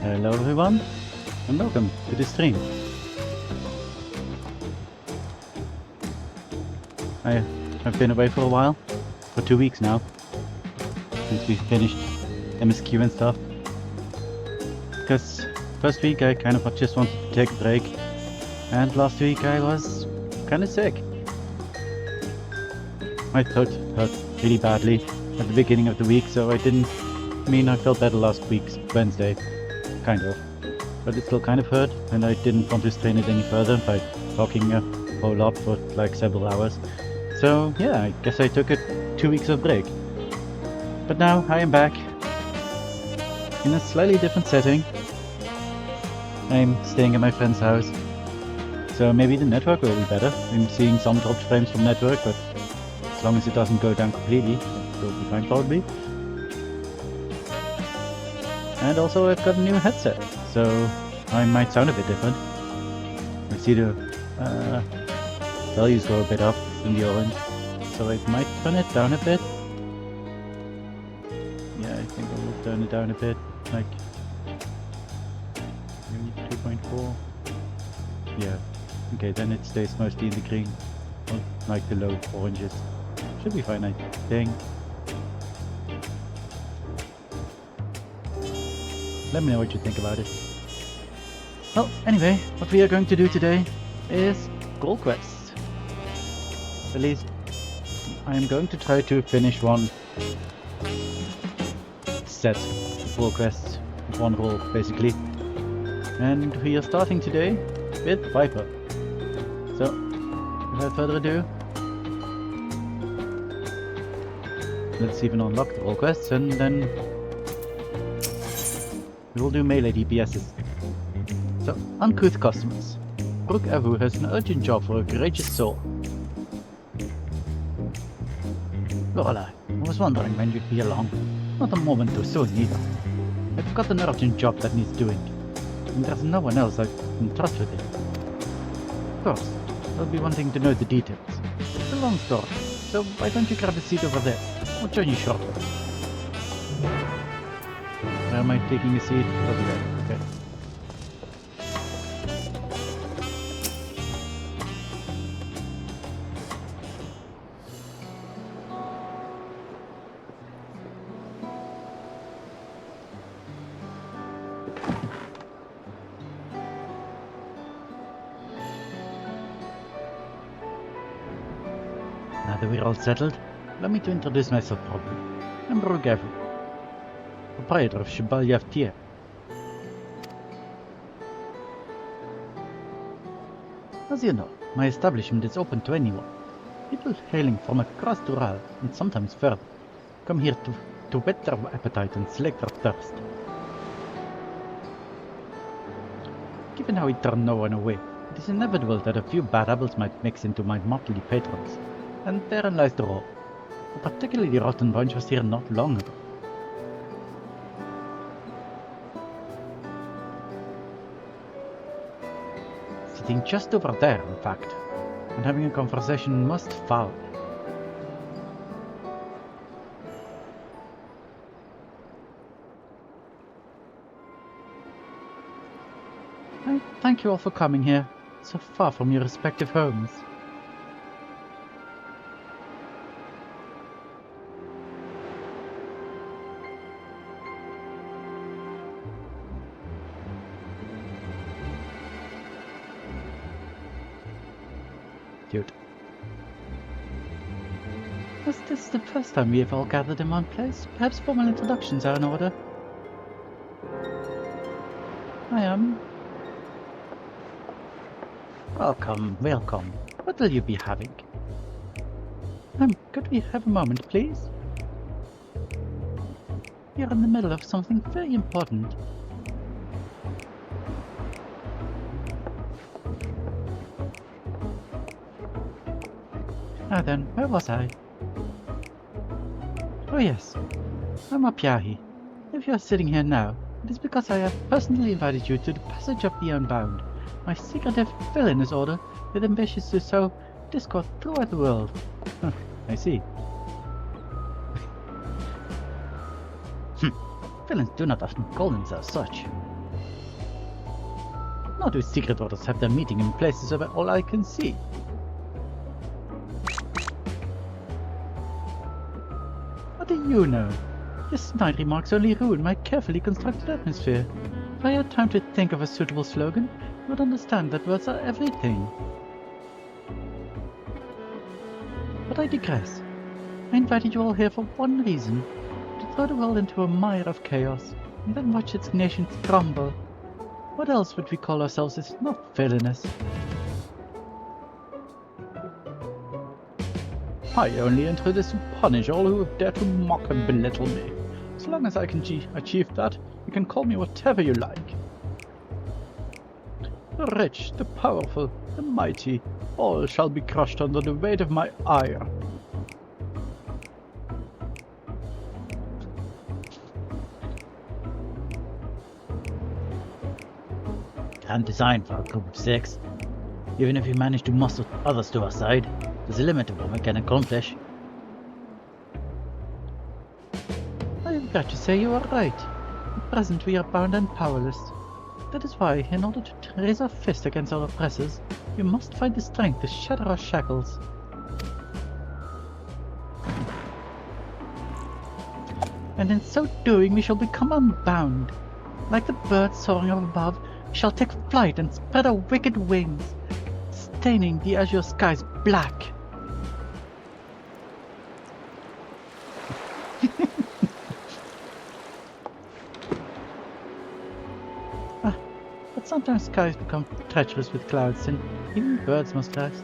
Hello everyone, and welcome to the stream. I've been away for a while, for 2 weeks now, since we finished MSQ and stuff. Because first week I kind of just wanted to take a break, and last week I was kind of sick. My throat hurt really badly at the beginning of the week, so I felt better last week's Wednesday. Kind of. But it still kind of hurt, and I didn't want to strain it any further by talking a whole lot for like several hours. So yeah, I guess I took 2 weeks of break. But now I am back in a slightly different setting. I'm staying at my friend's house, so maybe the network will be better. I'm seeing some dropped frames from network, but as long as it doesn't go down completely, it will be fine probably. And also I've got a new headset, so I might sound a bit different. I see the values go a bit up in the orange, so I might turn it down a bit. Yeah, I think I will turn it down a bit, like maybe 2.4. Yeah, okay, then it stays mostly in the green, or like the low oranges. Should be fine, I think. Let me know what you think about it. Well, anyway, what we are going to do today is goal quests. At least, I am going to try to finish one set of goal quests, one role basically. And we are starting today with Viper. So, without further ado, let's even unlock the role quests and then we will do melee DPSs. So, uncouth customers. Brooke Avu has an urgent job for a courageous soul. Lorelei, I was wondering when you'd be along. Not a moment too soon either. I've got an urgent job that needs doing, and there's no one else I can trust with it. Of course, I'll be wanting to know the details. It's a long story, so why don't you grab a seat over there? I'll join you shortly. Where am I taking a seat? Over there, okay. Now that we're all settled, allow me to introduce myself properly. I'm Rogavu, proprietor of Shibalyav Tier. As you know, my establishment is open to anyone. People hailing from across Dural and sometimes further come here to whet their appetite and slake their thirst. Given how we turn no one away, it is inevitable that a few bad apples might mix into my motley patrons, and therein lies the rub. A particularly rotten bunch was here not long ago. Sitting just over there, in fact, and having a conversation most foul. I thank you all for coming here, so far from your respective homes. Dude. Was this the first time we have all gathered in one place? Perhaps formal introductions are in order. I am. Welcome, welcome. What will you be having? Could we have a moment, please? We are in the middle of something very important. Now then, where was I? Oh yes, I'm Apyahi. If you are sitting here now, it is because I have personally invited you to the Passage of the Unbound, my secretive villainous order that ambitious to sow discord throughout the world. I see. Villains do not often call themselves such. Nor do secret orders have their meeting in places where all I can see. What do you know? Your snide remarks only ruin my carefully constructed atmosphere. If I had time to think of a suitable slogan, you would understand that words are everything. But I digress. I invited you all here for one reason, to throw the world into a mire of chaos, and then watch its nations crumble. What else would we call ourselves if not villainous? I only enter this to punish all who have dared to mock and belittle me. As long as I can achieve that, you can call me whatever you like. The rich, the powerful, the mighty, all shall be crushed under the weight of my ire. Can't design for a group of 6. Even if we manage to muster others to our side, there's a limit to what we can accomplish. I regret to say you are right. At present we are bound and powerless. That is why, in order to raise our fist against our oppressors, we must find the strength to shatter our shackles. And in so doing we shall become unbound. Like the birds soaring up above, we shall take flight and spread our wicked wings, staining the azure skies black. But sometimes skies become treacherous with clouds, and even birds must rest.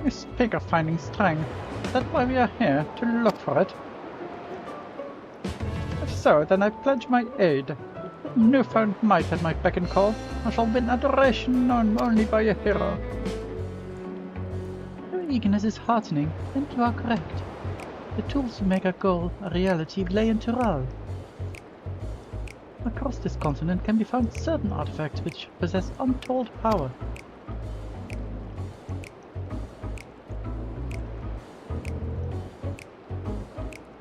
You speak of finding strength. Is that why we are here, to look for it? If so, then I pledge my aid. With newfound might at my beck and call, I shall win adoration known only by a hero. Your eagerness is heartening, and you are correct. The tools to make our goal a reality lay in Tural. Across this continent can be found certain artifacts which possess untold power.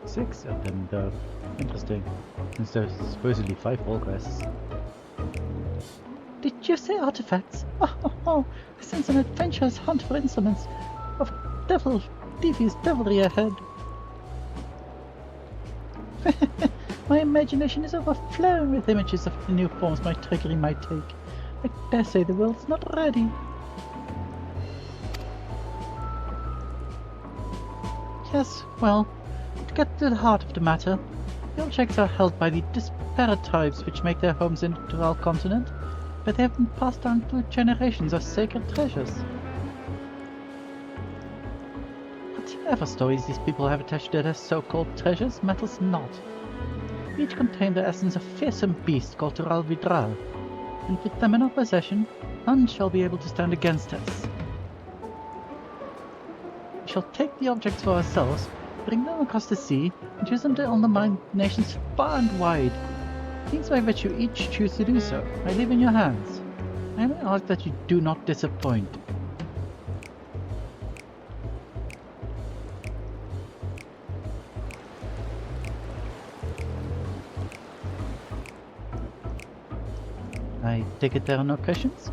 Six of them, though. Interesting, since there's supposedly 5 wall quests. Did you say artifacts? Oh, I sense an adventurous hunt for instruments of devious devilry ahead. My imagination is overflowing with images of the new forms my trickery might take. I dare say the world's not ready. Yes, well, to get to the heart of the matter, the objects are held by the disparate tribes which make their homes in the Tural continent, but they have been passed down through generations as sacred treasures. Whatever stories these people have attached to their so-called treasures matters not. Each contain the essence of a fearsome beast called Tural Vidral, and with them in our possession, none shall be able to stand against us. We shall take the objects for ourselves, bring them across the sea, and use them to undermine nations far and wide. Means by which you each choose to do so, I leave in your hands. I may ask that you do not disappoint. I take it there are no questions?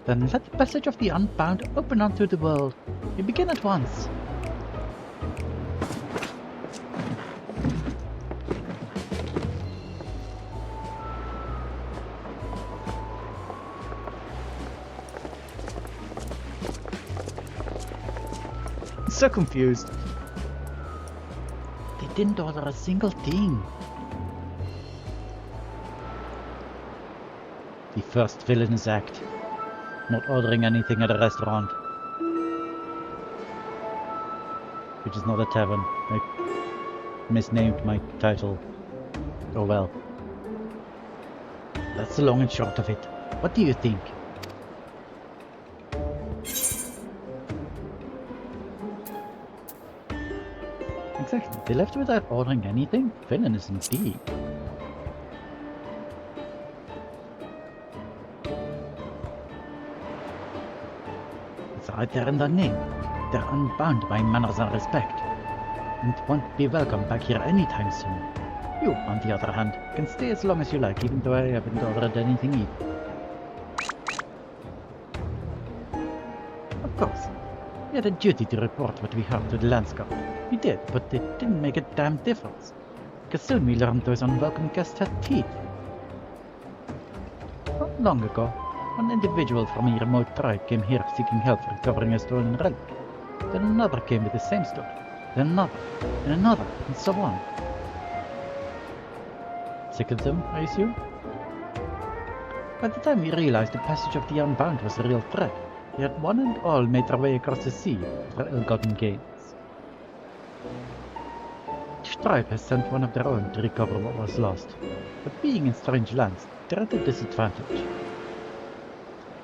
Then let the passage of the Unbound open unto the world. We begin at once. I'm so confused. They didn't order a single thing. The first villainous act. Not ordering anything at a restaurant. Which is not a tavern. I misnamed my title. Oh well. That's the long and short of it. What do you think? Exactly. They left without ordering anything? Villainous indeed. Right there in their name. They're unbound by manners and respect. and won't be welcome back here anytime soon. You, on the other hand, can stay as long as you like, even though I haven't ordered anything either. Of course, we had a duty to report what we heard to the Landscape. We did, but it didn't make a damn difference. Because soon we learned those unwelcome guests had teeth. Not long ago, an individual from a remote tribe came here seeking help recovering a stolen relic. Then another came with the same story. Then another, and so on. Sick of them, I assume? By the time we realized the passage of the Unbound was a real threat, we had one and all made our way across the sea for ill-gotten gains. Each tribe has sent one of their own to recover what was lost, but being in strange lands, they're at a disadvantage.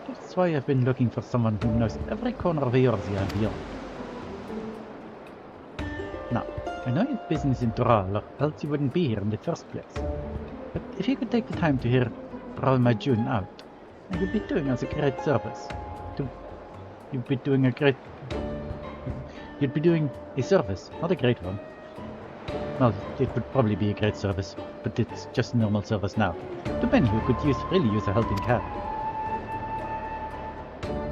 That's why I've been looking for someone who knows every corner of Eorzea and beyond. Now, I know you have business in Doral, or else you wouldn't be here in the first place. But if you could take the time to hear Ral Majun out, and you'd be doing us a great service. You'd be doing a service, not a great one. Well, it would probably be a great service, but it's just normal service now. To many who could really use a helping hand.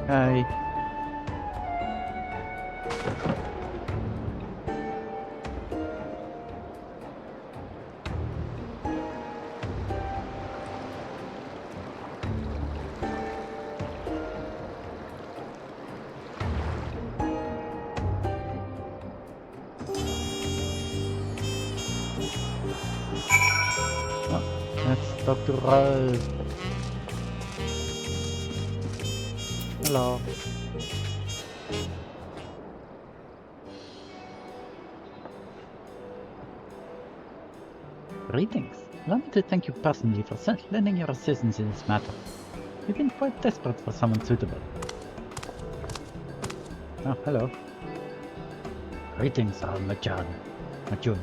Hi. That's Dr. Ral. Hello. Greetings. Allow me to thank you personally for lending your assistance in this matter. We've been quite desperate for someone suitable. Oh, hello. Greetings, Ral Majun. At the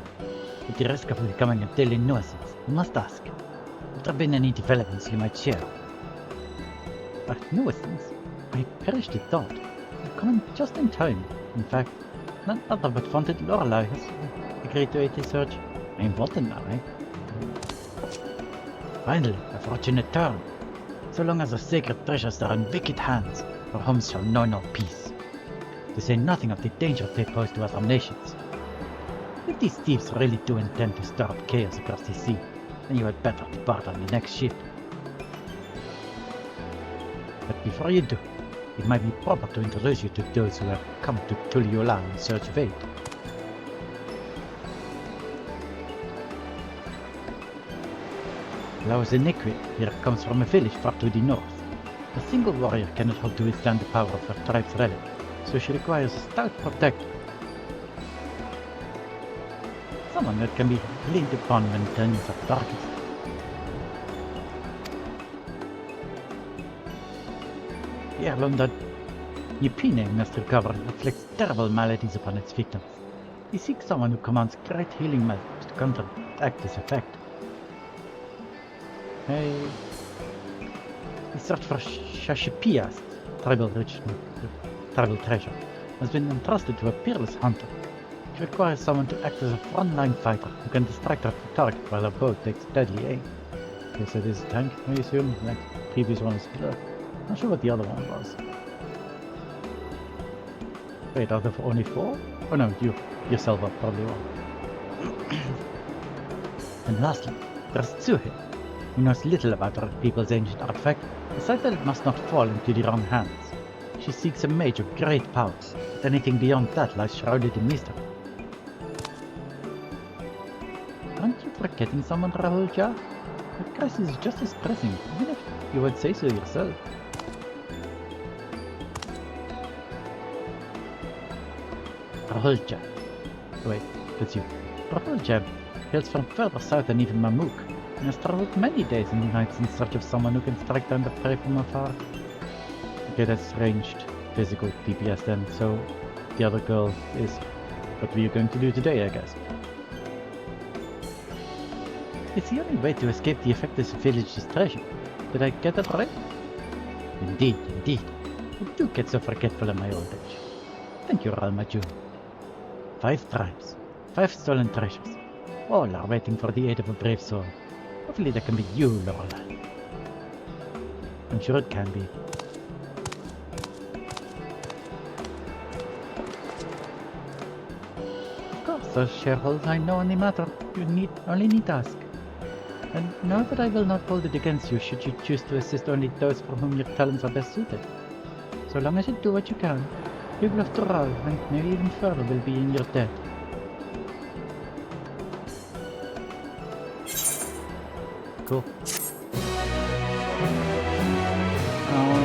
risk of becoming a daily nuisance, I must ask, have there been any developments you might share? A nuisance? I perished at thought. I've come in just in time. In fact, none other but Founted Lorelei has agreed to aid the search. I am important now, eh? Finally, a fortunate turn. So long as our sacred treasures are in wicked hands, our homes shall know no peace. To say nothing of the danger they pose to other nations. If these thieves really do intend to stir up chaos across the sea, then you had better depart on the next ship. But before you do, it might be proper to introduce you to those who have come to Tuliula in search of aid. Laos Iniquit here comes from a village far to the north. A single warrior cannot hope to withstand the power of her tribe's relic, so she requires a stout protector. Someone that can be leaned upon when times are darkest. The heirloom that Yipine must recover inflicts terrible maladies upon its victims. He seeks someone who commands great healing methods to counteract this effect. He searched for Shashipia's tribal treasure, has been entrusted to a peerless hunter. It requires someone to act as a frontline fighter who can distract her target while her bow takes deadly aim. Guess it is a tank, I assume, like the previous one was killer. Not sure what the other one was. Wait, out of only 4? Oh no, you yourself are probably one. And lastly, there's Tsuhe, who knows little about our people's ancient artifact, aside that it must not fall into the wrong hands. She seeks a mage of great powers, but anything beyond that lies shrouded in mystery. Aren't you forgetting someone, Rahulja? The crisis is just as pressing, even if you would say so yourself. Rahulja. Wait, that's you. Rahulja hails from further south than even Mamuk, and has traveled many days and nights in search of someone who can strike down the prey from afar. Okay, that's ranged physical DPS then, so the other girl is what we are going to do today, I guess. It's the only way to escape the effect of this village's treasure. Did I get that right? Indeed, indeed. I do get so forgetful in my old age. Thank you, Ral Majun. 5 tribes, 5 stolen treasures. All are waiting for the aid of a brave soul. Hopefully that can be you, Lorelei. I'm sure it can be. Of course, those shareholders I know on the matter. You only need to ask. And know that I will not hold it against you should you choose to assist only those for whom your talents are best suited. So long as you do what you can, people of Doral, and maybe even further, will be in your debt. Cool. Oh,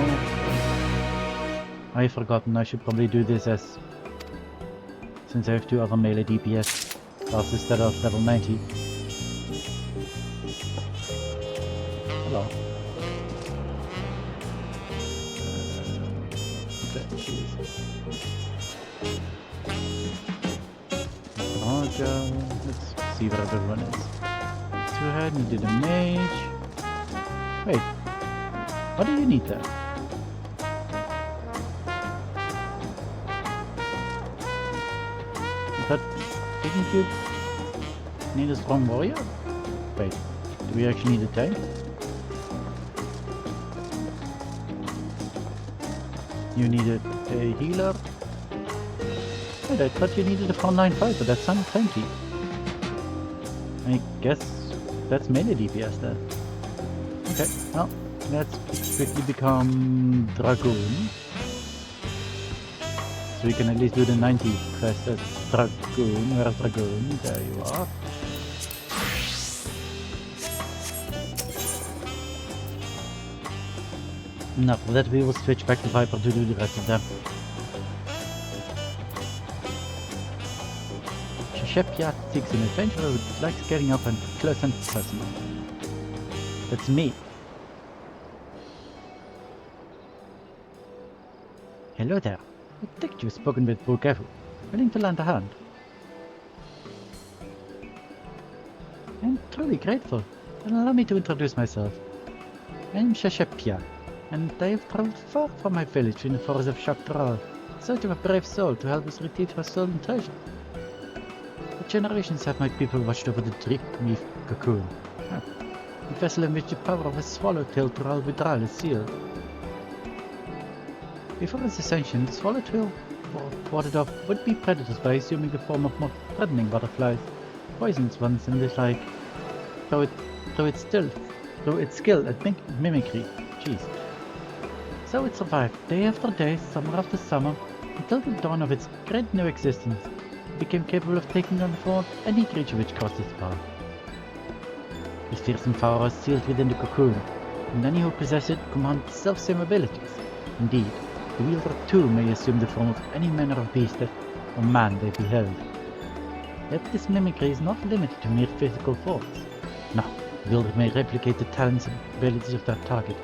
I've forgotten I should probably do this as... since I have 2 other melee DPS classes that are level 90. Hello. Let's see where everyone is. Two-head needed a mage. Wait, what do you need there? But didn't you need a strong warrior? Wait, do we actually need a tank? You needed a healer? Wait, I thought you needed a frontline fighter, that sounds tanky. I guess that's melee DPS then. Okay, well, let's quickly become Dragoon. So we can at least do the 90 quest as Dragoon. Where's Dragoon? There you are. Now for that we will switch back to Viper to do the rest of them. Shepyard seeks an adventurer who likes getting up and close and personal. That's me. Hello there. I think you've spoken with Brukevu. Willing to lend a hand? I'm truly grateful. And allow me to introduce myself. I'm Shepyard, and I have traveled far from my village in the forest of Shakdral, in search of a brave soul to help us retrieve her stolen treasure. For generations have my people watched over the Drip-Reef cocoon, a vessel in which the power of a swallowtail Tural Vidral is sealed. Before its ascension, the swallowtail warded off would-be predators by assuming the form of more threatening butterflies, poisonous ones and the like, through its skill at mimicry. Jeez. So it survived day after day, summer after summer, until the dawn of its great new existence. It became capable of taking on the form of any creature which crossed its path. Its fearsome power is sealed within the cocoon, and any who possess it command self-same abilities. Indeed, the wielder too may assume the form of any manner of beast or man they behold. Yet this mimicry is not limited to mere physical forms. No, the wielder may replicate the talents and abilities of their target,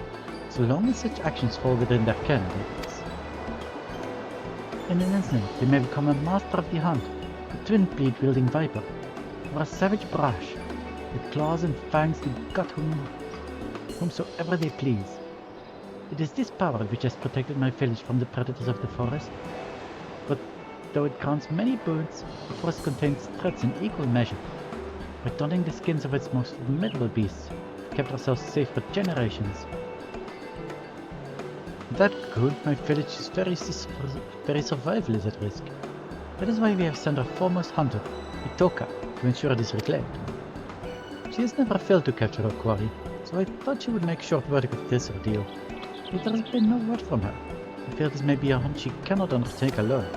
so long as such actions fall within their ken, that is. In an instant, they may become a master of the hunt, a twin-blade-wielding viper, or a savage brash, with claws and fangs to gut whomsoever they please. It is this power which has protected my village from the predators of the forest. But though it grants many boons, the forest contains threats in equal measure. By donning the skins of its most formidable beasts, we've kept ourselves safe for generations. That cocoon, my village's very survival is at risk. That is why we have sent our foremost hunter, Itoka, to ensure it is reclaimed. She has never failed to capture her quarry, so I thought she would make short work of this ordeal. Yet there has been no word from her. I fear this may be a hunt she cannot undertake alone.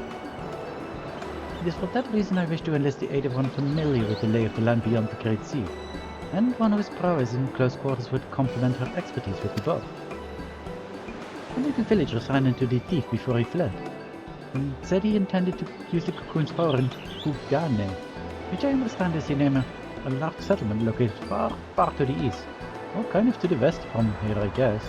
It is for that reason I wish to enlist the aid of one familiar with the lay of the land beyond the Great Sea, and one whose prowess in close quarters would complement her expertise with the bow. One of the villagers ran into the thief before he fled, and said he intended to use the cocoon's power in Kugane, which I understand is the name of a large settlement located far, far to the east, or kind of to the west from here, I guess.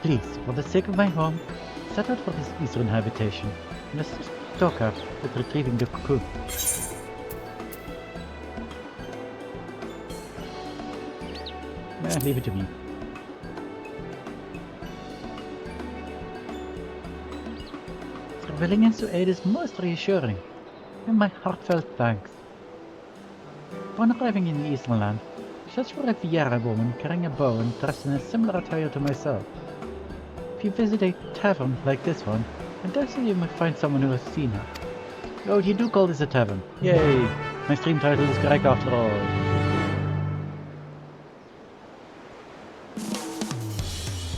Please, for the sake of my home, set out for this eastern habitation, and assist Toka with retrieving the cocoon. Leave it to me. willingness to aid is most reassuring, and my heartfelt thanks. Upon arriving in the Eastern Land, I searched for a Fiera woman carrying a bow and dressed in a similar attire to myself. If you visit a tavern like this one, I dare say you might find someone who has seen her. Oh, you do call this a tavern. Yay! My stream title is correct after all.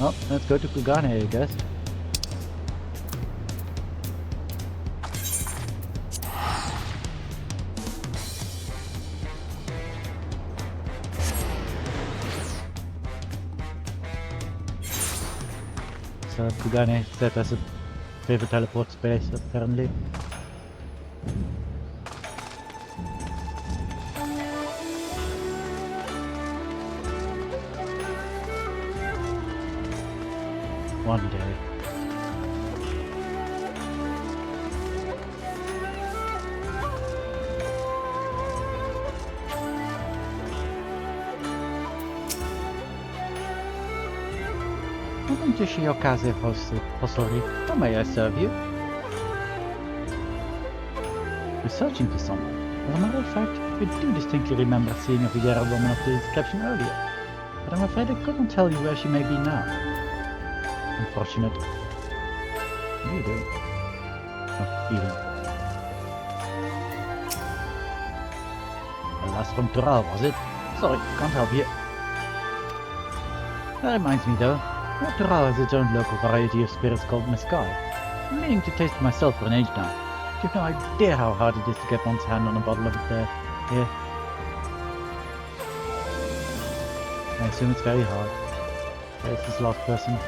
Well, let's go to Kugane, I guess. So Kugane set as a favorite teleport space, apparently. One day. Welcome to Shiokaze Hosori. How may I serve you? You're searching for someone. As a matter of fact, I do distinctly remember seeing a Fiera woman of the description earlier, but I'm afraid I couldn't tell you where she may be now. Unfortunate. What are you doing? Oh, eating. The last from Doral, was it? Sorry, can't help you. That reminds me though, Doral has its own local variety of spirits called Mescal. I'm meaning to taste it myself for an age now. You've no idea how hard it is to get one's hand on a bottle of it there. Here. I assume it's very hard. There's this last person.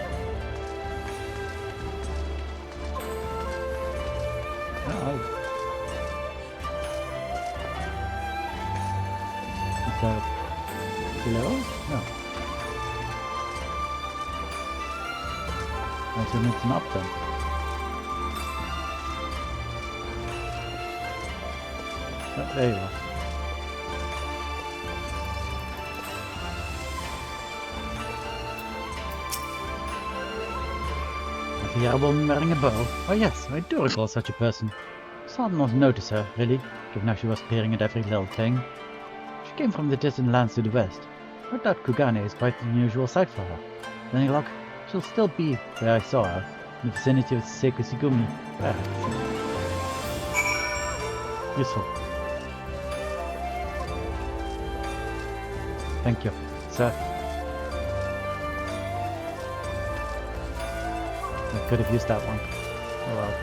Is that below? No. I assume it's an up then. Oh, there you are. A Fiera woman wearing a bow? Oh yes, I do recall such a person. Hard not to notice her, really, given how she was peering at every little thing. She came from the distant lands to the west. I doubt Kugane is quite an unusual sight for her. With any luck, she'll still be where I saw her, in the vicinity of Seikusigumi, perhaps. Useful. Thank you, sir. I could have used that one. Oh well.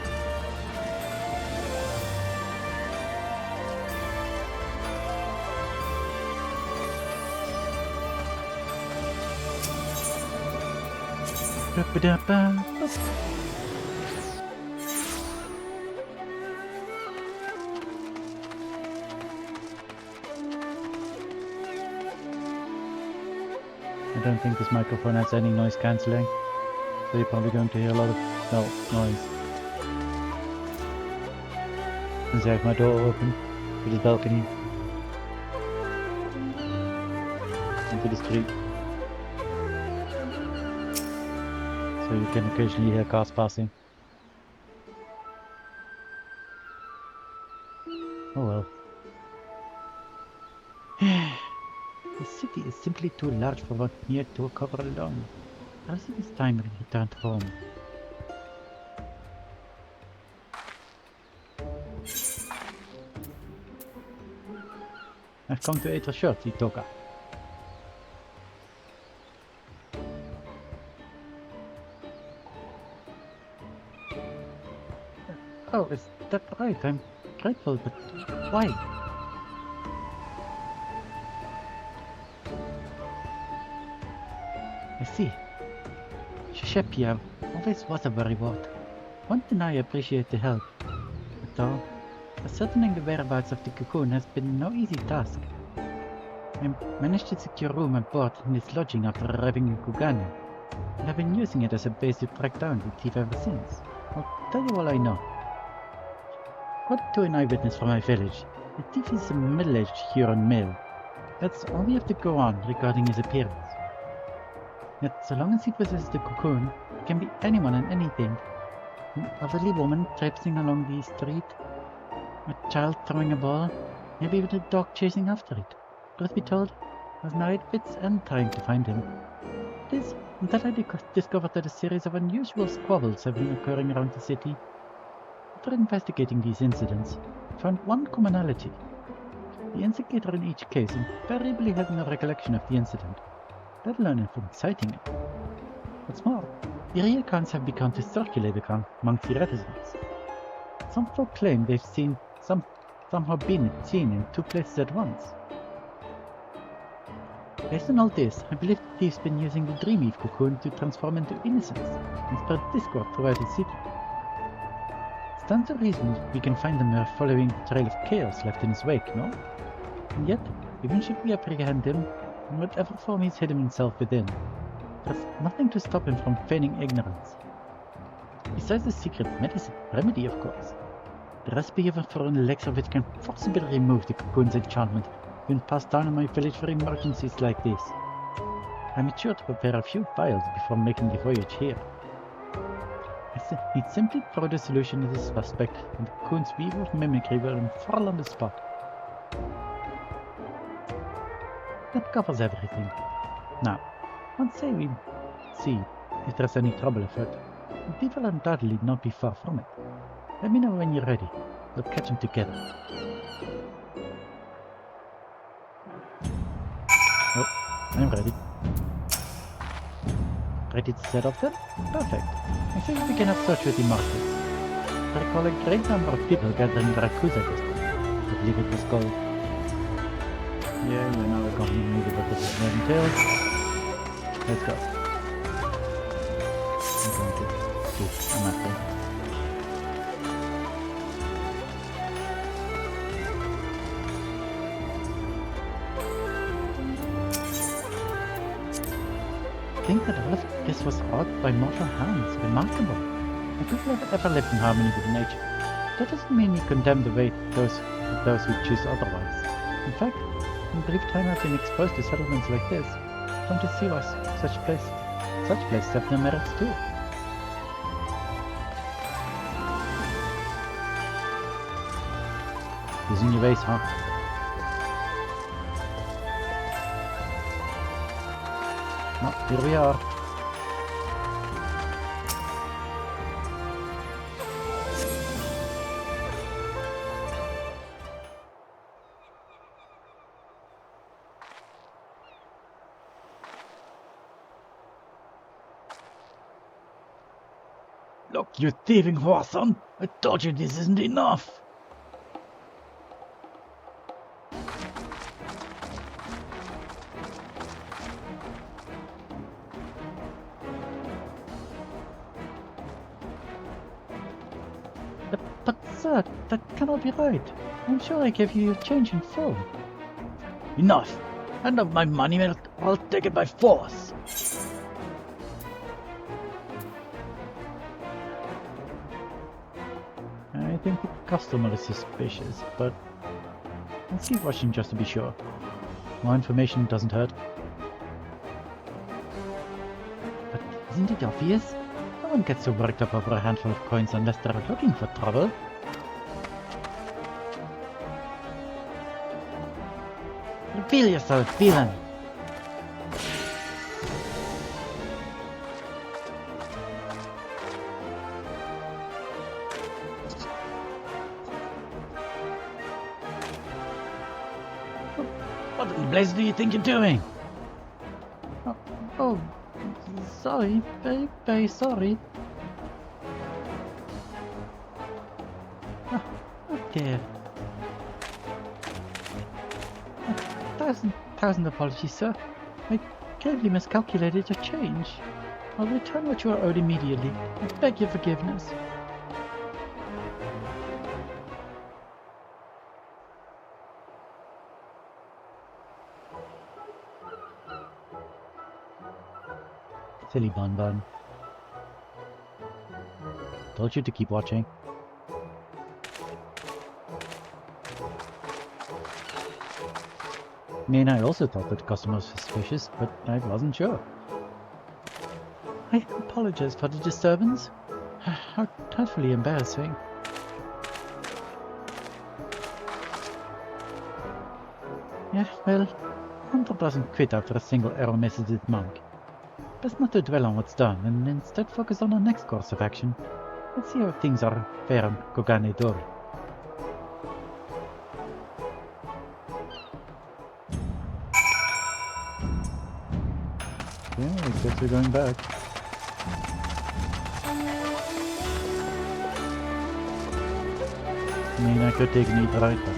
I don't think this microphone has any noise cancelling, so you're probably going to hear a lot of noise. Since I have my door open to the balcony into the street, so you can occasionally hear cars passing. Oh well. The city is simply too large for one here to cover alone. Perhaps it is time we returned home. I've come to eat a shirt, Itoka. Oh, is that right? I'm grateful, but why? I see. Shishepia always was a reward. Won't deny I appreciate the help. But though, ascertaining the whereabouts of the cocoon has been no easy task. I managed to secure room and board in this lodging after arriving in Kugane, and I've been using it as a base to track down the thief ever since. I'll tell you all I know. According to an eyewitness from my village, the thief is a middle-aged Huron male. That's all we have to go on regarding his appearance. Yet, so long as he possesses the cocoon, it can be anyone and anything. An elderly woman traipsing along the street, a child throwing a ball, maybe even a dog chasing after it. Truth be told, I was now 8 bits and trying to find him. It is until I discovered that a series of unusual squabbles have been occurring around the city. After investigating these incidents, I found one commonality. The instigator in each case invariably had no recollection of the incident, let alone of inciting it. What's more, the real accounts have begun to circulate amongst the residents. Some folk claim they've somehow been seen in 2 places at once. Based on all this, I believe the thief's been using the Dreamweave cocoon to transform into innocence and spread discord throughout the city. Stands to reason we can find him following the trail of chaos left in his wake, no? And yet, even should we apprehend him, in whatever form he's hidden himself within, there's nothing to stop him from feigning ignorance. Besides the secret remedy, of course. The recipe for an elixir which can forcibly remove the cocoon's enchantment has been passed down in my village for emergencies like this. I made sure to prepare a few vials before making the voyage here. I need simply throw the solution to this suspect, and the cocoon's weaver of mimicry will unfurl on the spot. That covers everything. Now, once we see if there's any trouble afoot, the thief will undoubtedly not be far from it. Let me know when you're ready. We'll catch him together. Oh, I'm ready. Ready to set off then? Perfect. I think we can have search with the markets. I recall a great number of people gathering in the Rakusa district. I believe it was called. Yeah, you know, accompanying me with the different tails. Let's go. I'm going to do a map there. I think that all of this was wrought by mortal hands. Remarkable. And people have ever lived in harmony with nature. That doesn't mean we condemn the way those who choose otherwise. In fact, in brief time I've been exposed to settlements like this. Come to see us, such places have their merits too. Using your base, huh? Oh, here we are. Look, you thieving whoreson! I told you this isn't enough! But sir, that cannot be right. I'm sure I gave you your change in full. Enough! Hand over my money or I'll take it by force! I think the customer is suspicious, but let's keep watching just to be sure. More information doesn't hurt. But isn't it obvious? No one gets so worked up over a handful of coins unless they're looking for trouble. Reveal yourself, villain! What in the blazes do you think you're doing? Oh, sorry, very, very sorry. Oh dear. 1,000 apologies, sir. I gravely miscalculated your change. I'll return what you are owed immediately. I beg your forgiveness. Silly Bonbon. Told you to keep watching. I mean, I also thought that the customer was suspicious, but I wasn't sure. I apologize for the disturbance. How dreadfully embarrassing. Yeah, well, Hunter doesn't quit after a single arrow misses its mark. Best not to dwell on what's done, and instead focus on our next course of action. Let's see how things are fair on Kogane Dor. Yeah, I guess we're going back. I mean, I could take an eat right, but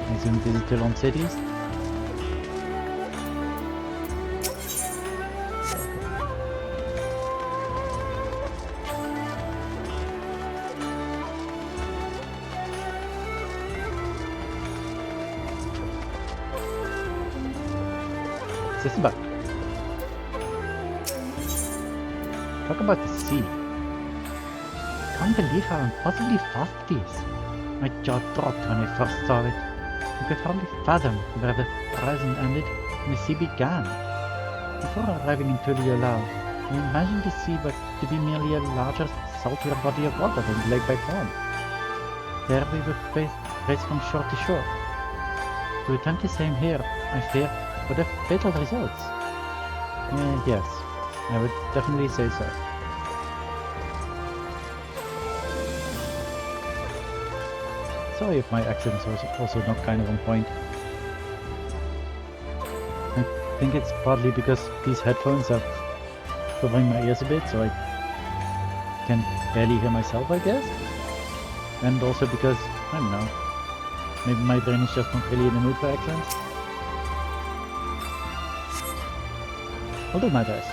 I assume this is still on cities. What's this about? Talk about the sea. Can't believe how impossibly fast it is. My jaw dropped when I first saw it. I could hardly fathom where the horizon ended and the sea began. Before arriving in Tuliolao, I imagined the sea to be merely a larger, saltier body of water than the lake back home. There we would race from shore to shore. To attempt the same here, I fear, would have fatal results. Yes, I would definitely say so. Sorry if my accent was also not kind of on point. I think it's partly because these headphones are covering my ears a bit, so I can barely hear myself, I guess. And also because, I don't know, maybe my brain is just not really in the mood for accents. I'll do my best.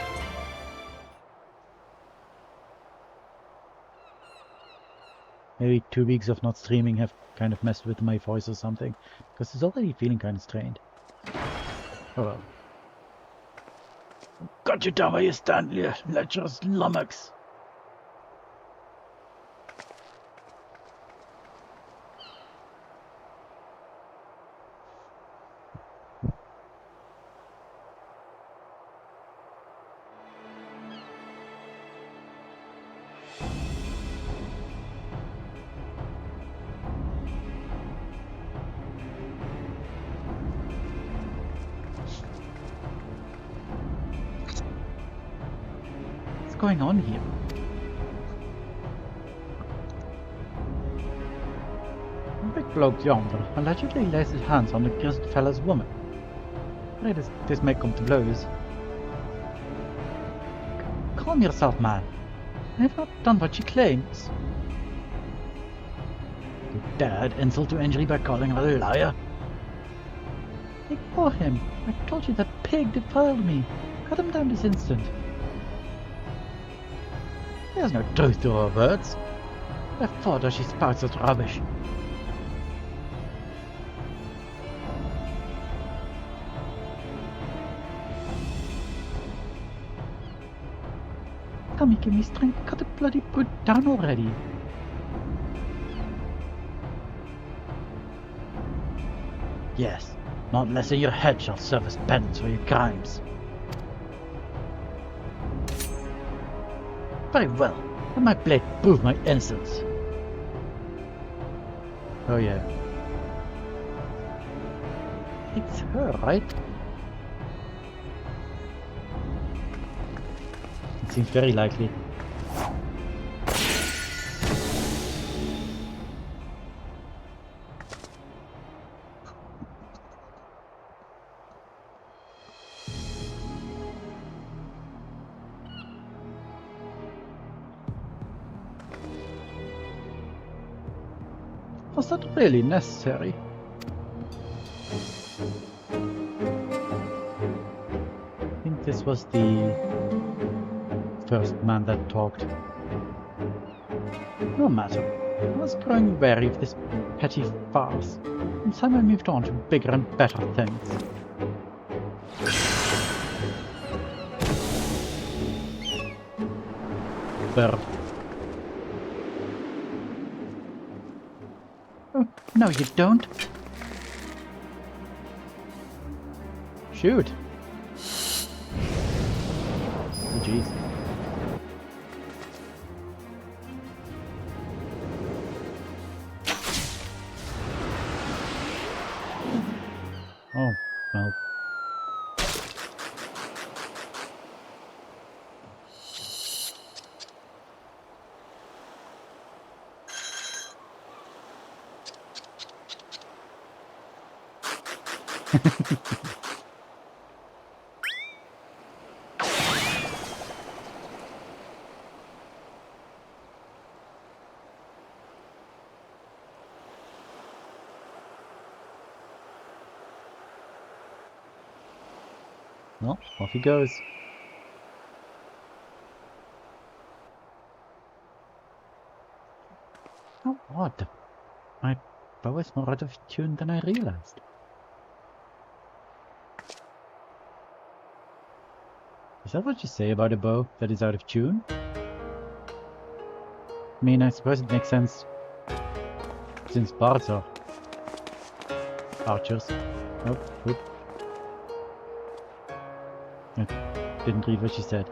Maybe 2 weeks of not streaming have kind of messed with my voice or something, because it's already feeling kind of strained. Oh well. Got you down where you stand, you lecherous lummox. What's going on here? A big bloke yonder allegedly lays his hands on the grizzled fella's woman. Pray this may come to blows. Calm yourself, man. I have not done what she claims. You dared insult to injury by calling her a liar? Ignore him. I told you that pig defiled me. Cut him down this instant. There's no truth to her words. Therefore does she spout such rubbish. Tommy, give me strength to cut the bloody brute down already. Yes, not less than your head shall serve as penance for your crimes. Very well, let my blade prove my innocence. Oh yeah. It's her, right? It seems very likely. Was that really necessary? I think this was the first man that talked. No matter. I was growing wary of this petty farce, and so I moved on to bigger and better things. Bird. Oh, no you don't. Shoot. Oh, jeez. Well, off he goes. How odd. My bow is more out of tune than I realized. Is that what you say about a bow that is out of tune? I mean, I suppose it makes sense, since bards are archers. Oh, whoop. I didn't read what she said.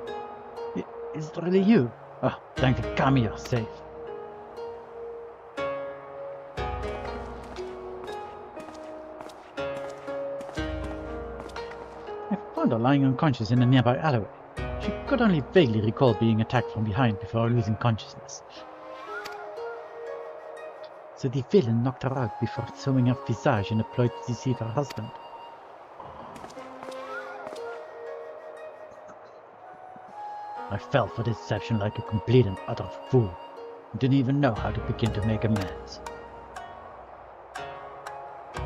Is it really you? Oh, thank the Kami you're safe. I found her lying unconscious in a nearby alleyway. She could only vaguely recall being attacked from behind before losing consciousness. So the villain knocked her out before sewing her visage in a ploy to deceive her husband. I fell for deception like a complete and utter fool. I didn't even know how to begin to make amends.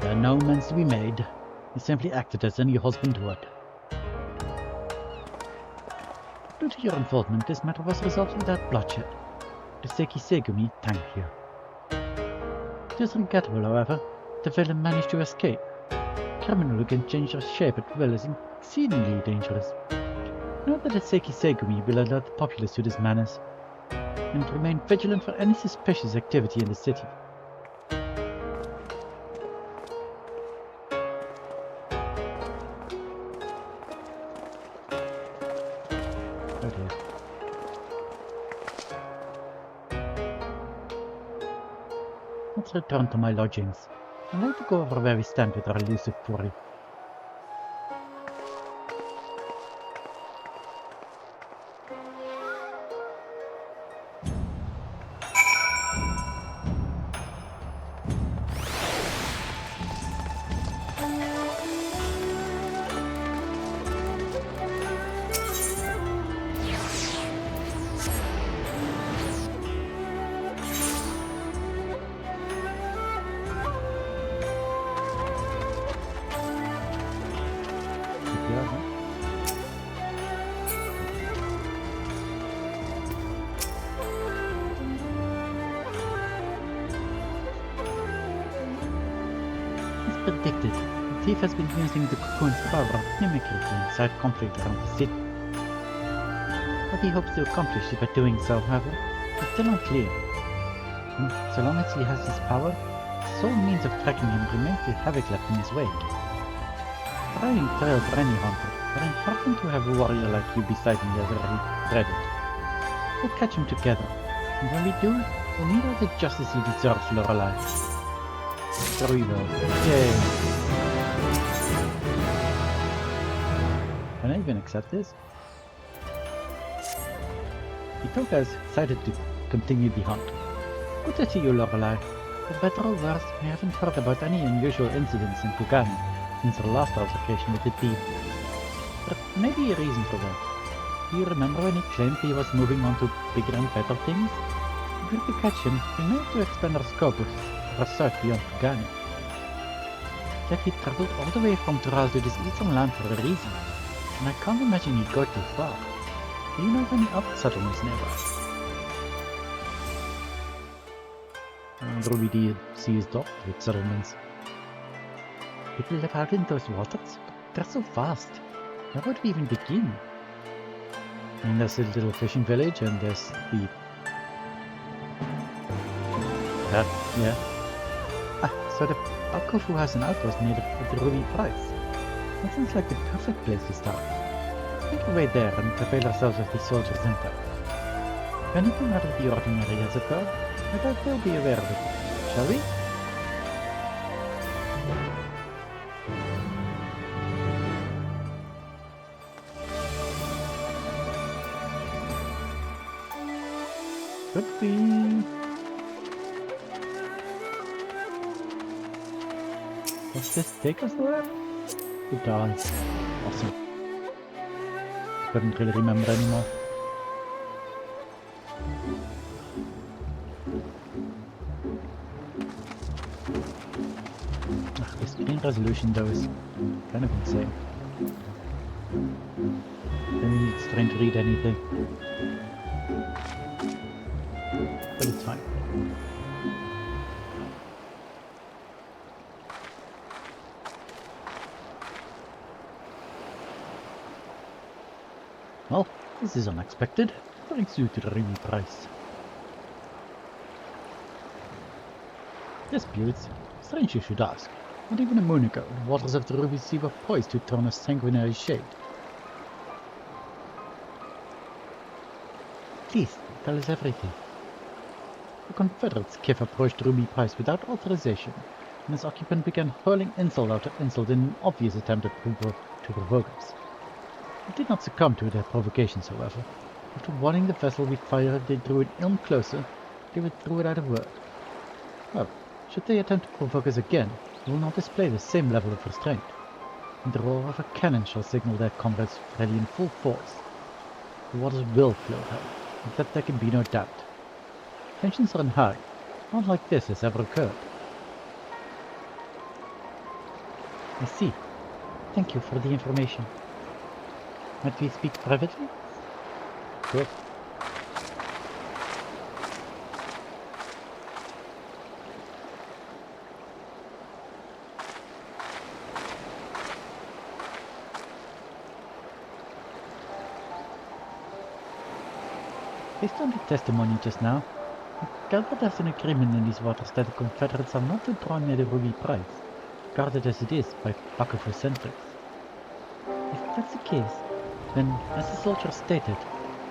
There are no amends to be made. He simply acted as any husband would. Due to your involvement, this matter was resolved without bloodshed. The Seiki Segumi thank you. It is regrettable, however, the villain managed to escape. A criminal who can change their shape at will is exceedingly dangerous. Note that the Seiki Segumi will alert the populace to his manners, and remain vigilant for any suspicious activity in the city. Oh dear. Let's return to my lodgings. I'd like to go over where we stand with our elusive quarry. Predicted. The thief has been using the cocoon's power of mimicry to incite conflict around the city. What he hopes to accomplish by doing so, however, is still unclear. So long as he has his power, the sole means of tracking him remains the havoc left in his wake. Trying trail for any hunter, but important to have a warrior like you beside me as already dreaded. We'll catch him together, and when we do, we'll meet out the justice he deserves, Lorelei. There we go. Yay! Can I even accept this? Itoka has decided to continue the hunt. Good to see you, Lorelei. For better or worse, I haven't heard about any unusual incidents in Kugami since our last altercation with the thief. There may be a reason for that. Do you remember when he claimed he was moving on to bigger and better things? If we were to catch him, we may have to expand our scope of research beyond Kugami. Yet he traveled all the way from Tural to this eastern land for a reason, and I can't imagine he'd go too far. Do you know of any other settlements nearby? I wonder we did see his doctor with settlements. People live out in those waters? They're so vast. Where would we even begin? I mean, there's a little fishing village, and there's the... yeah. So the Bakufu has an outpost near the Ruby Price. That sounds like the perfect place to start. Let's make our way there and avail ourselves of the soldiers' info. If anything out of the ordinary has occurred, I doubt they'll be aware of it. Shall we? Could we? Does this take us there? Good die. Awesome. Couldn't really remember anymore. The screen resolution though is kind of insane. Then it's trying to read anything. But it's fine. Well, this is unexpected. Brings you to the ruby price. Disputes? Strange you should ask. Not even a moon ago, the waters of the Ruby Sea were poised to turn a sanguinary shade. Please, tell us everything. The Confederate skiff approached the Ruby Prize without authorization, and its occupant began hurling insult after insult in an obvious attempt to provoke us. We did not succumb to their provocations, however. After warning the vessel we fired they drew an ilm closer, they withdrew without a word. Well, should they attempt to provoke us again, we will not display the same level of restraint. And the roar of a cannon shall signal their comrades ready in full force. The waters will flow high, of that there can be no doubt. Tensions run high. Not like this has ever occurred. I see. Thank you for the information. Might we speak privately? Sure. Based on the testimony just now, I gather there's an agreement in these waters that the Confederates are not to draw near the Ruby Prize, guarded as it is by Bakufu sentries. If that's the case, then, as the soldier stated,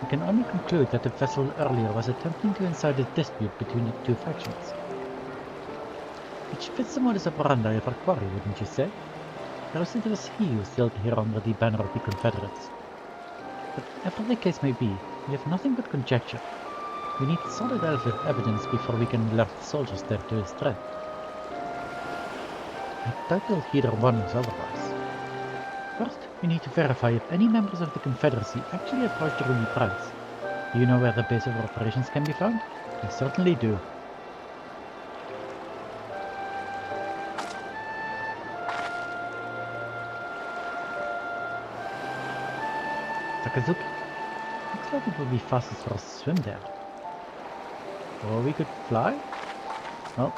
we can only conclude that the vessel earlier was attempting to incite a dispute between the two factions. Which fits the modus operandi of our quarry, wouldn't you say? Perhaps it was he who sailed here under the banner of the Confederates. But whatever the case may be, we have nothing but conjecture. We need solid evidence before we can alert the soldiers there to his threat. I doubt they'll heed our warnings otherwise. First, we need to verify if any members of the Confederacy actually approached the Ruby Prize. Do you know where the base of operations can be found? I certainly do. Takazuki. Looks like it would be fastest for us to swim there. Or we could fly? Well,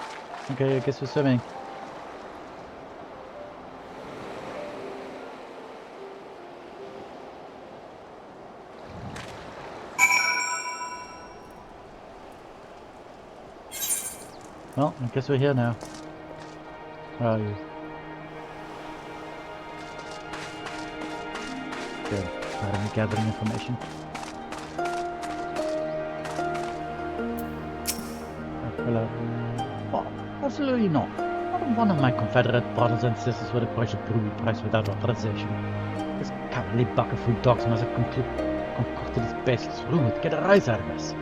okay, I guess we're swimming. Well, I guess we're here now. Where are you? Good. I'm gathering information. Hello. Oh, absolutely not. Not one of my Confederate brothers and sisters would approach the Ruby Prize without authorization. This cowardly Bakufu dogs must have concocted this baseless rumor to get a rise out of us.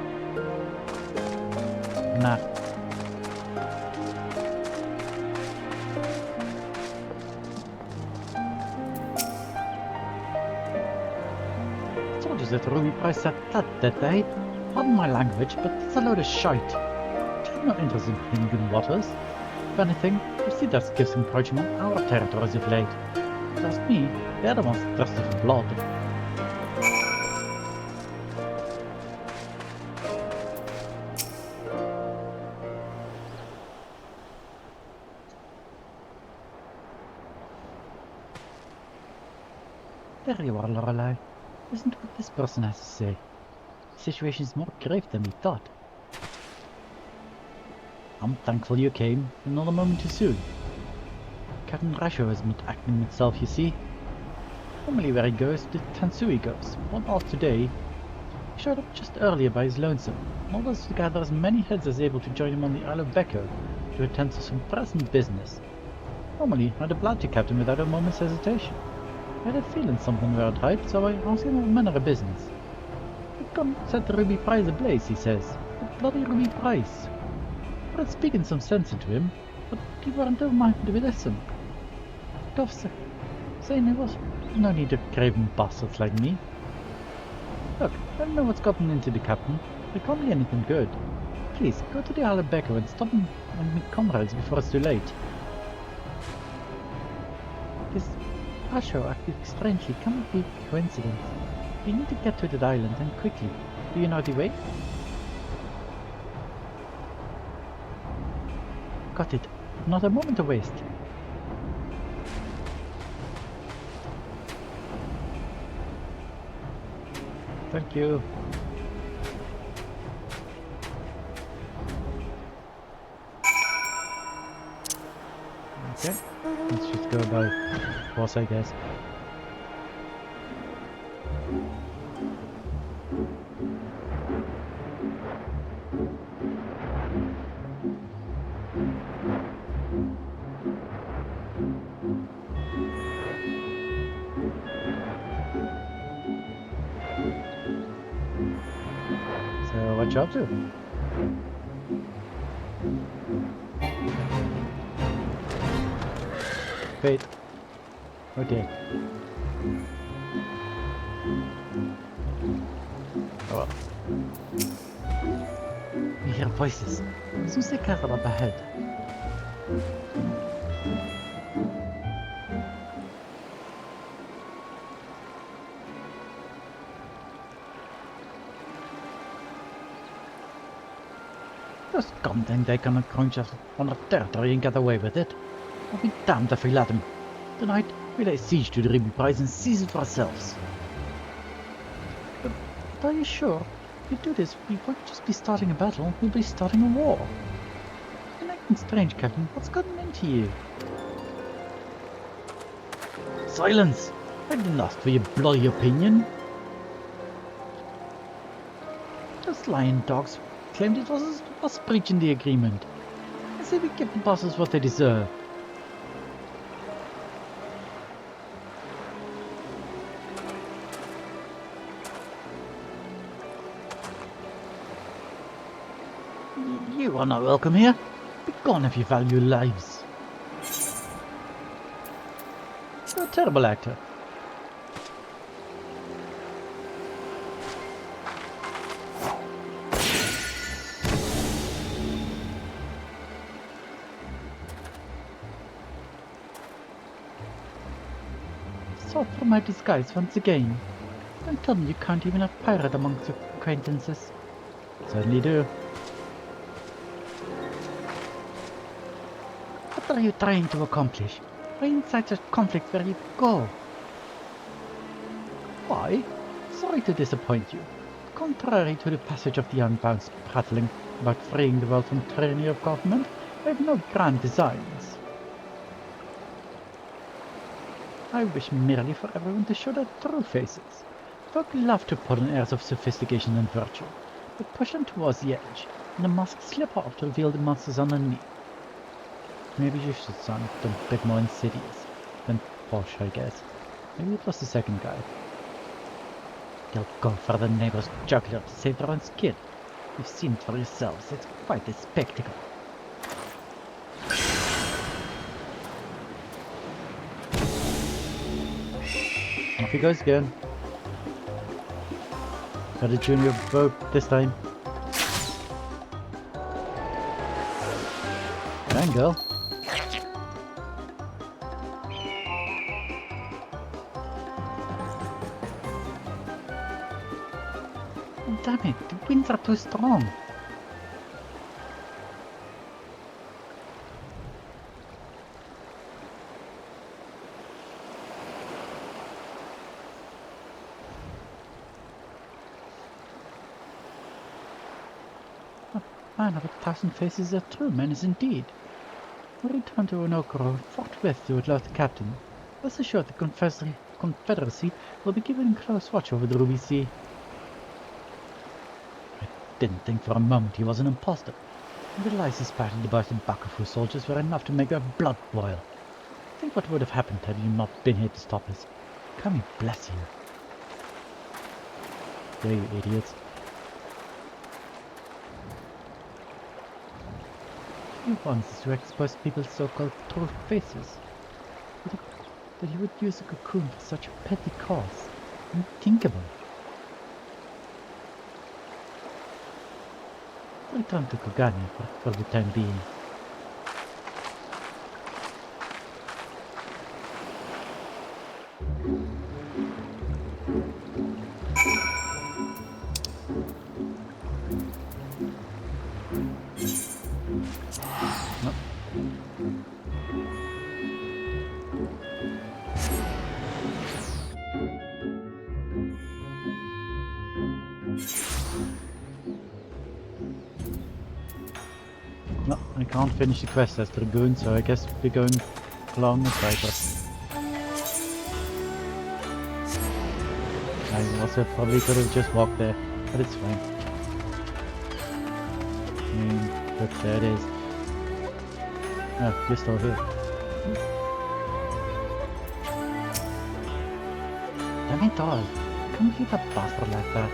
Nah. Soldiers at the Ruby Prize said that, did they? Pardon my language, but it's a load of shite. I'm not interested in good waters. If anything, we see their skiffs encroaching on our territories of late. Trust me, they're the ones thirsty for blood. There you are, Lorelei. Listen to what this person has to say. The situation is more grave than we thought. I'm thankful you came, and not a moment too soon. Captain Rasho has been acting itself, you see. Normally where he goes, the Tansui goes. One off today. He showed up just earlier by his lonesome, and ordered us to gather as many heads as able to join him on the Isle of Beko to attend to some pressing business. Normally, I'd oblige the captain without a moment's hesitation. I had a feeling something were at height, so I asked him all manner of business. We've gone set the Ruby Prize ablaze, he says. The bloody Ruby Prize. I tried speaking some sense into him, but he weren't minded to listen. Tough, saying there was no need of craven bastards like me. Look, I don't know what's gotten into the captain. It can't be anything good. Please, go to the Albeco and stop him and meet comrades before it's too late. This Asho acted strangely cannot be a coincidence. We need to get to that island and quickly. Do you know the way? Got it. Not a moment to waste. Thank you. Okay, let's just go by horse, I guess. So, what you up to? Wait. Okay. Oh well. We hear voices. Who's the cattle up ahead? Those goddamn they can crunch us on our territory and get away with it. I'll be damned if we let them. Tonight, we lay siege to the Ruby Prize and seize it for ourselves. But are you sure? If we do this, we won't just be starting a battle, we'll be starting a war. You're acting strange, Captain. What's gotten into you? Silence! I didn't ask for your bloody opinion. Those lying dogs claimed it was us breaching the agreement. I say we give the bosses what they deserve. You are not welcome here. Be gone if you value lives. You're a terrible actor. Sought for my disguise once again. Don't tell me you can't even have pirate amongst your acquaintances. Certainly do. What are you trying to accomplish? Why incite such conflict where you go? Why? Sorry to disappoint you. Contrary to the passage of the unbound prattling about freeing the world from tyranny of government, I have no grand designs. I wish merely for everyone to show their true faces. Folk love to put on airs of sophistication and virtue, but push them towards the edge, and the masks slip off to reveal the monsters underneath. Maybe you should sound a bit more insidious than posh, I guess. Maybe it was the second guy. They'll go for the neighbor's juggler to save their own skin. You've seen it for yourselves, it's quite a spectacle. Off he goes again. Got a junior boat this time. And girl. Damn it, the winds are too strong. A man of 1,000 faces, a true menace indeed. We'll return to Onokoro forthwith to alert the captain. Rest assured the Confederacy will be given close watch over the Ruby Sea. Didn't think for a moment he was an imposter. And the lies he spattered about the Bakufu soldiers were enough to make her blood boil. Think what would have happened had you not been here to stop us. Come and bless you. There, you idiots. He wants us to expose people's so-called true faces. that he would use a cocoon for such a petty cause. Unthinkable. Return to Kogani for the time being. No, I can't finish the quest as Dragoon, so I guess we're going along the side. I also probably could have just walked there, but it's fine. But there it is. Oh, you're still here. Damn it all! Can't keep a bastard like that.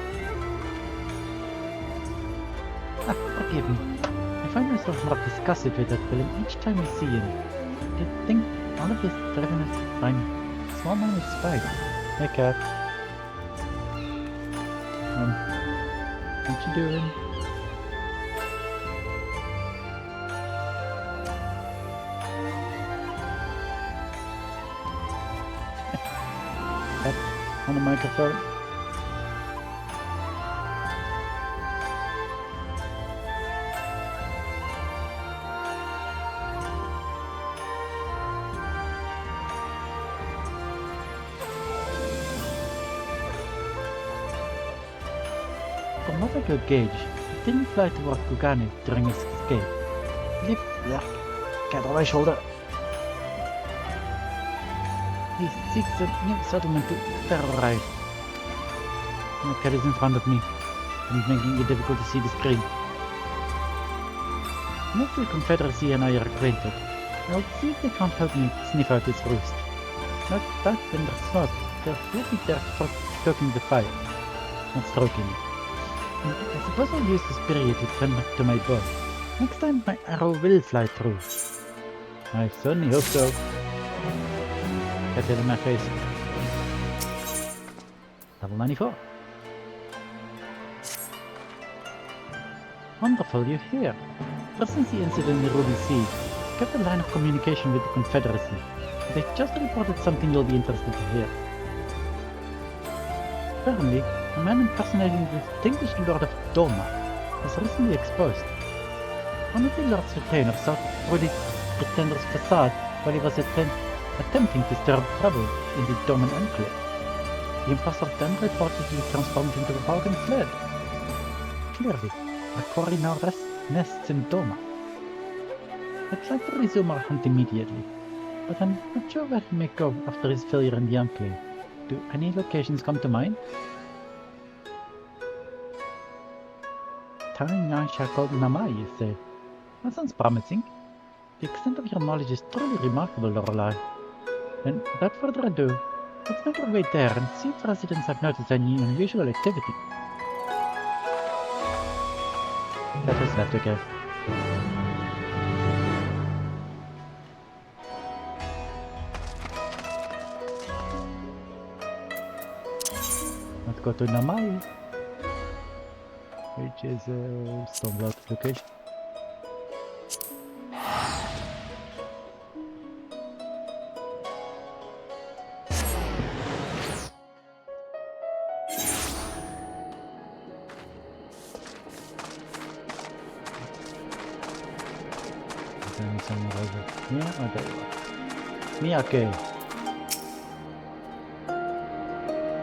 Ah, forgive me. I find myself more disgusted with that villain each time I see him. I think all of this driven us by small-minded spite. Hey, cat. What you doing? Cat on the microphone. From what I could gauge, he didn't fly toward Kugane during his escape. Lift that cat on my shoulder. He seeks a new settlement to terrorize. The cat is in front of me, and making it difficult to see the screen. Not the Confederacy and I are acquainted. I'll see if they can't help me sniff out his roost. Not that when there's smoke, they're really there stoking the fire, not stroking it. I suppose I'll use the spirit to turn back to my bow. Next time my arrow will fly through. I certainly hope so. Get it in my face. Level 94. Wonderful, you're here. Ever since the incident in the Ruby Sea, I kept a line of communication with the Confederacy. They just reported something you'll be interested to hear. Apparently, a man impersonating the distinguished Lord of Doma was recently exposed. One of the Lord's retainers saw through the pretender's facade while he was attempting to stir up trouble in the Doman enclave. The impostor then reportedly transformed into a hog and fled. Clearly, a quarry now nests in Doma. I'd like to resume our hunt immediately, but I'm not sure where he may go after his failure in the enclave. Do any locations come to mind? Tanya Shakol Namai, you say? That sounds promising. The extent of your knowledge is truly remarkable, Lorelei. Then, without further ado, let's make our way there and see if residents have noticed any unusual activity. That is left, okay. Let's go to Namai, which is a Stormblood location. Somewhere over here. Oh, there you are. Miyake.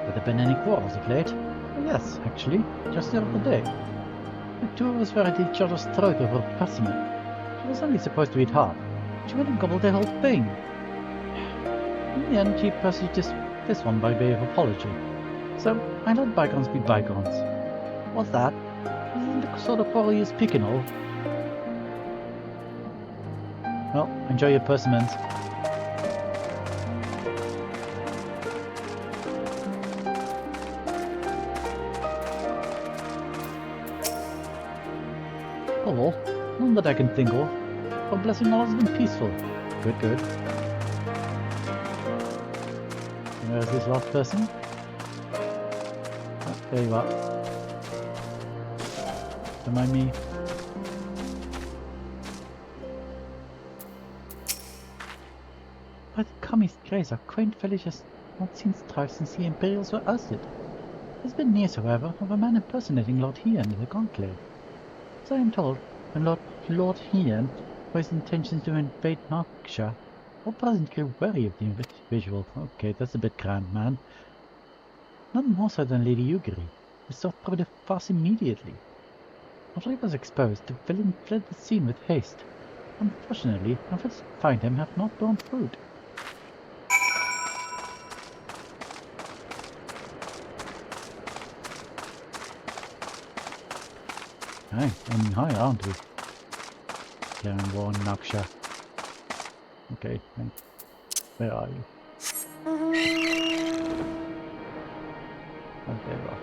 Have there been any quarrels of late? Well, yes, actually, just the other day. The two of us were at each other's throat over a specimen. She was only supposed to eat half. She went and gobbled the whole thing. In the end, she pursued this one by way of apology. So, I let bygones be bygones. What's that? Isn't the sort of quarrel you speak and all? Well, enjoy your persimmons. Oh well, none that I can think of. Our blessing all has been peaceful. Good, good. Where is this last person? Oh, there you are. Don't mind me. By the Commie's grace, our quaint village has not seen strife since the Imperials were ousted. There's been news, however, of a man impersonating Lord Hien in the Conclave. As I am told, when Lord Hien voiced intentions to invade Noxia, all present grew wary of the individual. Okay, that's a bit grand, man. Not more so than Lady Ugiri, who sought primitive farce immediately. After he was exposed, the villain fled the scene with haste. Unfortunately, efforts to find him have not borne fruit. Hey, aiming high, aren't we? Declaring war on Noxia. Okay, where are you? Oh, there you are.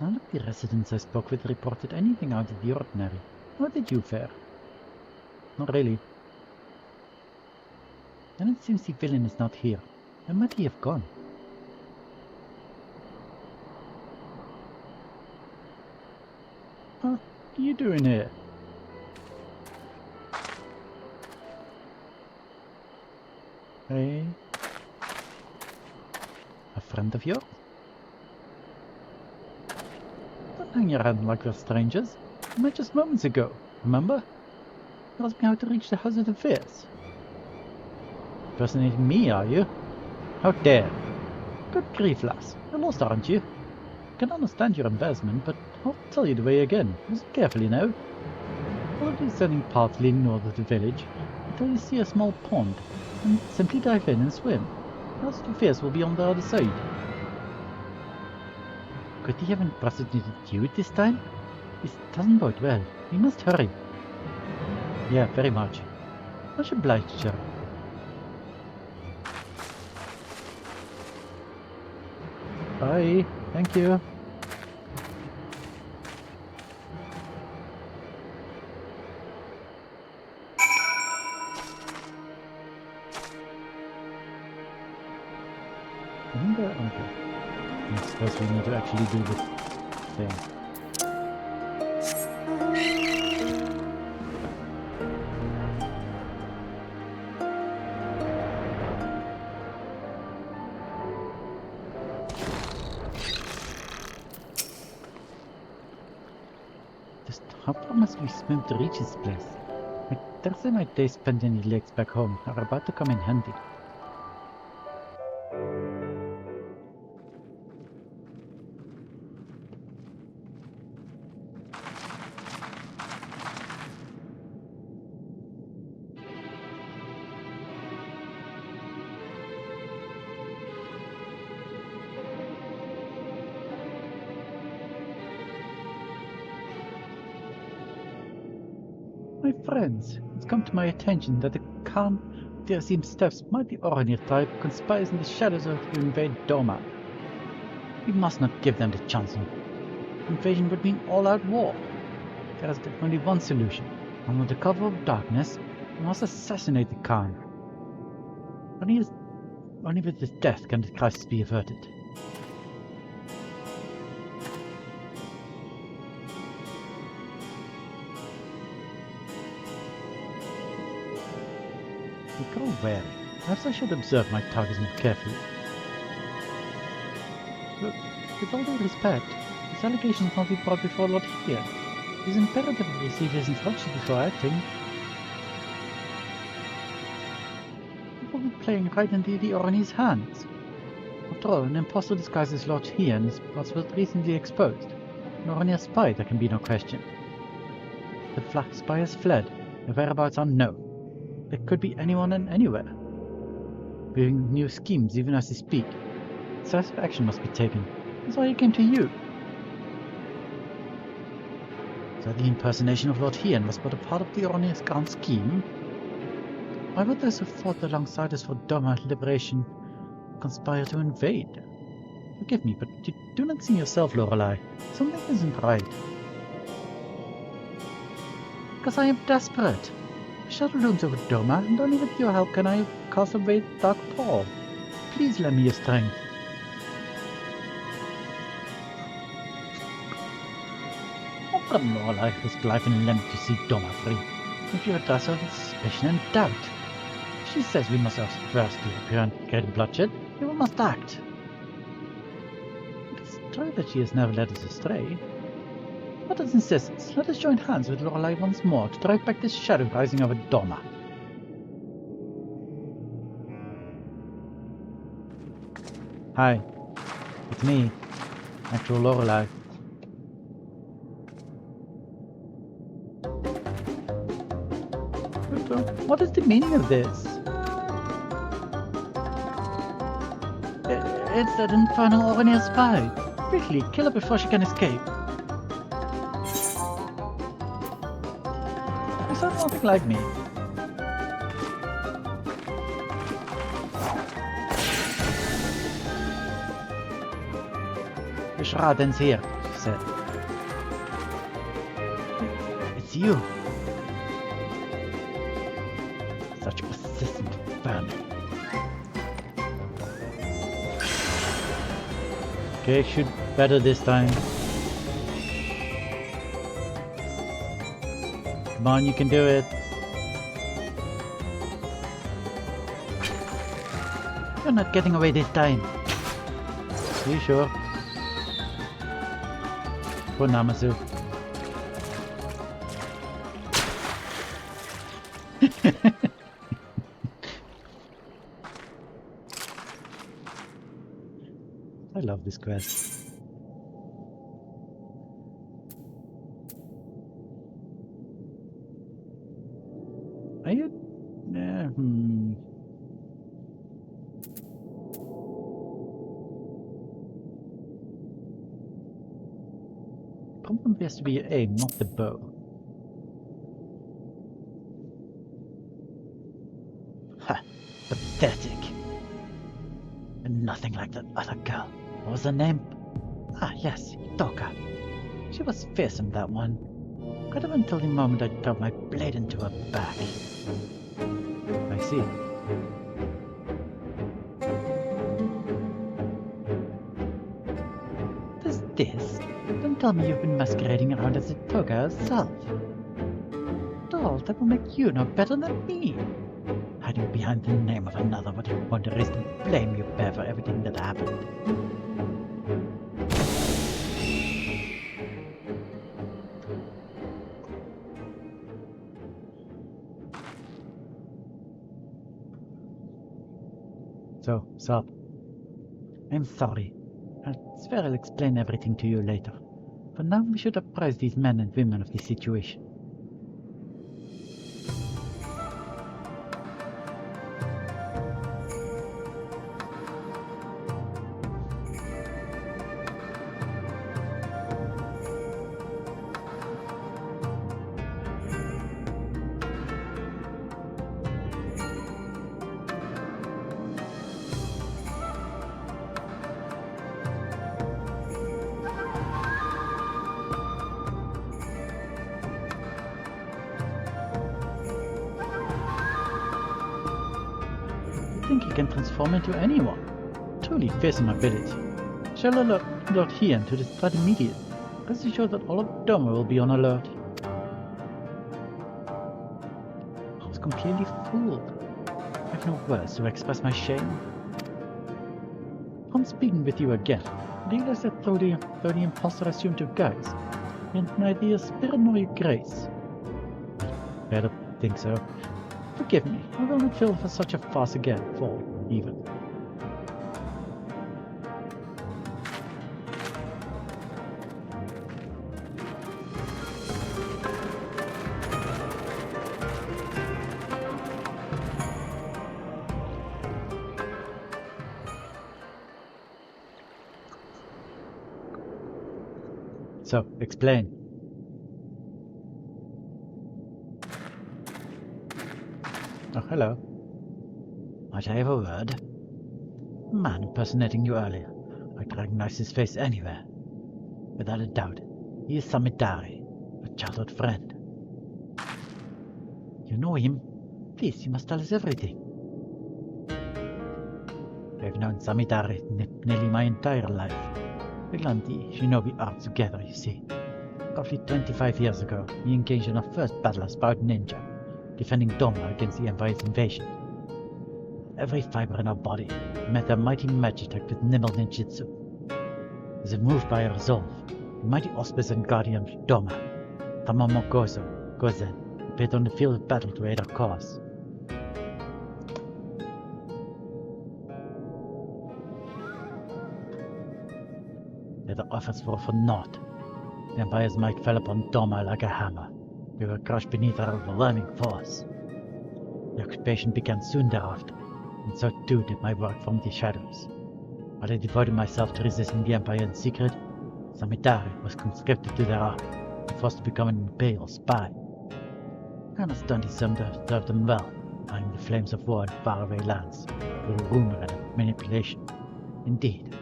None of the residents I spoke with reported anything out of the ordinary. How did you fare? Not really. Then it seems the villain is not here. Where might he have gone? What are you doing here? Hey? A friend of yours? Don't hang around like we're strangers. We met just moments ago, remember? You asked me how to reach the House of the Fierce. Impersonating me, are you? How dare! Good grief, lass. You're lost, aren't you? I can understand your embarrassment, but I'll tell you the way again. Listen carefully now. Follow the descending path leading north of the village until you see a small pond, and simply dive in and swim. The House of the Fierce will be on the other side. Could he have impersonated you this time? This doesn't bode well. We must hurry. Yeah, very much. Much obliged, sir. Bye. Thank you. Okay. I suppose we need to actually do the thing. Just how far must we swim to reach this place? I dare say my days spent in the lakes back home are about to come in handy. My friends, it's come to my attention that the Khan of the Azim Steppes might be Oranir type conspires in the shadows to invade Doma. We must not give them the chance. Invasion would mean all-out war. There is only one solution. Under the cover of darkness, we must assassinate the Khan. Only with his death can the crisis be averted. Go wary. Perhaps I should observe my targets more carefully. Look, with all due respect, this allegation must be brought before Lord Hien. It is imperative to receive his instructions before acting. We will be playing right into the Oranese hands. After all, an impostor disguised as Lord Hien was recently exposed. An Oranir spy, there can be no question. The Black spy has fled. Their whereabouts are unknown. It could be anyone and anywhere. Weaving new schemes even as they speak. Decisive action must be taken. That's why I came to you. So the impersonation of Lord Hien was but a part of the Oranir's grand scheme? Why would those who fought alongside us for Doma liberation conspire to invade? Forgive me, but you do not see yourself, Lorelei. Something isn't right. Because I am desperate. The shadow looms over Doma, and only with your help can I cast away the dark pall. Please lend me your strength. But Lorelei risked life and limb to see Doma free. If you address her with suspicion and doubt. She says we must first prevent great bloodshed, we must act. It is true that she has never led us astray. Let us insist, let us join hands with Lorelei once more to drive back this shadow rising over Doma. Hi, it's me, actual Lorelei. What is the meaning of this? It's that infernal Orania spy. Quickly, kill her before she can escape. You sound nothing like me. The charade ends here, she said. It's you. Such persistent vermin. Okay, shoot better this time. Come on, you can do it. You're not getting away this time. Are you sure? Poor Namazu. I love this quest. Are you? Problem has to be your aim, not the bow. Ha! Pathetic. And nothing like that other girl. What was her name? Ah, yes, Toka. She was fearsome, that one. Right up until the moment I drove my blade into her back. I see. What is this? Don't tell me you've been masquerading around as a Toga herself. Doll, that will make you no better than me. Hiding behind the name of another, what you wonder is the blame you bear for everything that happened. So, Sop. I'm sorry. I swear I'll explain everything to you later. For now, we should apprise these men and women of the situation. I think he can transform into anyone. Truly fearsome ability. Shall alert Hien to this threat immediately. Rest assured that all of Doma will be on alert. I was completely fooled. I have no words to express my shame. Upon speaking with you again, I realized that though the imposter assumed your guise, he had neither your spirit nor your grace. I don't think so. Forgive me, I will not fall for such a farce again, even. So, explain. Oh, hello. Might I have a word? The man impersonating you earlier. I could recognize his face anywhere. Without a doubt, he is Samidari, a childhood friend. You know him? Please, you must tell us everything. I've known Samidari nearly my entire life. We learned the shinobi art together, you see. Roughly 25 years ago, we engaged in our first battle as Proud Ninja, defending Doma against the Empire's invasion. Every fiber in our body met their mighty Magitech with nimble ninjutsu. As if moved by a resolve, the mighty auspice and guardian of Doma, Tamamokozo Gozen, appeared on the field of battle to aid our cause. Yet the efforts were for naught. The Empire's might fell upon Doma like a hammer. We were crushed beneath our overwhelming force. The occupation began soon thereafter, and so too did my work from the shadows. While I devoted myself to resisting the Empire in secret, Samidari was conscripted to their army and forced to become an Imperial spy. I understand he served them well, eyeing the flames of war in faraway lands through rumor and manipulation. Indeed,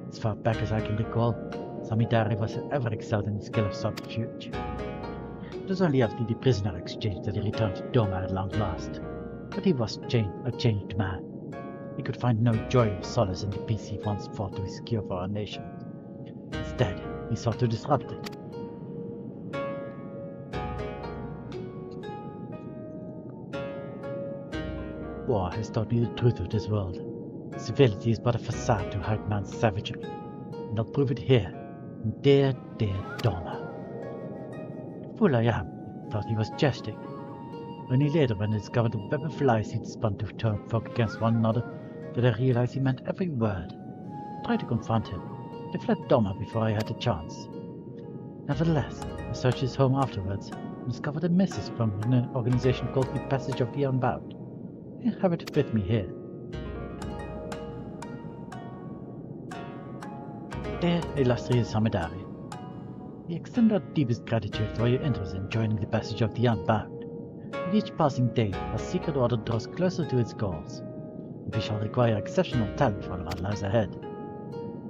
as far back as I can recall, Samidari was ever excelled in the skill of subterfuge. It was only after the prisoner exchange that he returned to Doma at long last, but he was a changed man. He could find no joy or solace in the peace he once fought to secure for our nation. Instead, he sought to disrupt it. War has taught me the truth of this world. Civility is but a facade to hide man's savagery, and I'll prove it here, in dear Doma. Fool I am, thought he was jesting. Only later, when I discovered the web of lies he'd spun to turn folk against one another, did I realize he meant every word. I tried to confront him. I fled Doma before I had the chance. Nevertheless, I searched his home afterwards and discovered a message from an organization called the Passage of the Unbound. I have it with me here. Dear illustrious Samidari, we extend our deepest gratitude for your interest in joining the Passage of the Unbound. With each passing day, our secret order draws closer to its goals, and we shall require exceptional talent for what lies ahead.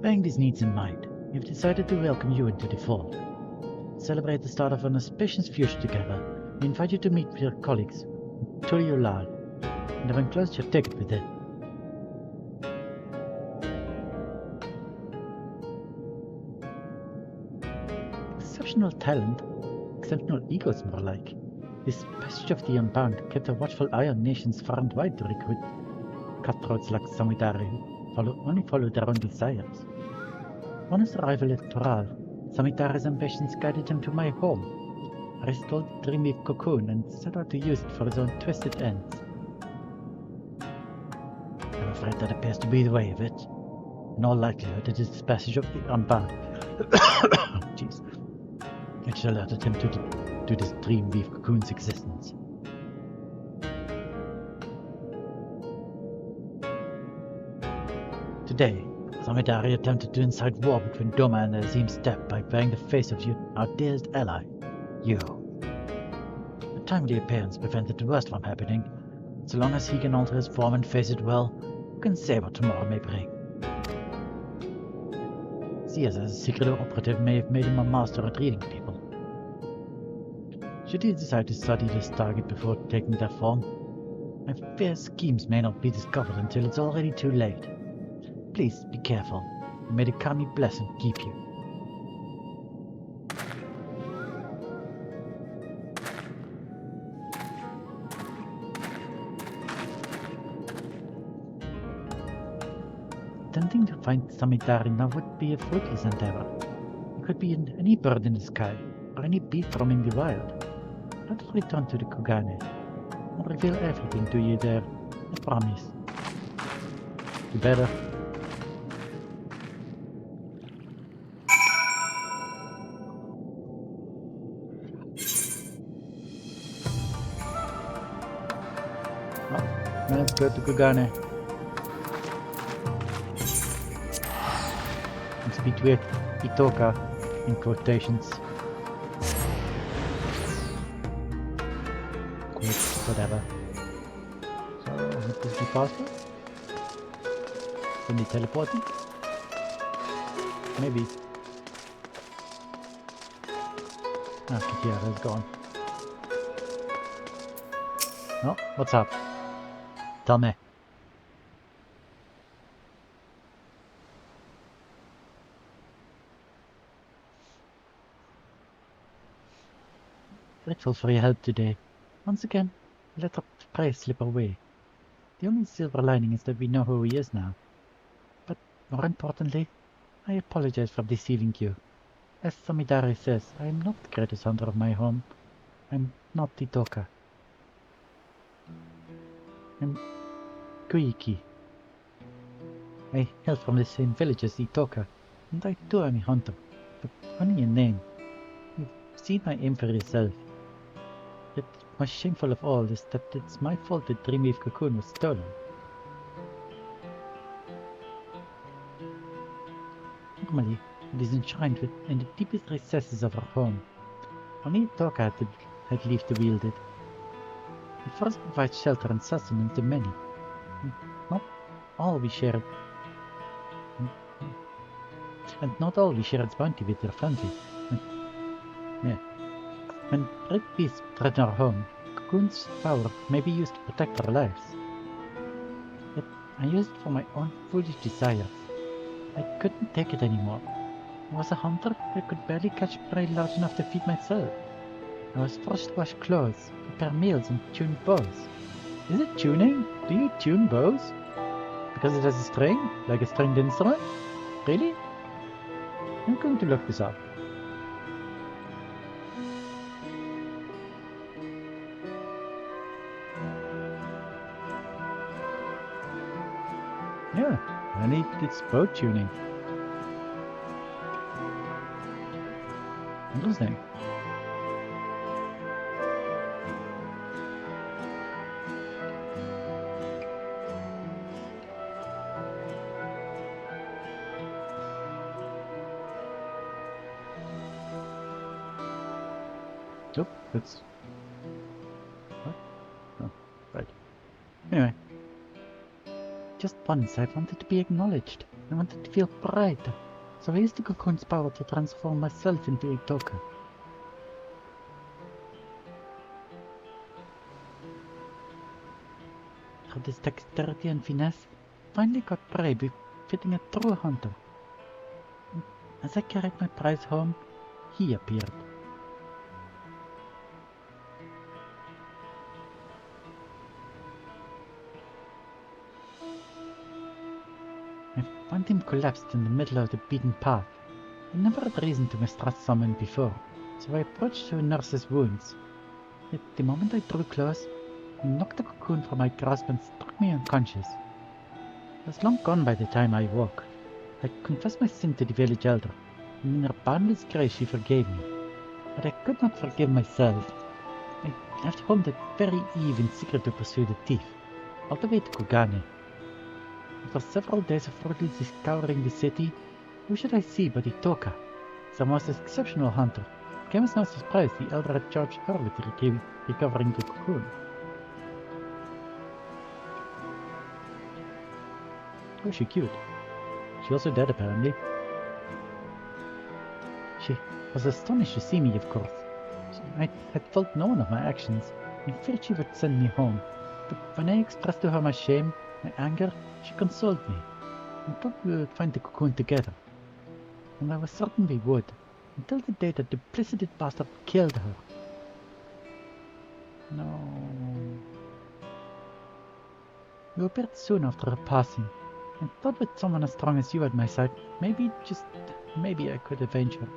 Bearing these needs in mind, we have decided to welcome you into the fold. To celebrate the start of an auspicious future together, we invite you to meet with your colleagues, Tulio Lal, and have enclosed your ticket within. Exceptional talent? Exceptional egos, more like. This Passage of the Unbound kept a watchful eye on nations far and wide to recruit cutthroats like Samidari who only follow their own desires. On his arrival at Toral, Samidari's ambitions guided him to my home. I stole the dreamweave cocoon and set out to use it for his own twisted ends. I'm afraid that appears to be the way of it. In all likelihood, it is the Passage of the Unbound. Jeez. Which alerted him to this dreamweave cocoon's existence. Today, Samidari attempted to incite war between Doma and the Azim Steppe by bearing the face of our dearest ally, you. A timely appearance prevented the worst from happening. So long as he can alter his form and face it well, who can say what tomorrow may bring? Sears as a secret operative may have made him a master at reading people. Should he decide to study this target before taking their form, my fear schemes may not be discovered until it's already too late. Please be careful, and may the Kami bless and keep you. Attempting to find Samidari now would be a fruitless endeavor. It could be any bird in the sky, or any beast roaming the wild. Let us return to the Kugane. I'll reveal everything to you there, I promise. You better. Oh, let's go to Kugane. And speak with Itoka in quotations. Whatever. So, what is the password? Can they teleport it? Maybe. Ah, Kitiara's gone. Oh, what's up? Tell me. Grateful for your help today. Once again, I let our prey slip away. The only silver lining is that we know who he is now. But more importantly, I apologize for deceiving you. As Samidari says, I am not the greatest hunter of my home. I'm not Itoka. I'm Kuiki. I hail from the same village as Itoka, and I too am a hunter, but only in name. You've seen my aim for yourself. Yet most shameful of all is that it's my fault the Dreamweave cocoon was stolen. Normally, it is enshrined in the deepest recesses of our home. Only Itoka had leave to wield it. It first provides shelter and sustenance to many. And not all we share its bounty with their family. When red beasts threaten our home, cocoon's power may be used to protect our lives. Yet I used it for my own foolish desires. I couldn't take it anymore. I was a hunter. I could barely catch prey large enough to feed myself. I was forced to wash clothes, prepare meals, and tune bows. Is it tuning? Do you tune bows? Because it has a string? Like a stringed instrument? Really? I'm going to look this up. Yeah, I need its bow tuning. Interesting. Oh, that's... What? Oh, right. Anyway. Just once I wanted to be acknowledged. I wanted to feel pride. So I used the cocoon's power to transform myself into a Itoka. Through this dexterity and finesse, I finally got prey befitting a true hunter. And as I carried my prize home, he appeared. I found him collapsed in the middle of the beaten path. I never had reason to mistrust someone before, so I approached to nurse his wounds. Yet the moment I drew close, he knocked the cocoon from my grasp and struck me unconscious. I was long gone by the time I woke. I confessed my sin to the village elder, and in her boundless grace she forgave me. But I could not forgive myself. I left home that very eve in secret to pursue the thief, all the way to Kugane. After several days of fruitlessly scouring the city, who should I see but Itoka? As a most exceptional hunter, it came as no surprise the elder had charged her with recovering the cocoon. Oh, she cute. She also dead apparently. She was astonished to see me, of course. I had felt none of my actions, and feared she would send me home. But when I expressed to her my shame, my anger, she consoled me, and thought we would find the cocoon together. And I was certain we would, until the day that the duplicitous bastard killed her. No. You appeared soon after her passing, and thought with someone as strong as you at my side, maybe I could avenge her.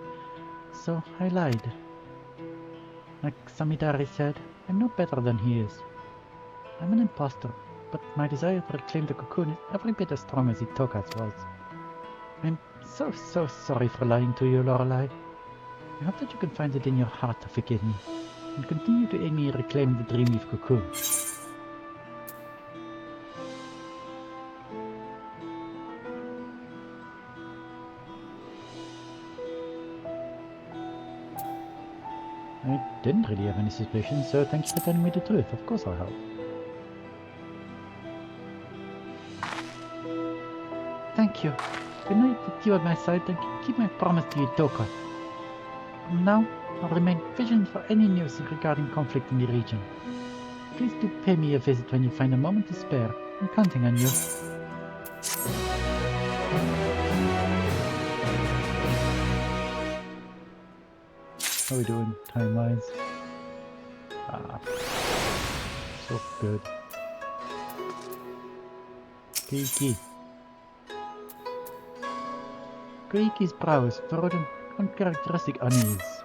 So I lied. Like Samidari said, I'm no better than he is. I'm an imposter, but my desire to reclaim the cocoon is every bit as strong as Itoka's was. I'm so sorry for lying to you, Lorelei. I hope that you can find it in your heart to forgive me, and continue to aid me in reclaiming the Dreamweave cocoon. I didn't really have any suspicions, so thank you for telling me the truth. Of course I'll help. thank you. Good night with you at my side, and keep my promise to you, Toka. From now, I'll remain vigilant for any news regarding conflict in the region. Please do pay me a visit when you find a moment to spare. I'm counting on you. How are we doing time-wise? So good. Kiki. Kiki's brow is furrowed in uncharacteristic unease.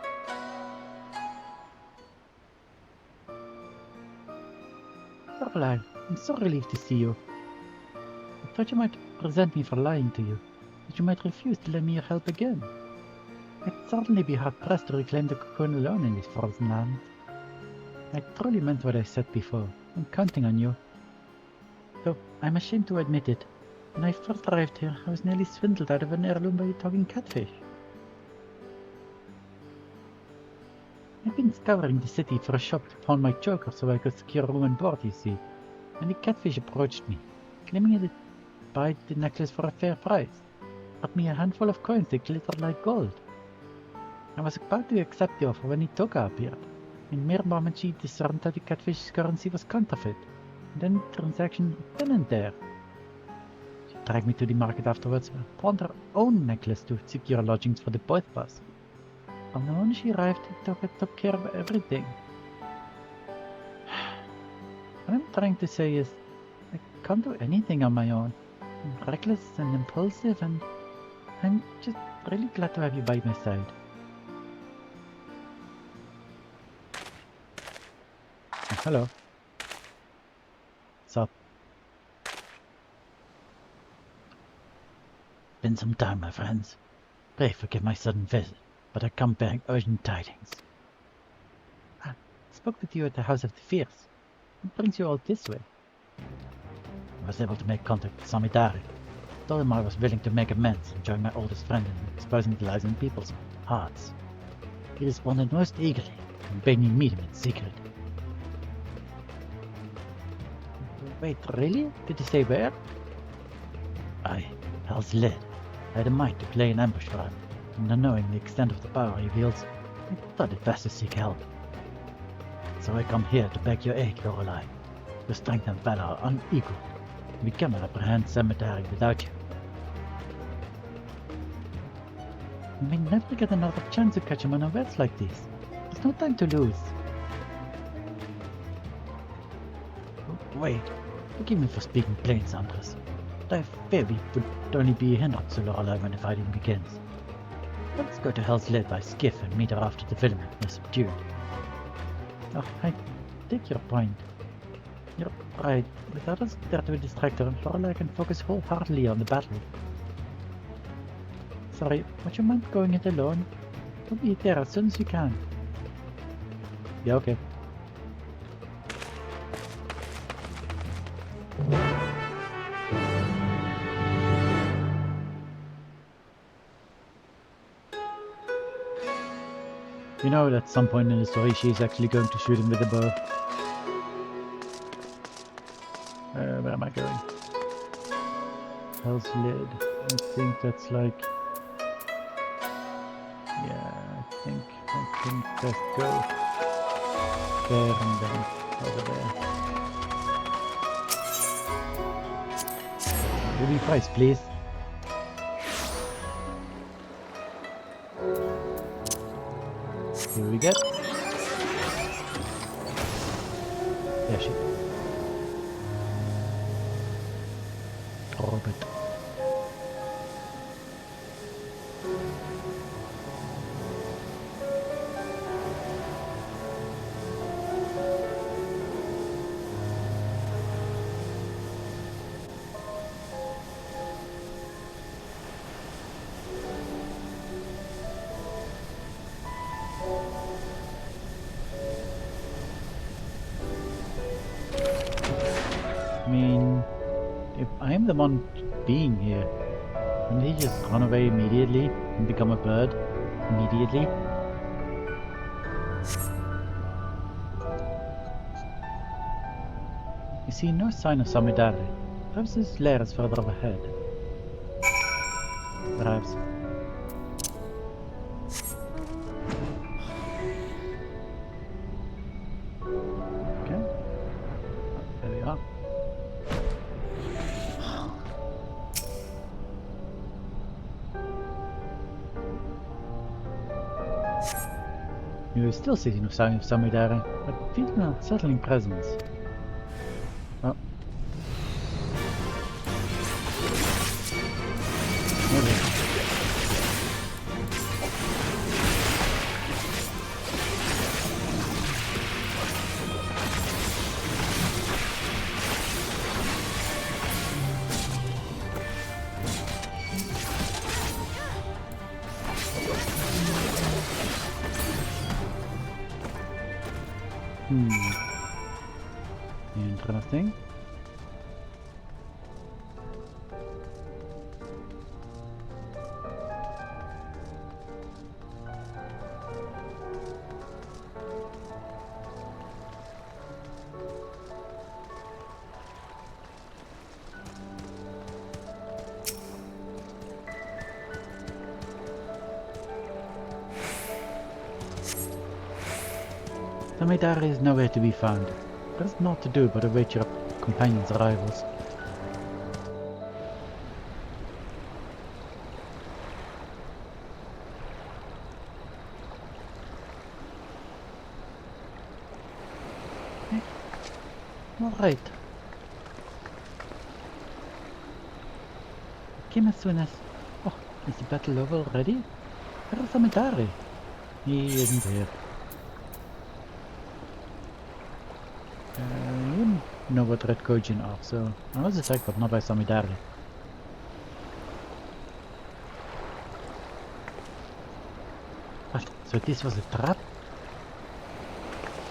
Caroline, I'm so relieved to see you. I thought you might resent me for lying to you, that you might refuse to lend me your help again. I'd certainly be hard-pressed to reclaim the cocoon alone in this frozen land. I truly meant what I said before. I'm counting on you. Though I'm ashamed to admit it, when I first arrived here, I was nearly swindled out of an heirloom by a talking catfish. I've been scouring the city for a shop to pawn my joker so I could secure a room and board, you see, and the catfish approached me, claiming he'd buy the necklace for a fair price, offered me a handful of coins that glittered like gold. I was about to accept the offer when Itoka appeared. In mere moments she discerned that the catfish's currency was counterfeit, and then the transaction then and there. She dragged me to the market afterwards and pawned her own necklace to secure lodgings for the both of us. From the moment she arrived, Itoka took care of everything. What I'm trying to say is, I can't do anything on my own. I'm reckless and impulsive, and I'm just really glad to have you by my side. Hello. What's up? Been some time, my friends. Pray forgive my sudden visit, but I come bearing urgent tidings. I spoke with you at the House of the Fierce. What brings you all this way? I was able to make contact with Samidari. Told him I was willing to make amends and join my oldest friend in exposing the lies in people's hearts. He responded most eagerly and bade me meet him in secret. Wait, really? Did he say where? Aye, Hell's Lid. I had a mind to play an ambush for him, and knowing the extent of the power he wields, I thought it best to seek help. So I come here to beg your aid, Lorelei. Your strength and valor are unequaled. We cannot apprehend Cemetery without you. We may never get another chance to catch him unawares like this. There's no time to lose. Wait, forgive me for speaking plain, Sandras, but I fear we would only be a hindrance to Lorelei when the fighting begins. Let's go to Hell's Lid by skiff and meet her after the villain is subdued. Oh, I take your point. You're right. With others there to distract her, Lorelei can focus wholeheartedly on the battle. Sorry, would you mind going it alone? We'll be there as soon as you can. Yeah, okay. You know, at some point in the story, she's actually going to shoot him with a bow. Where am I going? Hell's Lid. I think that's like... Yeah, I think just go there and then over there. Give me price, please. Here we go. There she is. Orbit. I mean, if I'm the one being here, wouldn't he just run away immediately and become a bird immediately? You see no sign of Samidari. Perhaps his lair is further up ahead. perhaps. Okay. There we are. You're still sitting with Samidare, but feeling a settling presence. Oh. Okay. Interesting. Samidare is nowhere to be found. There's naught to do but await your companion's arrivals. Alright. Came as soon as... Oh, is the battle over already? Where is Samidare? He isn't here. I wouldn't know what Red Kojin are, so I was attacked but not by Samidare. What? So this was a trap?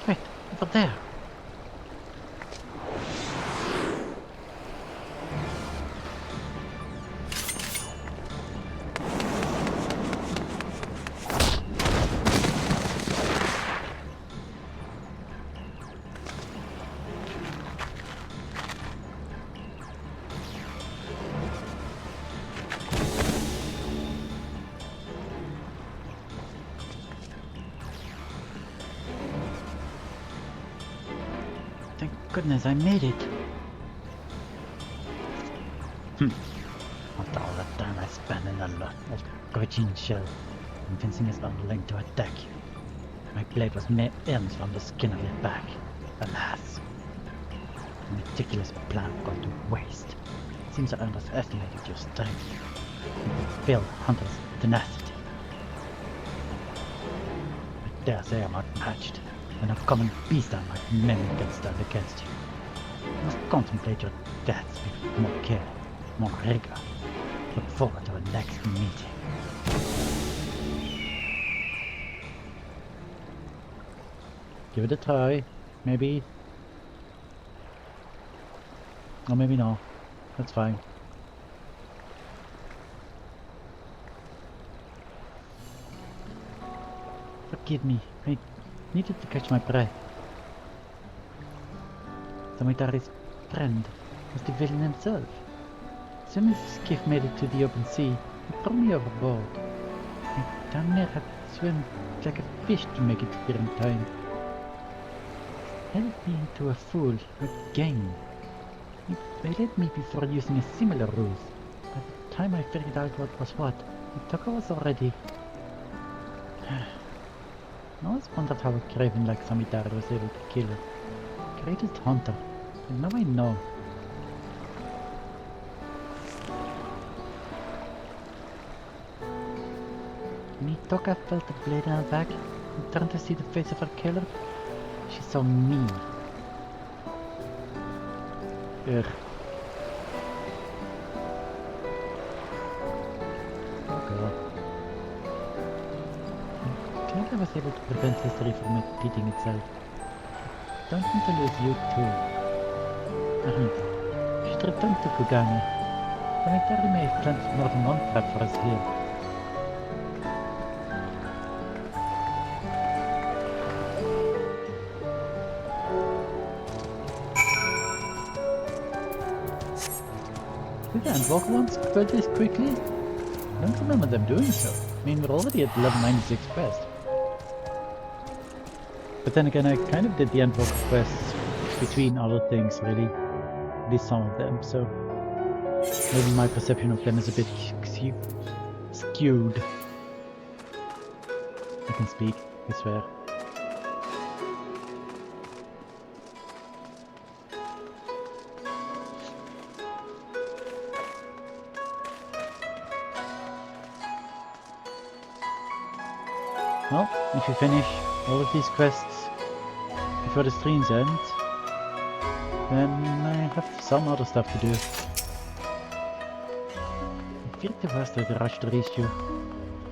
Wait, over there! Thank goodness I made it. After all that time I spent in the Gojin shell, convincing his underling to attack you. My blade was mere ends from the skin of your back. Alas, the meticulous plan got to waste. Seems I underestimated your strength. You failed Hunter's tenacity. I dare say I'm outmatched. And a common beast I'm like many can stand against you. You must contemplate your deaths with more care, more rigor. Look forward to our next meeting. Give it a try, maybe. Or maybe not. That's fine. Forgive me, I needed to catch my breath. Samidare's friend was the villain himself. As soon as the skiff made it to the open sea, he threw me overboard. I damn near had to swim like a fish to make it here in time. He held me into a fool, a game. He waylaid me before using a similar ruse. By the time I figured out what was what, the Tucker was already... I always wondered how a craven like Samidare was able to kill her. Greatest hunter, and now I know. When Itoka felt the blade in her back and turned to see the face of her killer, she saw me. Ugh. Oh god. I'm glad I was able to prevent history from repeating itself. Don't want to lose you too. You should return to Kugane. Samidare may have planned more than one trap for us here. Did the Andvok once go this quickly? I don't remember them doing so. I mean, we're already at level 96 quest. But then again, I kind of did the Endwalker quests between other things, really. At least some of them, so maybe my perception of them is a bit skewed. I can speak, I swear. Well, if you finish all of these quests before the stream's end, then I have some other stuff to do. I feared the worst of the rush to reach you.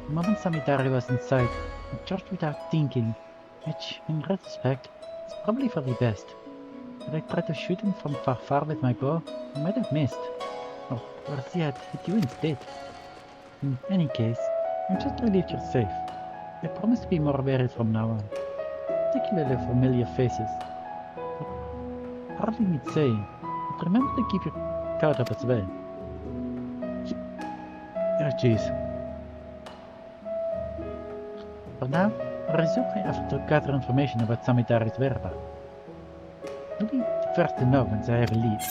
The moment Samidari was in sight, I charged without thinking, which, in retrospect, is probably for the best. Had I tried to shoot him from far with my bow, I might have missed. Or worse yet, hit you instead. In any case, I'm just relieved you're safe. I promise to be more wary from now on, particularly familiar faces. But hardly need saying, but remember to keep your guard up as well. Oh jeez. For now, I'll resume my effort to gather information about Samidari's whereabouts. You'll be the first to know once I have a lead.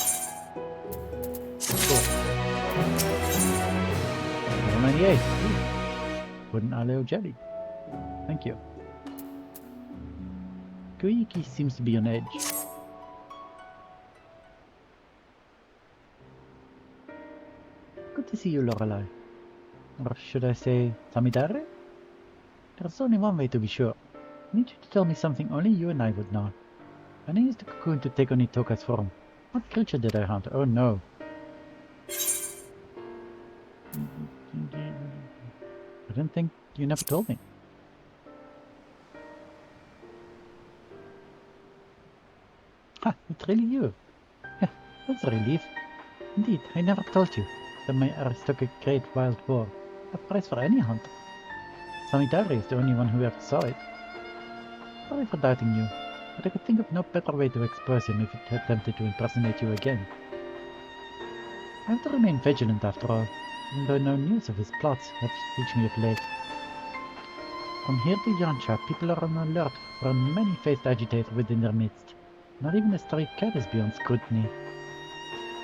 Level 98. Wooden Aleo jelly. Thank you. Koiki seems to be on edge. Good to see you, Lorelei. Or should I say, Samidare? There's only one way to be sure. I need you to tell me something only you and I would know. When I used the cocoon to take on Itoka's form, what creature did I hunt? Oh no. I don't think you never told me. Ha, it's really you. That's a relief. Indeed, I never told you that my arrows took a great wild boar, a prize for any hunter. Samidari is the only one who ever saw it. Sorry for doubting you, but I could think of no better way to expose him if he attempted to impersonate you again. I have to remain vigilant after all, even though no news of his plots have reached me of late. From here to Yancha, people are on alert for a many-faced agitator within their midst. Not even a stray cat is beyond scrutiny.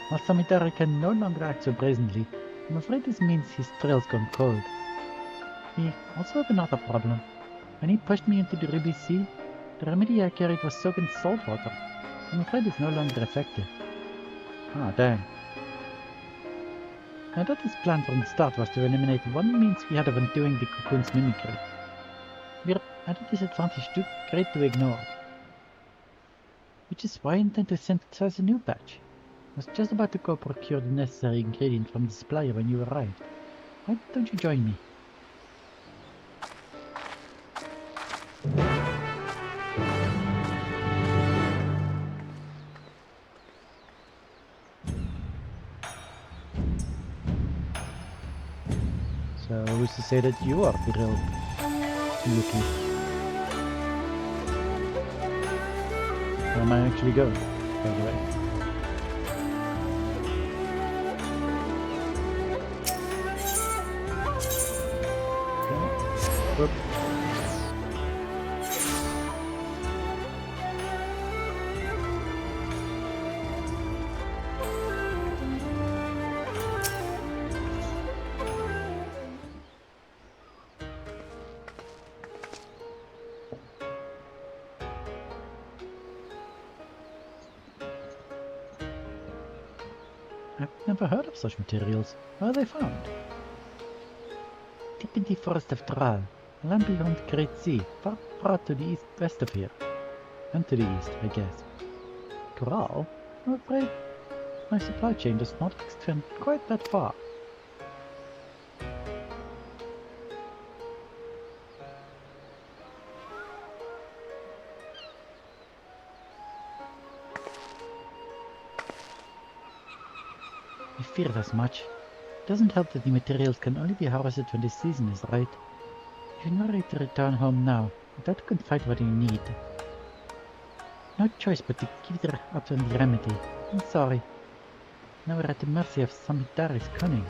While Samidari can no longer act so brazenly, I'm afraid this means his trail's gone cold. We also have another problem. When he pushed me into the Ruby Sea, the remedy I carried was soaked in salt water. I'm afraid it's no longer effective. Ah, dang. I thought his plan from the start was to eliminate one means we had of undoing the cocoon's mimicry. We're at a disadvantage too great to ignore. Which is why I intend to synthesize a new batch. I was just about to go procure the necessary ingredient from the supplier when you arrived. Why don't you join me? So who's to say that you are the real Yuki? Where am I actually going, by the way? Okay. Whoop. I've never heard of such materials. Where are they found? Deep in the forest of Tral, a land beyond the Great Sea, far to the east-west of here. And to the east, I guess. Tral? I'm afraid my supply chain does not extend quite that far. I feared as much. It doesn't help that the materials can only be harvested when the season is right. If you're ready to return home now, without you can find what you need. No choice but to give it up on the remedy. I'm sorry. Now we're at the mercy of Samidari's cunning.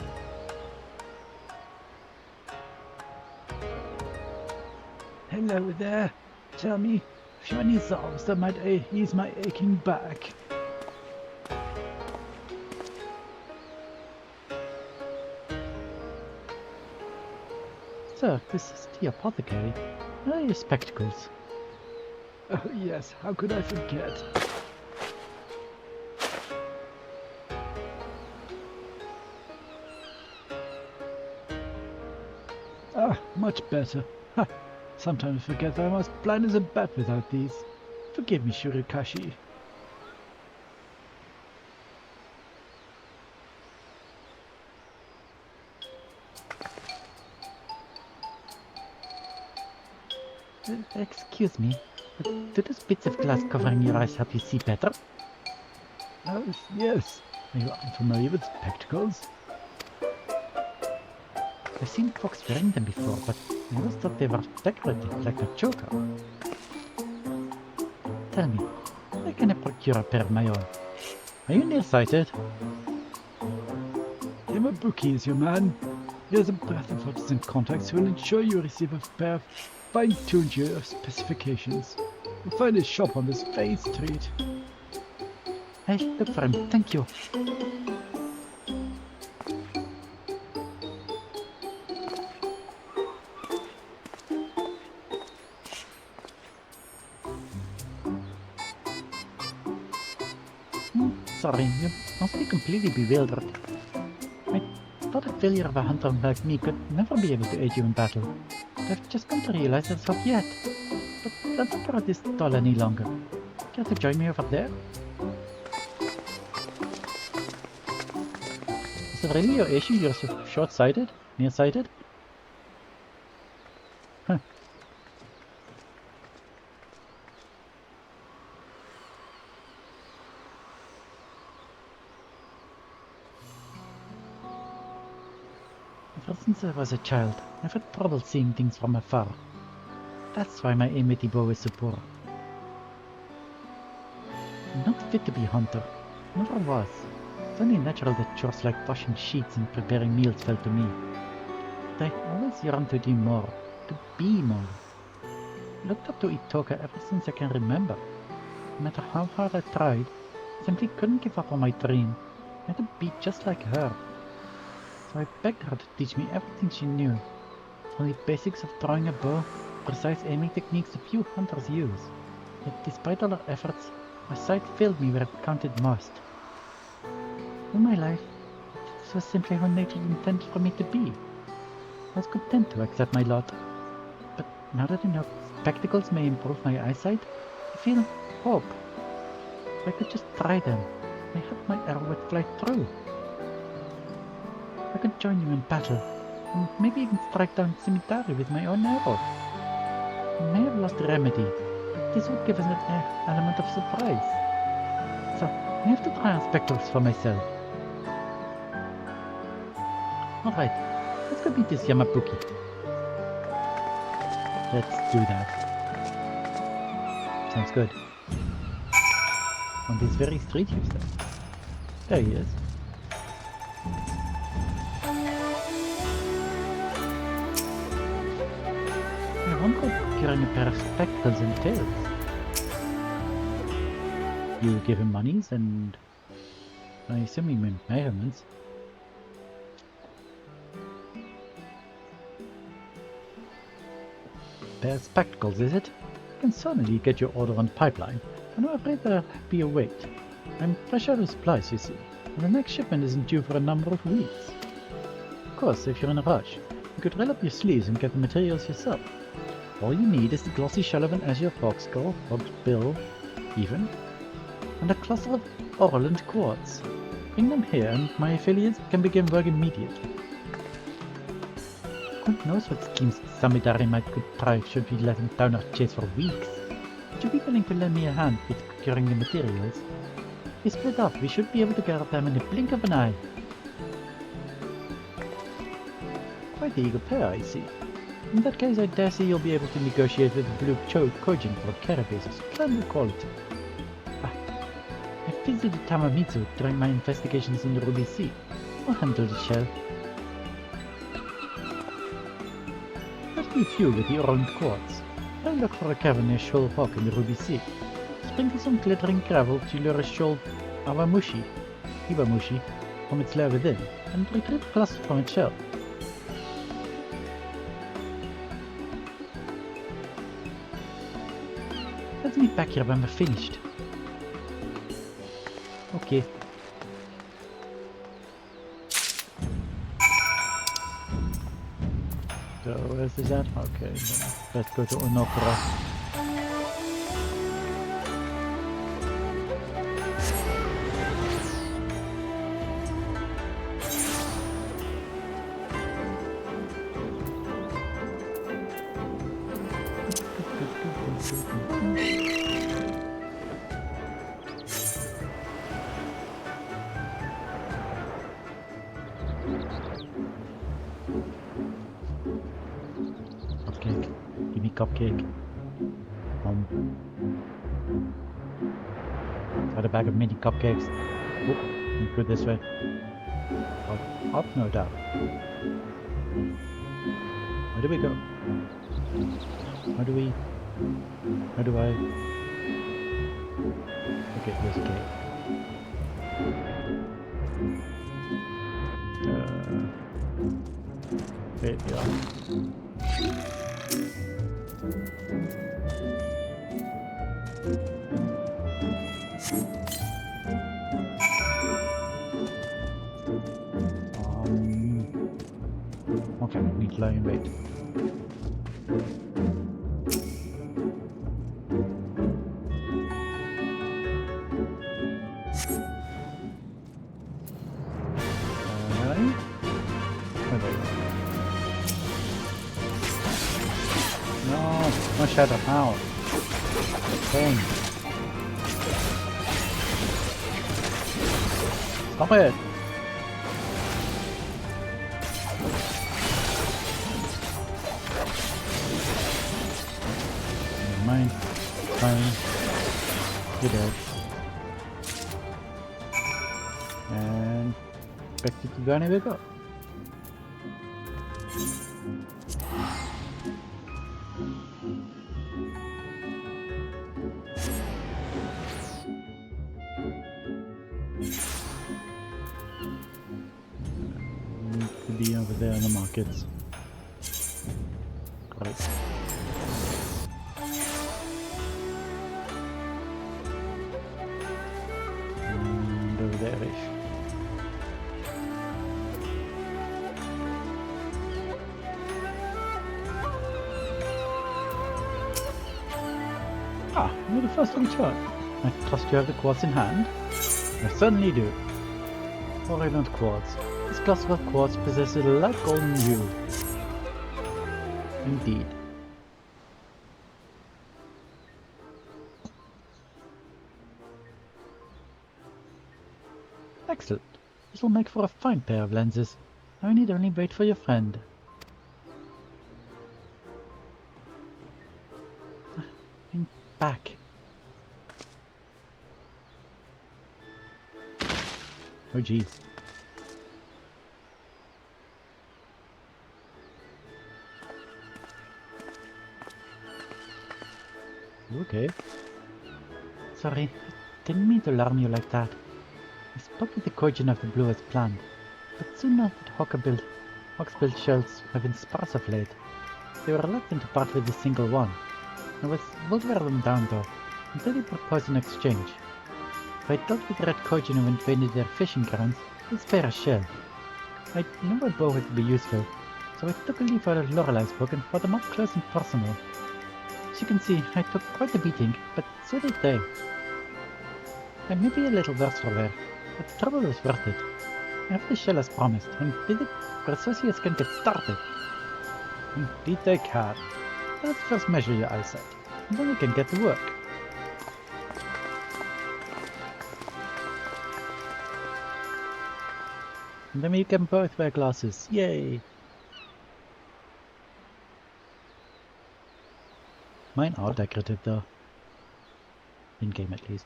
Hello there. Tell me, if you have any salves that might ease my aching back. Sir, this is the apothecary. Where are your spectacles? Oh yes, how could I forget? Ah, much better. Ha! Sometimes I forget that I'm as blind as a bat without these. Forgive me, Shurikashi. Excuse me, but do those bits of glass covering your eyes help you see better? Oh, yes. Are you unfamiliar with spectacles? I've seen folks wearing them before, but I always thought they were decorative, like a choker. Tell me, where can I procure a pair of my own? Are you nearsighted? Imabuki is your man. He has a breadth of artists and contacts who will ensure you receive a pair fine-tuned to your specifications. You'll find his shop on this Fae Street. I'll look for him, thank you. Sorry, you must be completely bewildered. I thought a failure of a hunter like me could never be able to aid you in battle. I've just come to realize there's hope yet. But let's not go this stall any longer. Care to join me over there? Is it really your issue you're so short-sighted? Nearsighted? Huh. Ever since I was a child, I've had trouble seeing things from afar. That's why my aim with the bow is so poor. I'm not fit to be a hunter. Never was. It's only natural that chores like washing sheets and preparing meals fell to me. But I always yearned to do more. To be more. I looked up to Itoka ever since I can remember. No matter how hard I tried, I simply couldn't give up on my dream. I had to be just like her. So I begged her to teach me everything she knew. From the basics of drawing a bow, precise aiming techniques a few hunters use. Yet despite all her efforts, my sight failed me where it counted most. All my life, this was simply how nature intended for me to be. I was content to accept my lot. But now that I know spectacles may improve my eyesight, I feel hope. If I could just try them, I hope my arrow would fly through. I could join you in battle, and maybe even strike down Scimitar with my own arrow. I may have lost the remedy, but this would give us an element of surprise. So, I have to try on spectacles for myself. Alright, let's go beat this Yamabuki. Let's do that. Sounds good. On this very street you said. There he is. I wonder what procuring a pair of spectacles entails. You give him monies and I assume you mean measurements. Pair of spectacles, is it? I can certainly get your order on pipeline, but I'm afraid there'll be a wait. I'm fresh out of supplies, you see, and the next shipment isn't due for a number of weeks. Of course, if you're in a rush, you could roll up your sleeves and get the materials yourself. All you need is the glossy shell of an azure foxgull, or bill, even, and a cluster of Orland quartz. Bring them here and my affiliates can begin work immediately. God knows what schemes Samidari might contrive should we let him down our chase for weeks. Would you be willing to lend me a hand with procuring the materials? If we split up, we should be able to gather them in the blink of an eye. Quite the eager pair, I see. In that case, I dare say you'll be able to negotiate with the Blue Kojin for a carapace of splendid quality. I visited Tamamitsu during my investigations in the Ruby Sea. I'll handle the shell. Let's be few with the orange quartz. Try look for a cavern near Shoal Hawk in the Ruby Sea. Sprinkle some glittering gravel to lure a shoal Iwamushi from its lair within, and retrieve a cluster from its shell. Let's meet back here when we're finished. Okay. So, where's this at? Okay, let's go to Onokura. Cupcake. Give me cupcake. Got a bag of mini cupcakes. Oop, go this way. Up, no doubt. Where do we go? How do I? Okay, there's a gate. There we are. Okay, need to lie in wait. No shadow power. Thing. Stop it! Never mind. Fine. You're dead. And back to the journey we go. To be over there in the markets. Great. And over there-ish. Ah, you're the first on chart. I trust you have the quartz in hand? I certainly do. Or I don't quartz. This cluster of quartz possesses a light golden hue. Indeed. Excellent. This will make for a fine pair of lenses. I need only wait for your friend. I'm back. Oh jeez. Okay. Sorry, I didn't mean to alarm you like that. I spoke with the Kojin of the Blue as planned, but soon learned that Hawksbill shells have been sparse of late. They were reluctant to part with a single one. I will wear them down though, until they propose an exchange. If I dealt with the Red Kojin who invaded their fishing grounds, they'd spare a shell. I knew a bow would be useful, so I took a leaf out of Lorelei's book and brought them up close and personal. As you can see, I took quite a beating, but so did they. I may be a little worse for wear, but the trouble was worth it. I have the shell as promised, and with it, our associates can get started. Indeed they can. Let's first measure your eyesight, and then we can get to work. And then we can both wear glasses. Yay! Mine are decorative though. In game at least.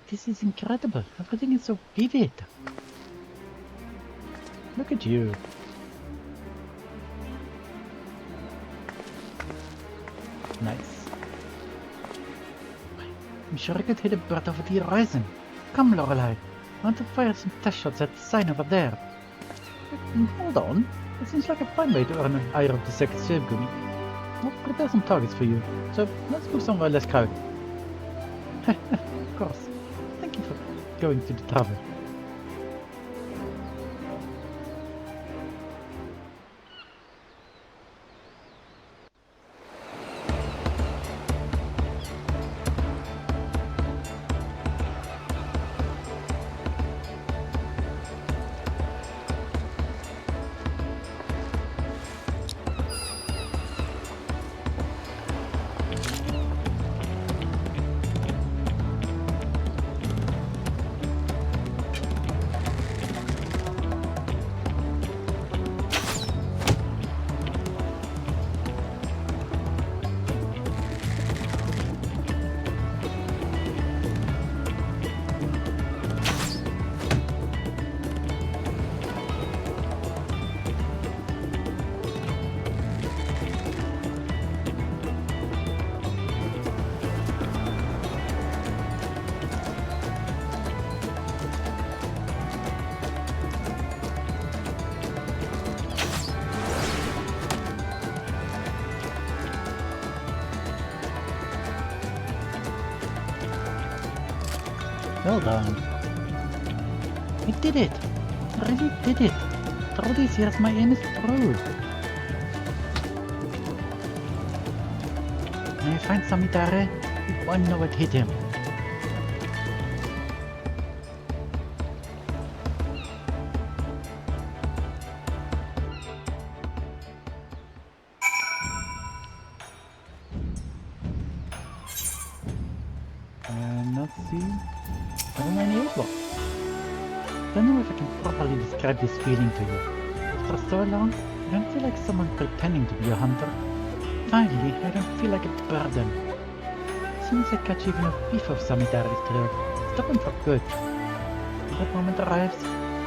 This is incredible. Everything is so vivid. Look at you. nice. I'm sure I could hit a bird over the horizon. Come, Lorelei. I want to fire some test shots at the sign over there. Hold on. It seems like a fine way to earn an ire of the second Gumi. I'll prepare some targets for you, so let's go somewhere less crowded. Of course. Thank you for going to the tavern. Well done. I did it! I really did it! After all these years, my aim is true. When I find Samitare, you won't know what hit him. Let's see. I don't know any outlaw. Don't know if I can properly describe this feeling to you. After so long, I don't feel like someone pretending to be a hunter. Finally, I don't feel like a burden. As soon as I catch even a whiff of Samitare's trail, stop him for good. When that moment arrives,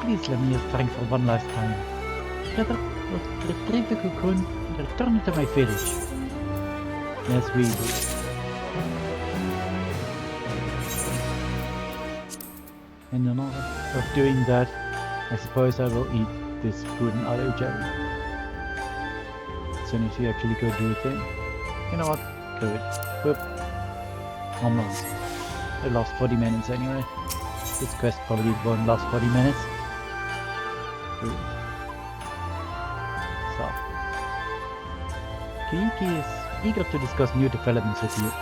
please let me use strength for one last time. Together, we'll retrieve the cocoon and return it to my village. Yes, we will. And in order of doing that, I suppose I will eat this food and auto jelly. As soon as you actually go do a thing. You know what? Do it. Whoop. Almost. It lost 40 minutes anyway. This quest probably won't last 40 minutes. Good. So. Kiyuki is eager to discuss new developments with you.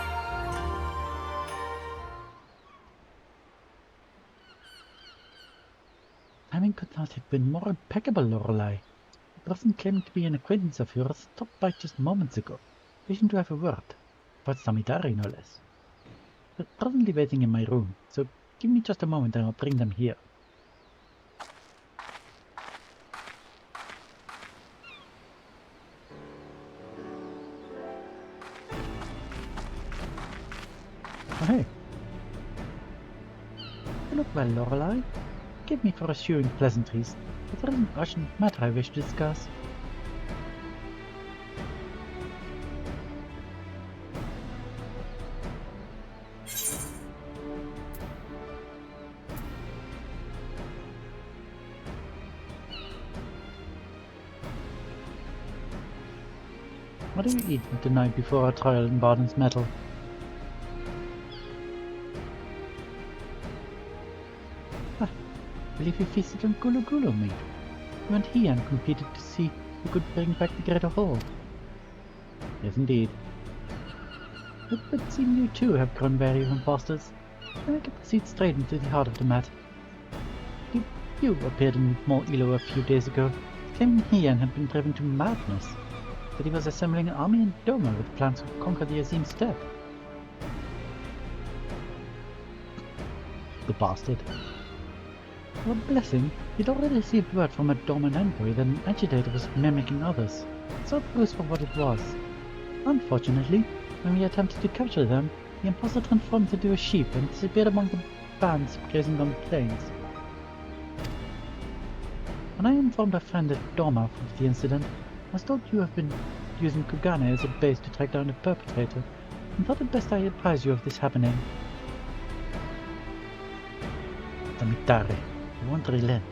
Timing could not have been more impeccable, Lorelei. The person claiming to be an acquaintance of yours stopped by just moments ago, wishing to have a word. About Samitari, no less. They're presently waiting in my room, so give me just a moment and I'll bring them here. Oh, hey. You look well, Lorelei. Forgive me for eschewing pleasantries, but there is an urgent matter I wish to discuss. What do you eat the night before our trial in Barden's metal? I believe you feasted on Gulu Gulu meat. You and Heian competed to see who could bring back the Greater Hall. Yes, indeed. It would seem you too have grown wary of impostors. Then I can proceed straight into the heart of the matter. You appeared in Mall Ilo a few days ago, claiming Heian had been driven to madness, that he was assembling an army in Doma with plans to conquer the Azim steppe. The bastard. Well, bless him, he'd already received word from a Dorman envoy that an agitator was mimicking others, so it goes for what it was. Unfortunately, when we attempted to capture them, the imposter transformed into a sheep and disappeared among the bands grazing on the plains. When I informed a friend at Dorma of the incident, I was told you using Kugane as a base to track down the perpetrator, and thought it best I advise you of this happening. Samitare, we won't relent.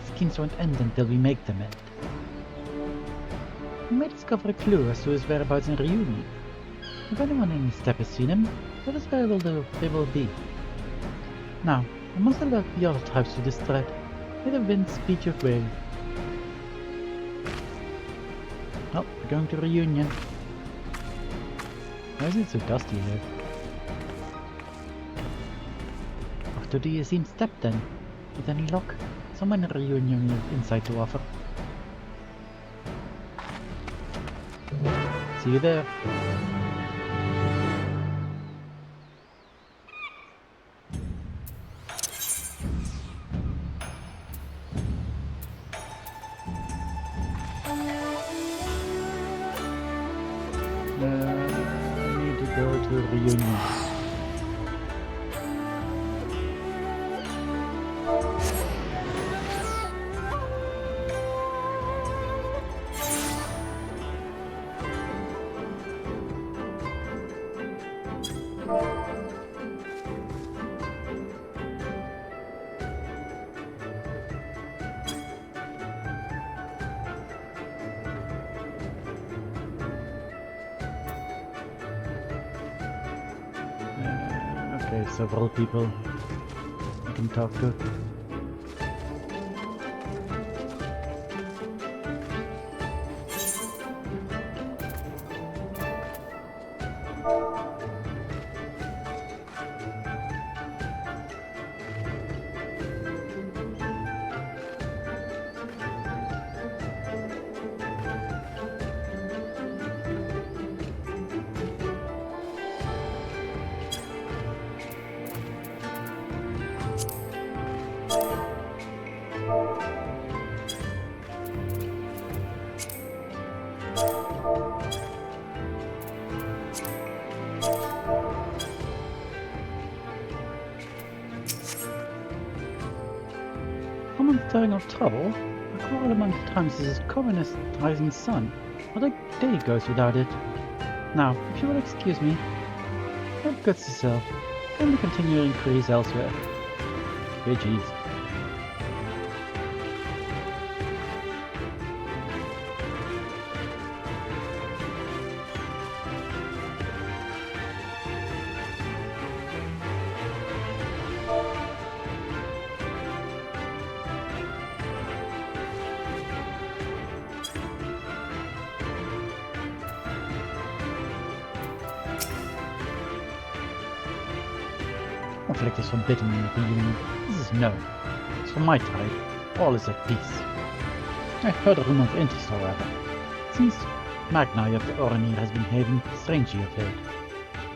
Schemes won't end until we make them end. We may discover a clue as to his whereabouts in Reunion. If anyone in the steppe has seen him, that is where they will be. Now, I must alert the other tribes to this threat. May the wind speed your way. Well, we're going to Reunion. Why is it so dusty here? Off to the Yazim steppe then. With any luck, someone in Reunion with insight to offer. See you there. I need to go to Reunion. Okay, several people I can talk to. Someone stirring up trouble? A quarrel among the times is as common as the rising sun. Not a day goes without it. Now, if you will excuse me, have guts yourself. Can we continue your inquiries elsewhere? Hey, jeez. Conflict is forbidden in the Union. This is no. As for my tribe, all is at peace. I heard a rumor of interest, however. It seems Magni of the Oranir has been behaving strangely of late.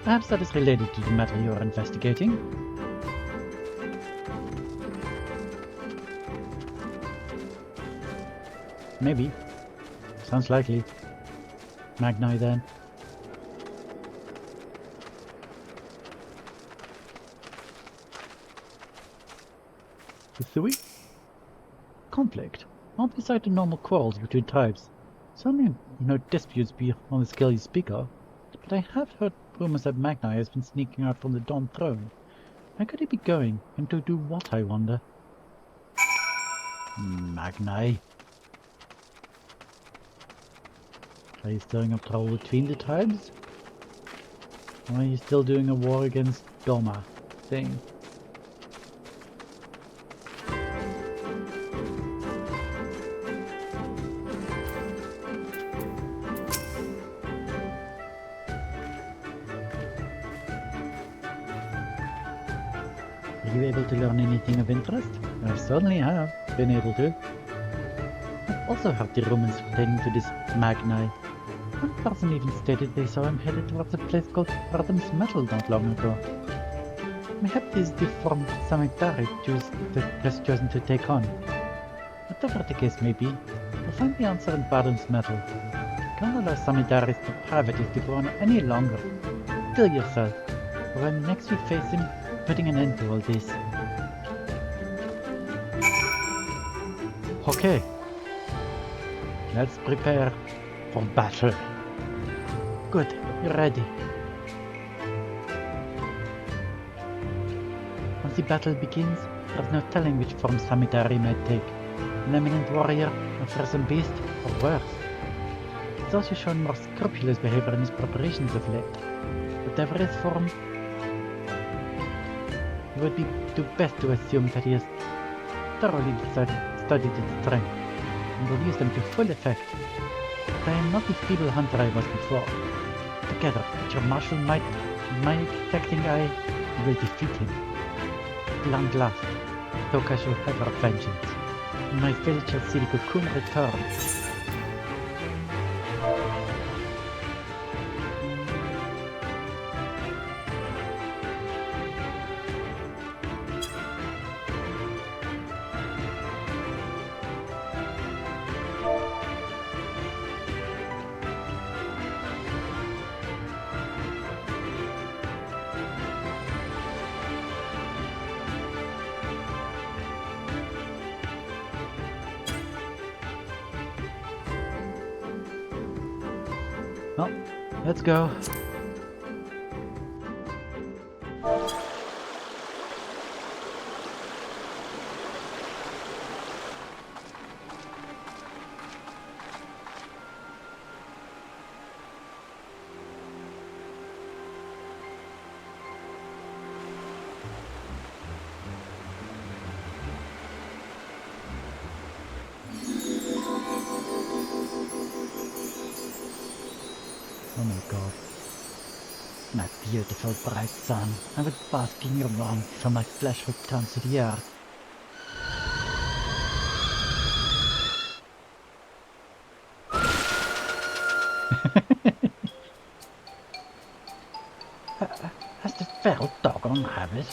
Perhaps that is related to the matter you are investigating? Maybe. Sounds likely. Magni then. Thui? Conflict. Not beside the normal quarrels between tribes. Certainly no disputes beyond the scale you speak of. But I have heard rumors that Magni has been sneaking out from the Dawntrail. Where could he be going, and to do what, I wonder? Magni. Are you stirring up trouble between the tribes? Or are you still doing a war against Doma thing? Are you able to learn anything of interest? I certainly have been able to. I've also heard the rumors pertaining to this Magni. One person even stated they saw him headed towards a place called Ardham's Metal not long ago. Mayhap this is the form Samitari has chosen to take on. Whatever the case may be, we'll find the answer in Ardham's Metal. Can't allow Samitari's depravities to go on any longer. Kill yourself, or when next we face him, putting an end to all this. Okay. Let's prepare for battle. Good, you're ready. Once the battle begins, there's no telling which form Samidari might take. An eminent warrior, a fearsome beast, or worse. He's also shown more scrupulous behavior in his preparations of late. Whatever his form, it would do best to assume that he has thoroughly studied its strength, and will use them to full effect. But I am not the feeble hunter I was before. Together, with your martial might and my exacting eye, we will defeat him. At long last, Toka shall have her vengeance, and my village shall see the cocoon return. Well, let's go. Oh my god. My beautiful bright sun, I would bask in your warmth till my flesh returns to the earth. As the feral doggone habit,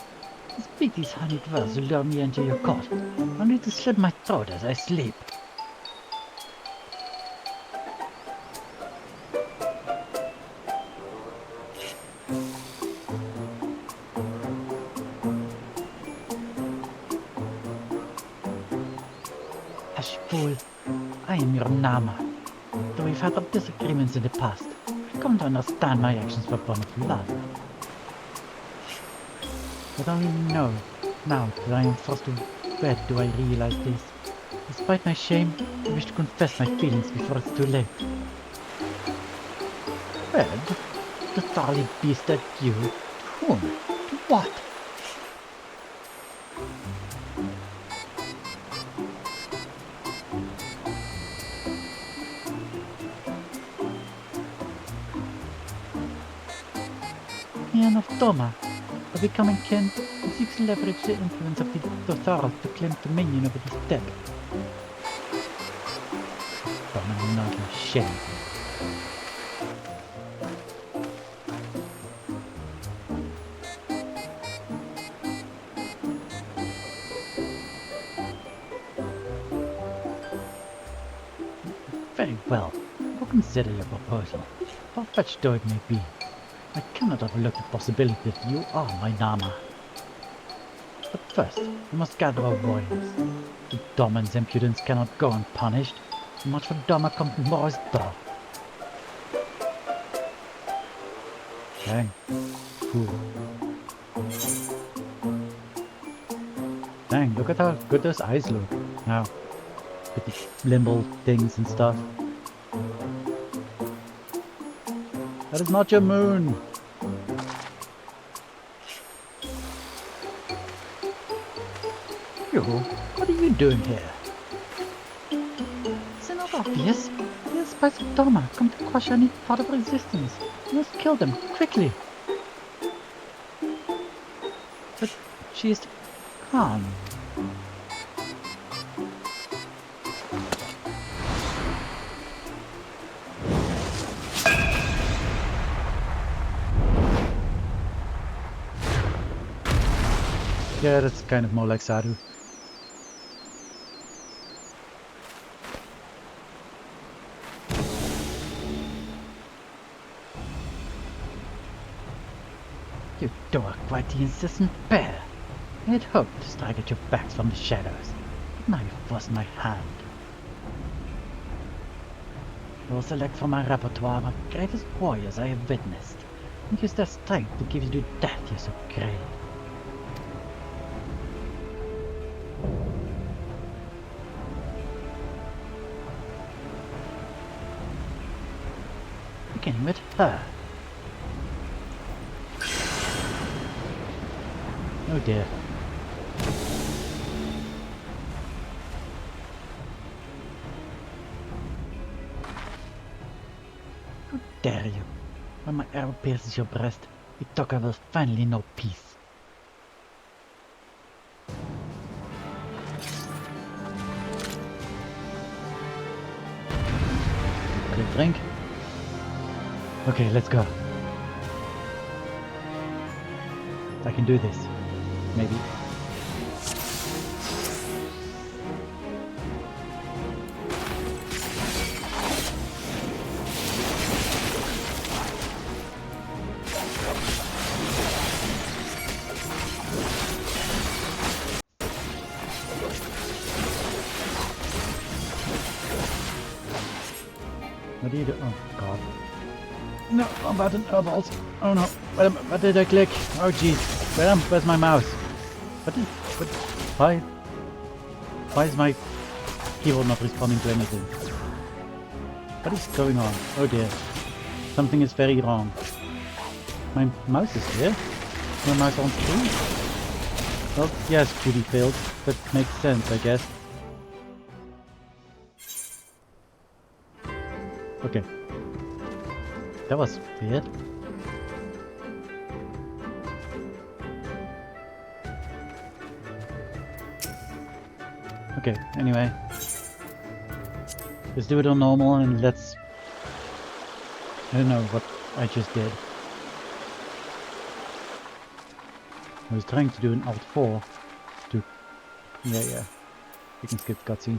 speak these honeyed words to lure me into your court, only to slit my throat as I sleep. Hush, fool. I am your Nama. Though we've had our disagreements in the past, I've come to understand my actions were born of love. But only now that I am forced to wed do I realize this. Despite my shame, I wish to confess my feelings before it's too late. Wed? The thoroughly beast that you? To whom? To what? Man of Doma, a becoming kin, who seeks to leverage the influence of the Dotharos to claim dominion over the steppe. Doma not a shame. Very well, we'll consider your proposal, far-fetched though it may be. I cannot overlook the possibility that you are my Nama. But first, we must gather our warriors. The Doman's impudence cannot go unpunished. Much for Doma comes tomorrow's door. Dang. Cool. Dang, look at how good those eyes look. Now, with the limble things and stuff. That is not your moon! You, what are you doing here? Is it not obvious? The spies of Doma come to crush any thought of resistance. You must kill them, quickly! But she is calm. Yeah, that's kind of more like Sadhu. You two are quite the insistent pair. I had hoped to strike at your backs from the shadows, but now you forced my hand. will select from my repertoire of greatest warriors I have witnessed, and use their strength to give you the death you so crave. Beginning with her. Oh dear. How dare you? When my arrow pierces your breast, Itoka will finally know peace. Quick drink. Okay, let's go. I can do this. Maybe. What do you do? Oh god. No, I'm button eyeballs. Oh no. What did I click? Oh jeez. Where's my mouse? Why is my keyboard not responding to anything? What is going on? Oh dear. Something is very wrong. My mouse is here. My mouse on screen? Well, yes, QD failed. That makes sense, I guess. Okay. That was weird. Okay, anyway. Let's do it on normal and let's... I don't know what I just did. I was trying to do an Alt 4 to... Yeah. You can skip cutscene.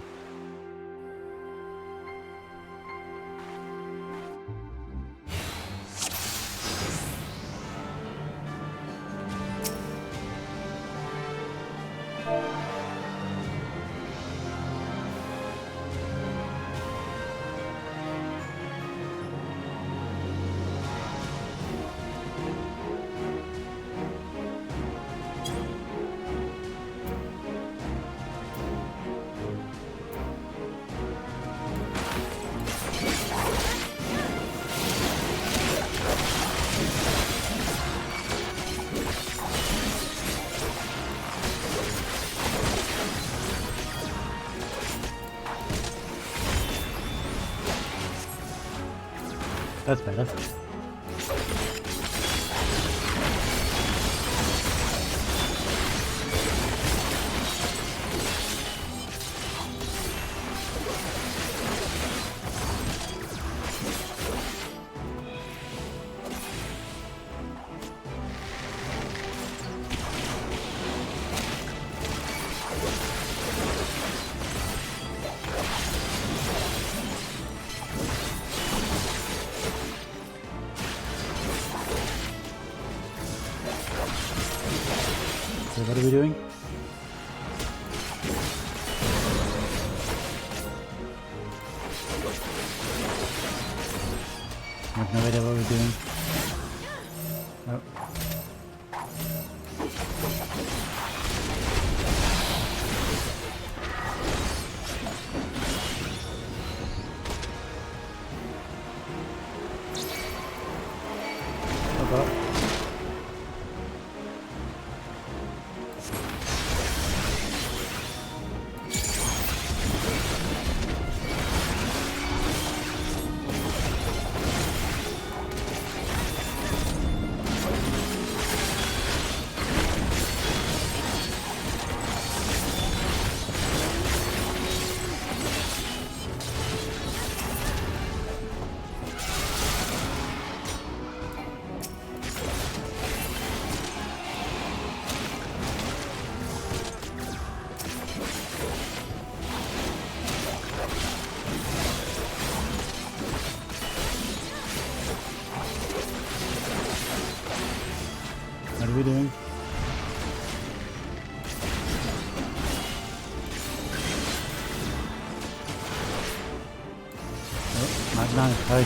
That's better. So what are we doing? I have no idea what we're doing. Oh. Oh god. What are we doing? Oh, not Nice, hi.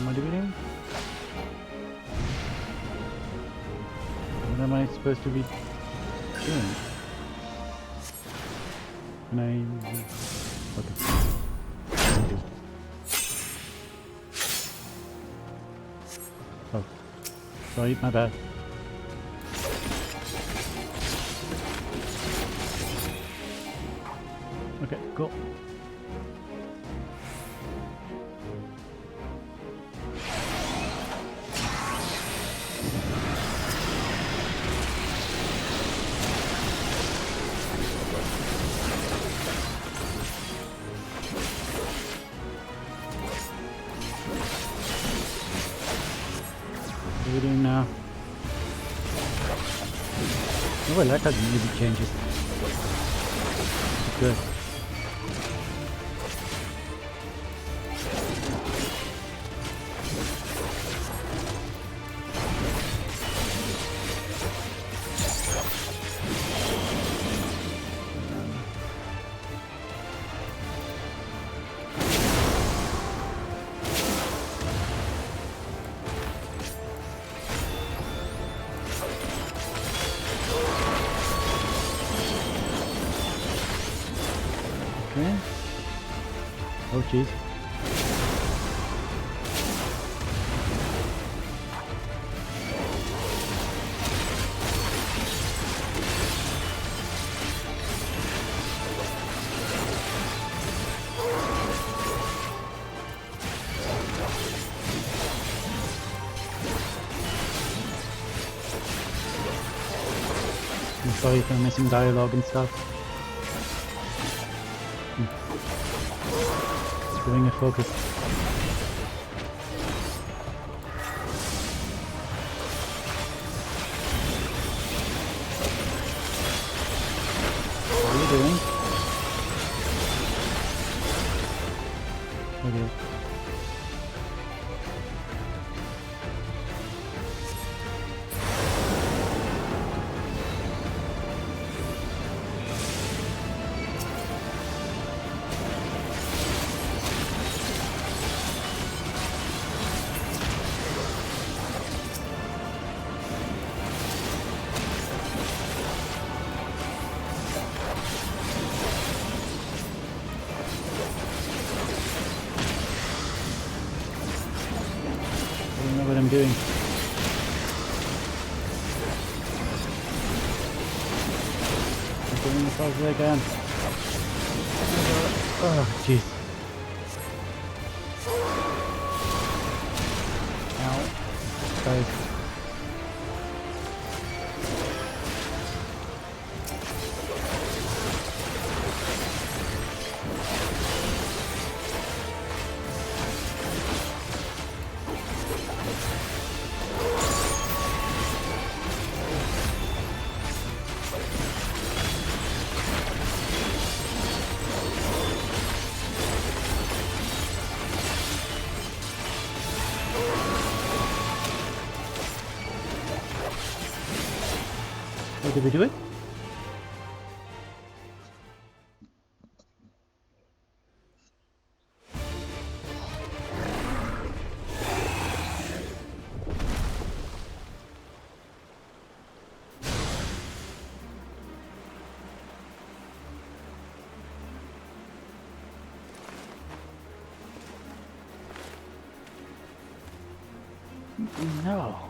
What are we doing? What am I supposed to be doing? Can I... Okay. Thank you. Oh. Sorry, my bad. Okay, cool. What are we doing now? Oh well, that doesn't really change it. Good. Okay. Oh jeez. I'm sorry for missing dialogue and stuff. Doing a focus. What are you doing? Okay. I don't know what I'm doing. I'm doing as fast as I can. Oh, jeez. Ow. Guys. Oh, did we do it? No.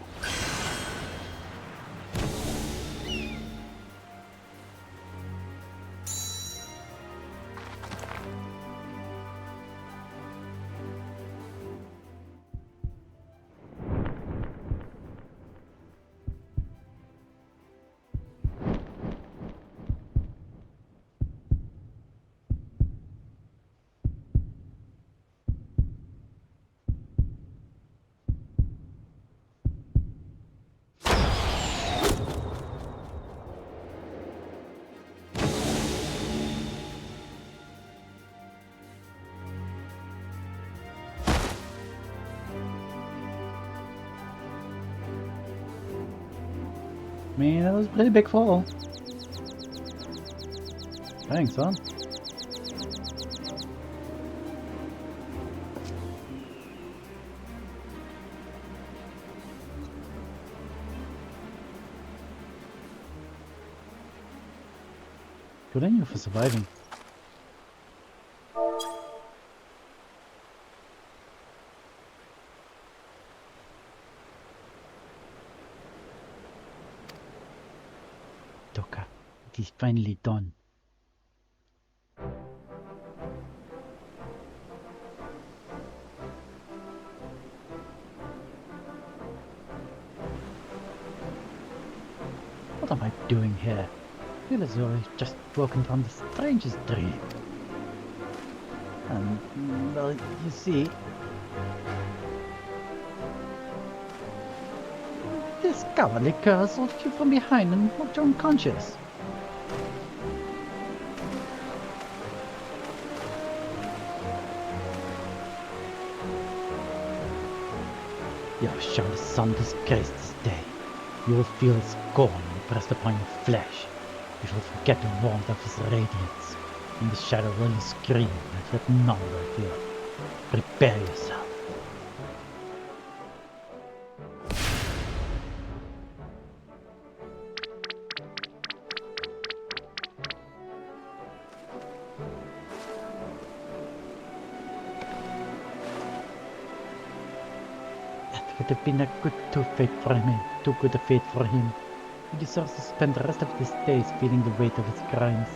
Man, that was a pretty big fall. Thanks, son. Good on you for surviving. Doka, it is finally done. What am I doing here? I feel as though I've just woken from the strangest dream. And, well, you see, this cowardly girl assaulted you from behind and knocked you unconscious. You have shown the sun disgrace this day. You will feel scorn pressed upon your flesh. You shall forget the warmth of his radiance. In the shadow will you scream and let none wake you up. Prepare yourself. That would have been a good fate for him. Too good a fate for him. He deserves to spend the rest of his days feeling the weight of his crimes.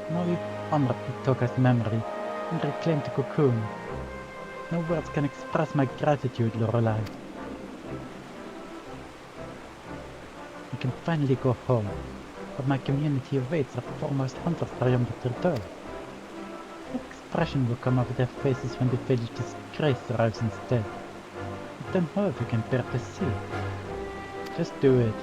Now we honor Toka's memory and reclaim the cocoon. No words can express my gratitude, Lorelei. I can finally go home, but my community awaits our foremost hunters triumphant return. What expression will come over their faces when the village disgrace arrives instead? Let them know if you can bear to see. Just do it.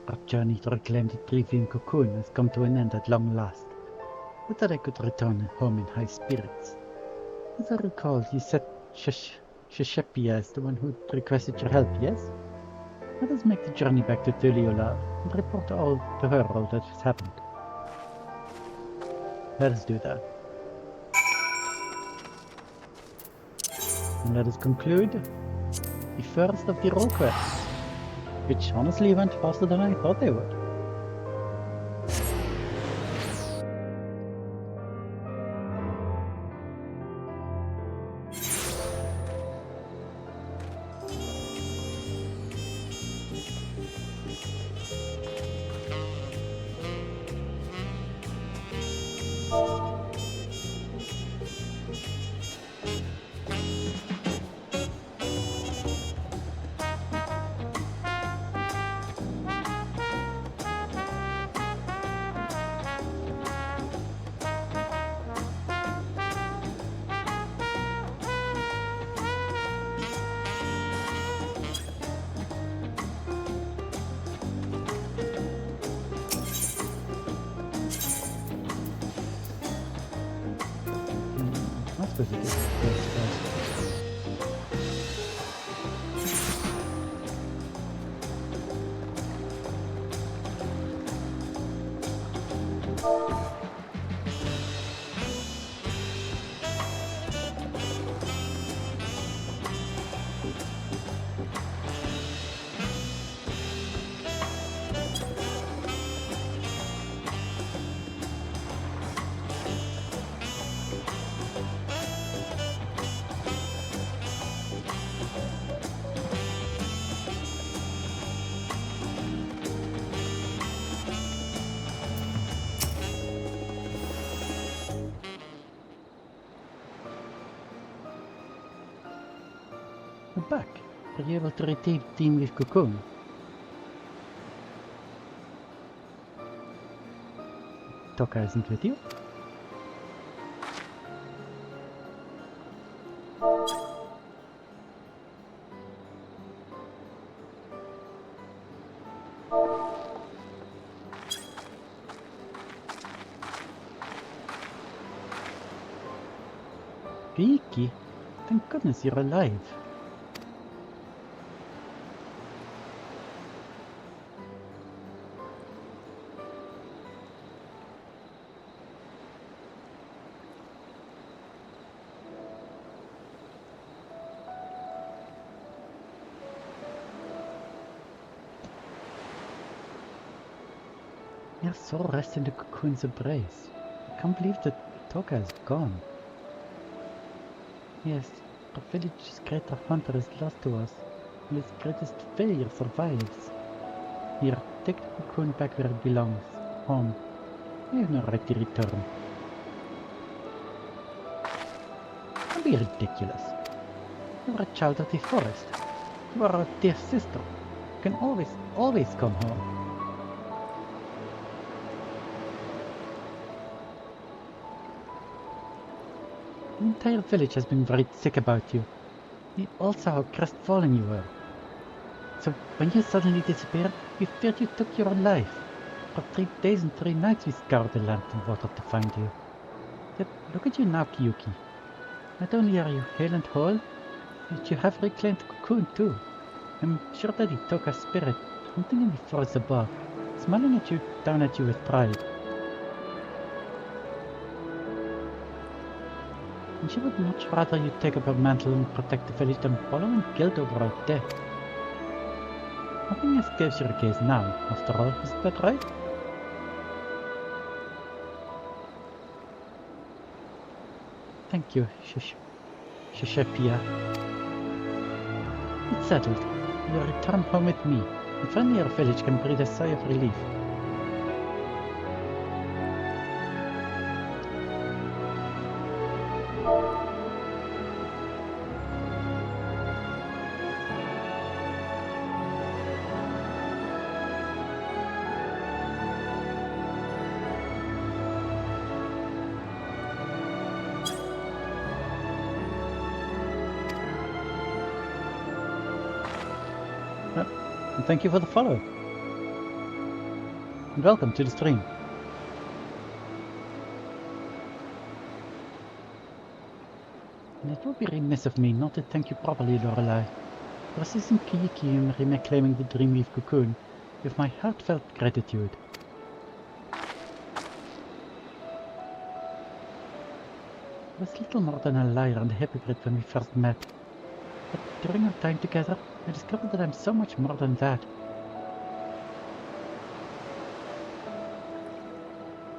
Our journey to reclaim the trivium cocoon has come to an end at long last. Would that I could return home in high spirits. As I recall, you said Shashepia is the one who requested your help, yes? Let us make the journey back to Tuliola and report to her all that has happened. Let us do that. And let us conclude the first of the role quests, which honestly went faster than I thought they would. We're back. Were you able to retrieve Dreamweave Cocoon? Toka isn't with you? Vicky, thank goodness you're alive. You're so rested in the cocoon's embrace. I can't believe that Toka is gone. Yes, our village's greater hunter is lost to us, and its greatest failure survives. Here, take the cocoon back where it belongs, home. You have no right to return. Don't be ridiculous. You are a child of the forest. You are our dear sister. You can always come home. The entire village has been worried sick about you. We all saw how crestfallen you were. So when you suddenly disappeared, we feared you took your own life. For 3 days and 3 nights we scoured the land and water to find you. Yet look at you now, Kiyuki. Not only are you hale and whole, but you have reclaimed the cocoon too. I'm sure that it took a spirit, hunting in the forest above, smiling at you down at you with pride. And she would much rather you take up her mantle and protect the village than wallow in guilt over our death. Nothing escapes your gaze now, after all, isn't that right? Thank you, Shishepia. It's settled. You'll return home with me, and finally our village can breathe a sigh of relief. And thank you for the follow. And welcome to the stream. And it would be remiss of me not to thank you properly, Lorelei. For assisting Kiyuki in reclaiming the Dreamweave Cocoon with my heartfelt gratitude. I was little more than a liar and a hypocrite when we first met. But during our time together, I discovered that I'm so much more than that.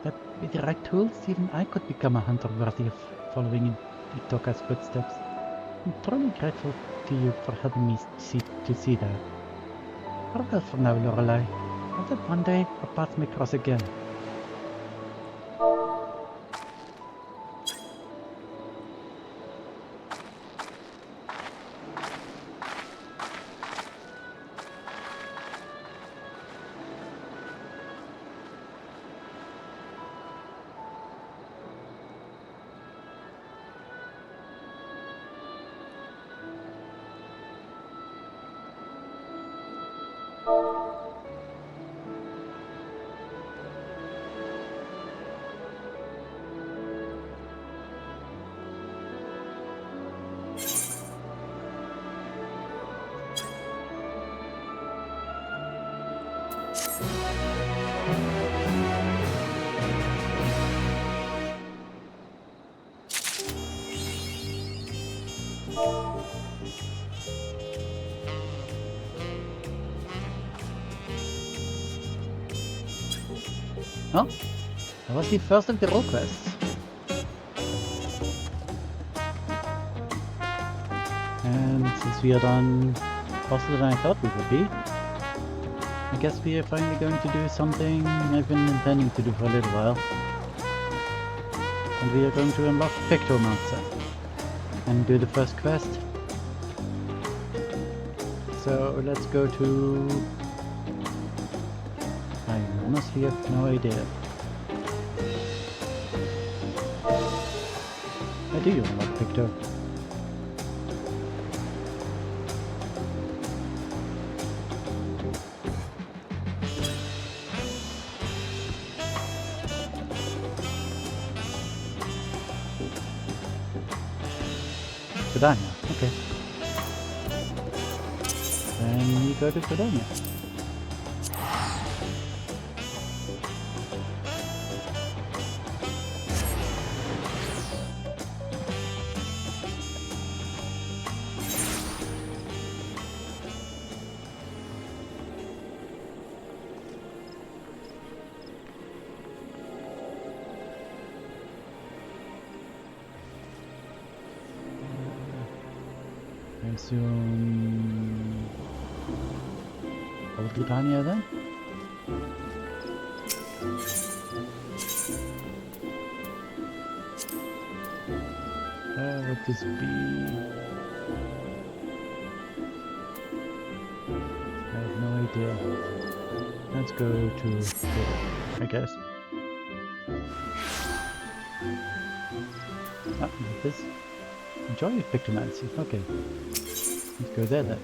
That with the right tools, even I could become a hunter worthy of following in Itoka's footsteps. I'm truly grateful to you for helping me to see that. Farewell for now, Lorelei. Hope that one day our paths may cross again. Oh, that was the first of the role quests. And since we are done faster than I thought we would be, I guess we are finally going to do something I've been intending to do for a little while. And we are going to unlock Pictomancer and do the first quest. So let's go to... I honestly have no idea. I do unlock Victor. Sedania, okay. Then you go to Sedania. I assume... Old Britannia then? Would this be... I have no idea. Let's go to here, I guess. Ah, like this. Enjoy Pictomancy. Okay. Let's go there then.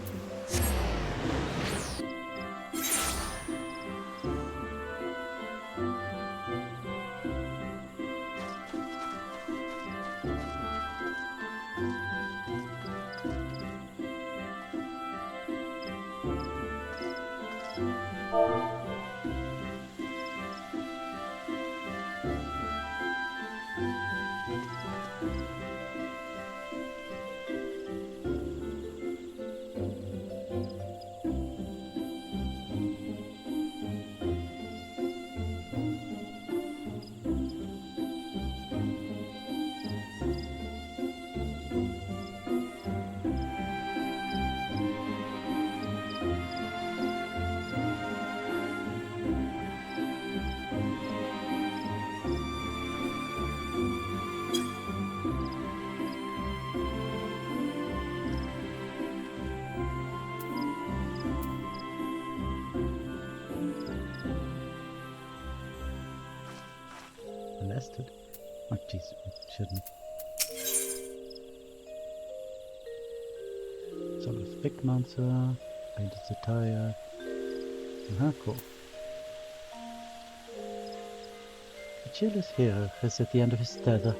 Molested? Oh jeez, shouldn't. Sort of big monster, painted attire. Cool. The cheerless hero is at the end of his tether.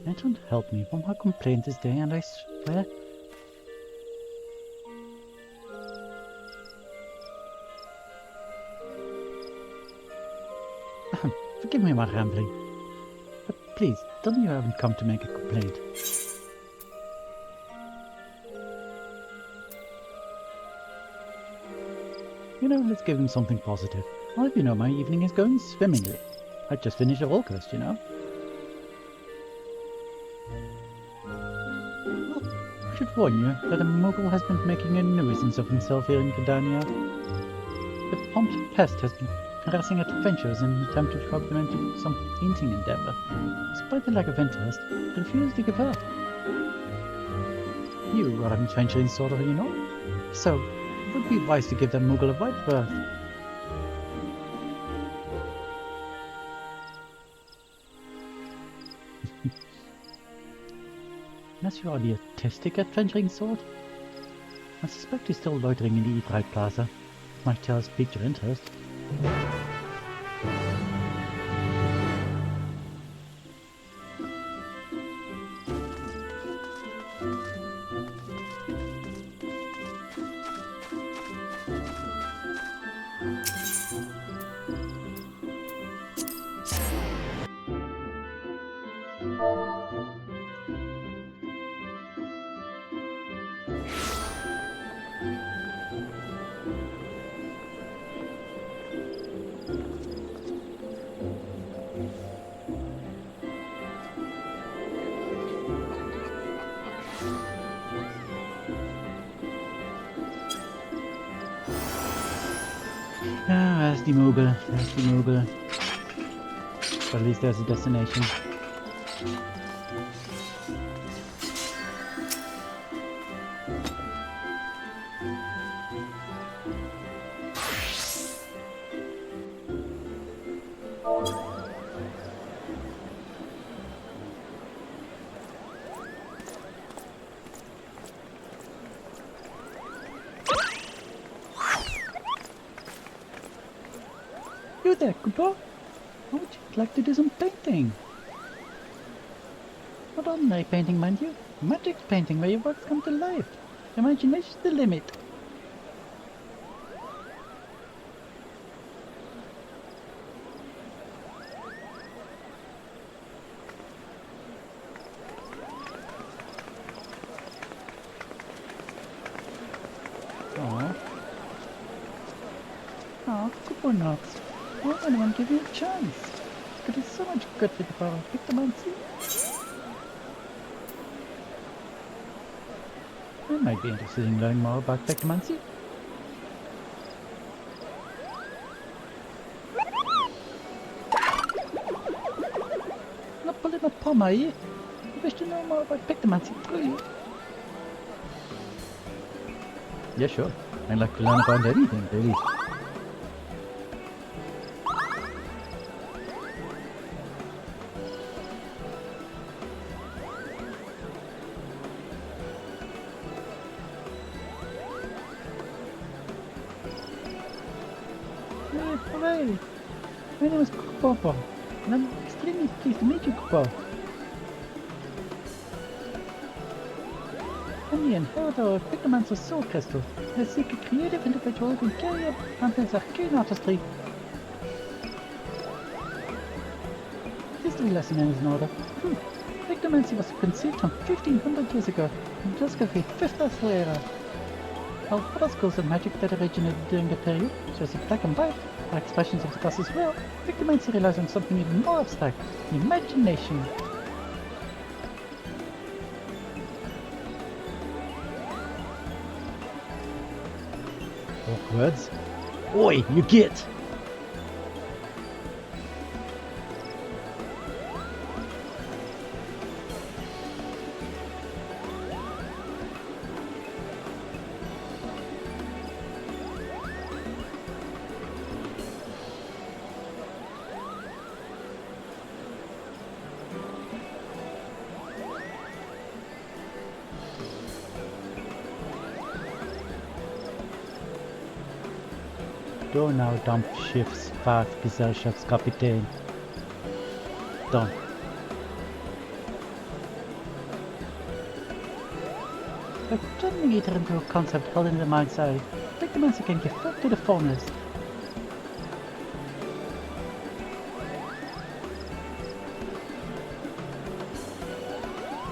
It won't help me. One more complaint this day and I swear... Forgive me my rambling, but please, tell me you haven't come to make a complaint. You know, let's give him something positive. I'll let you know my evening is going swimmingly. I just finished a roll quest, you know. Well, I should warn you that a mogul has been making a nuisance of himself here in Gridania. The prompt pest has been harassing adventurers in an attempt to drag them into some painting endeavor. Despite the lack of interest, they refuse to give up. You are an adventuring sort of, you know? So, it would be wise to give that mogul a wide berth. Unless you are the artistic adventuring sort? I suspect you're still loitering in the Eat-Right Plaza. Might tell us piqued your interest. There's the mogul, there's the mogul. But at least there's a destination. there, Kupo. How would you like to do some painting? Not ordinary painting, mind you. Magic painting where your works come to life. Imagination's the limit. Oh, Kupo knocks. Why would anyone give you a chance? Could do so much good with the power of Pictomancy. I might be interested in learning more about Pictomancy. Not pulling a palm, are you? You wish to know more about Pictomancy, do you? Yeah, sure. I'd like to learn about anything, really. Hooray! My name is Kupo, and I'm extremely pleased to meet you, Kupo. I'm the inheritor of Pictomancer's Soul Crystal. I seek a creative individual who can carry up on his arcane artistry. History lesson is in order. Pictomancy was conceived some 1500 years ago in just of the 5th era. While other schools of magic that originated during the period, such as black and white, are expressions of the goddess' will, Pictomancy relies on something even more abstract, imagination. Words? Oi, you get! Donau Dampfschiffsfahrtgesellschaftskapitän. Don. By turning it into a concept held in the mind's eye, Pictomancy can give birth to the formless.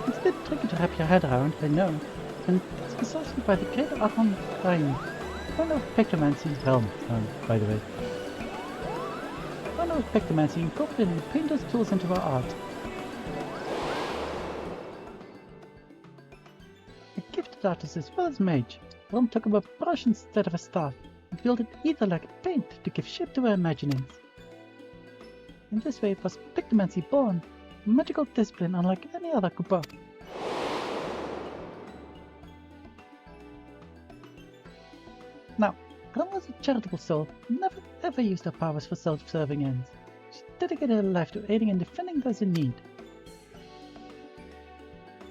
It's a bit tricky to wrap your head around, I know, and that's precisely why the great Archon Rhyme, one of Pictomancy's realm, by the way. One of Pictomancy incorporated the painter's tools into our art. A gifted artist as well as mage, Rom took up a brush instead of a staff and wielded either like paint to give shape to her imaginings. In this way was Pictomancy born, a magical discipline unlike any other Kupo. Now, Rom was a charitable soul, never ever used her powers for self-serving ends. She dedicated her life to aiding and defending those in need.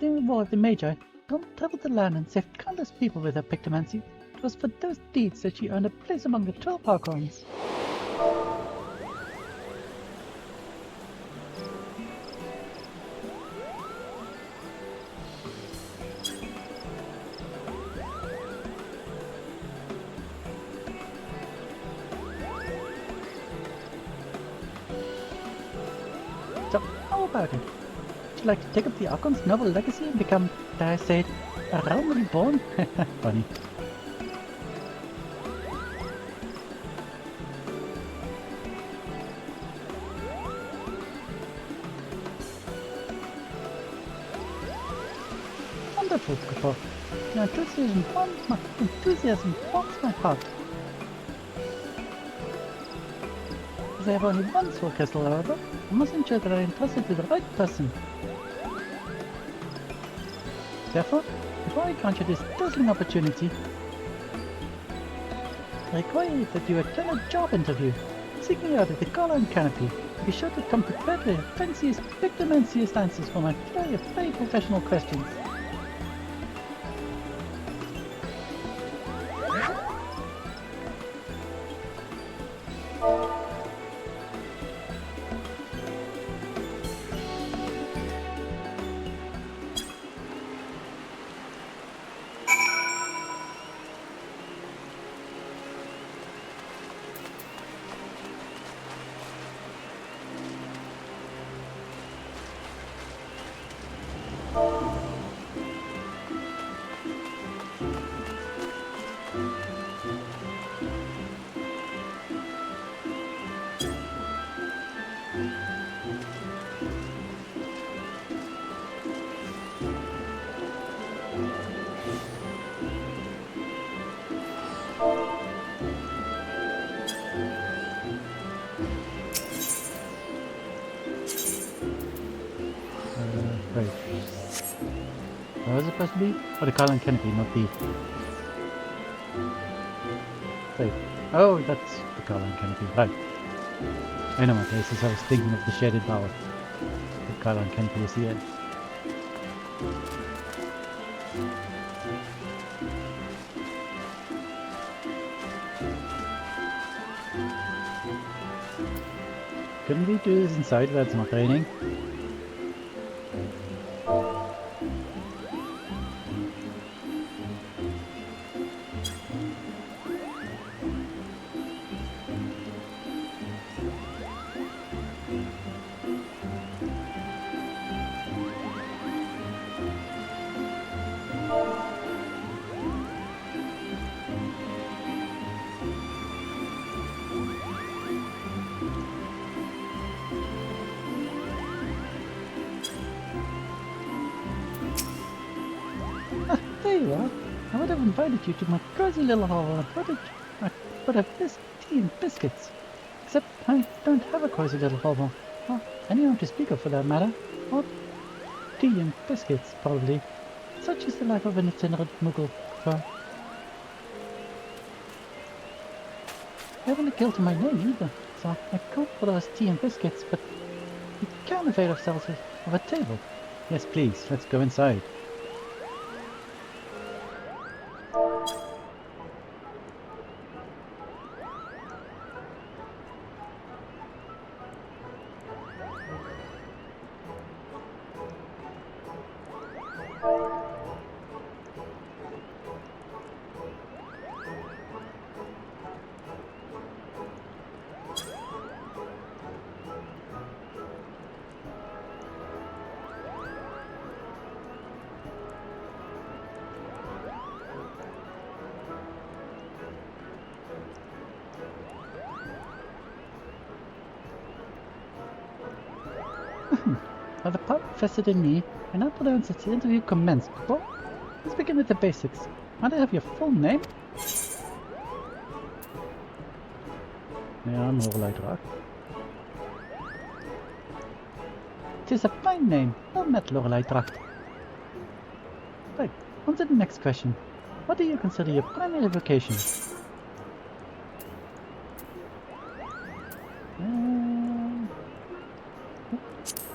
During the War of the Magi, Rom traveled the land and saved countless people with her Pictomancy. It was for those deeds that she earned a place among the 12 Archons. So, how about it? Would you like to take up the Archon's noble legacy and become, dare I say it, a realm reborn? Funny. Wonderful, Kupo. Your enthusiasm warms my heart. As I have only one soul crystal, however, I must ensure that I entrust it to the right person. Therefore, before I grant you this dazzling opportunity, I require that you attend a job interview. Seek me out at the collar and canopy. Be sure to come prepared with the fanciest, Pictomanciest answers for my flurry of very professional questions. Right. Where was it supposed to be? Oh, the Carlin Canopy, not the... Wait. Oh, that's the Carlin Canopy. Right. I know my places. I was thinking of the shaded bower. The Carlin Canopy is the end. Couldn't we do this inside where it's not raining? There you are. I would have invited you to my cozy little hall and put a tea and biscuits. Except I don't have a cozy little hovel, or anyone to speak of for that matter. Or tea and biscuits, probably. Such is the life of an itinerant Muggle. So I haven't a guilt in my name either, so I can't put us tea and biscuits, but we can avail ourselves of a table. Yes, please, let's go inside. While the pub festered in me, I now pronounce that the interview commenced. Well, let's begin with the basics. Might I have your full name? Yeah, I'm Lorelei. Tis a fine name. Well met, Lorelei. Right, on to the next question. What do you consider your primary vocation?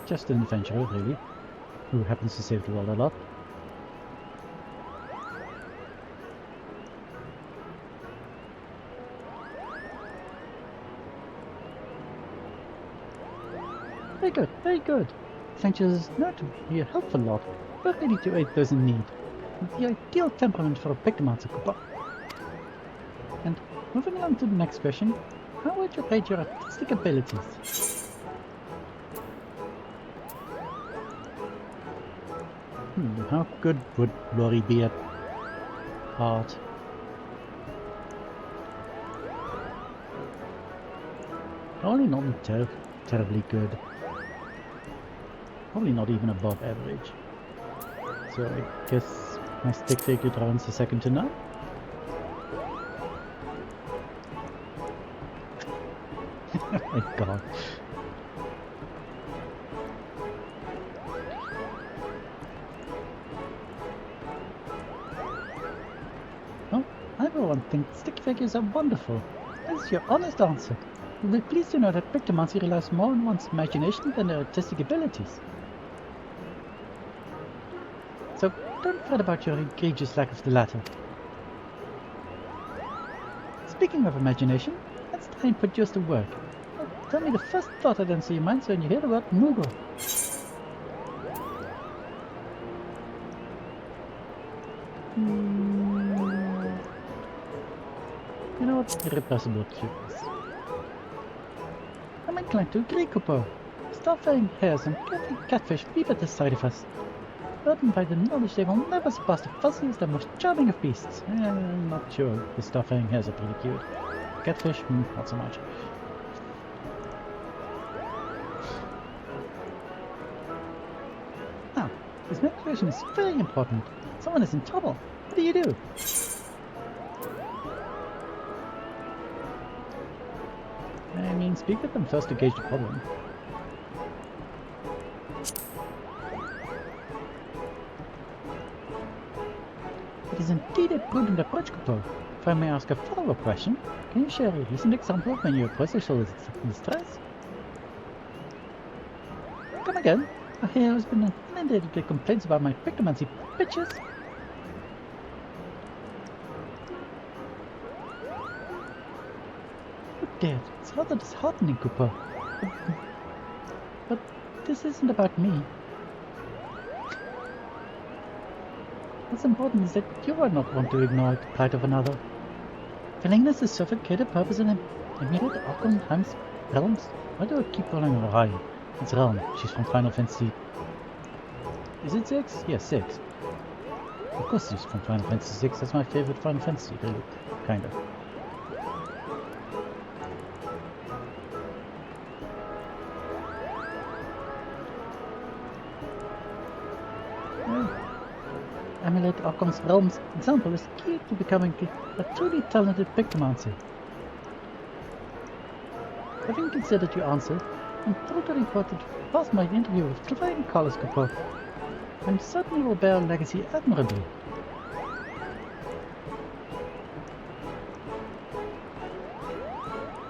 Just an adventurer, really, who happens to save the world a lot. Very good, very good. Adventures know to be a helpful lot. We're ready to aid those in need. With the ideal temperament for a Pictomancer Cooper. And moving on to the next question, how would you rate your artistic abilities? How good would Lori be at art? Probably not terribly good. Probably not even above average. So I guess my stick figure drawing's a second to none. My god. Everyone thinks stick figures are wonderful. This is your honest answer. You'll be pleased to know that Pictomancy relies more on one's imagination than their artistic abilities. So don't fret about your egregious lack of the latter. Speaking of imagination, let's try and put yours to work. Tell me the first thought that enters your mind when you hear the word Moogle. You know what? Irrepressible cuteness. I'm inclined to agree, Cooper. Starfaring hares and catfish weep at the sight of us. Burdened by the knowledge they will never surpass the fuzziest and most charming of beasts. I'm not sure. The starfaring hares are pretty cute. Catfish, not so much. This situation is very important. Someone is in trouble. What do you do? I mean, speak with them first to gauge the problem. It is indeed a prudent approach, Couple. If I may ask a follow-up question, can you share a recent example of when your approach showed distress? Come again? I hear has been inundated with complaints about my pictomancy bitches. Oh dear, it's rather disheartening, Cooper. But this isn't about me. What's important is that you are not one to ignore the plight of another. Willingness to suffocate a purpose in immediate Arkham realms? Why do I keep calling her Rai? It's realm. She's from Final Fantasy. Is it 6? Yes, 6. Of course she's from Final Fantasy 6. That's my favorite Final Fantasy, really. Kinda. Emulate Arkham's realm's example is key to becoming a truly talented pictomancer. Having considered your answer, I'm thrilled to report that you passed my interview with flying colors, Cooper. And certainly will bear a legacy admirably.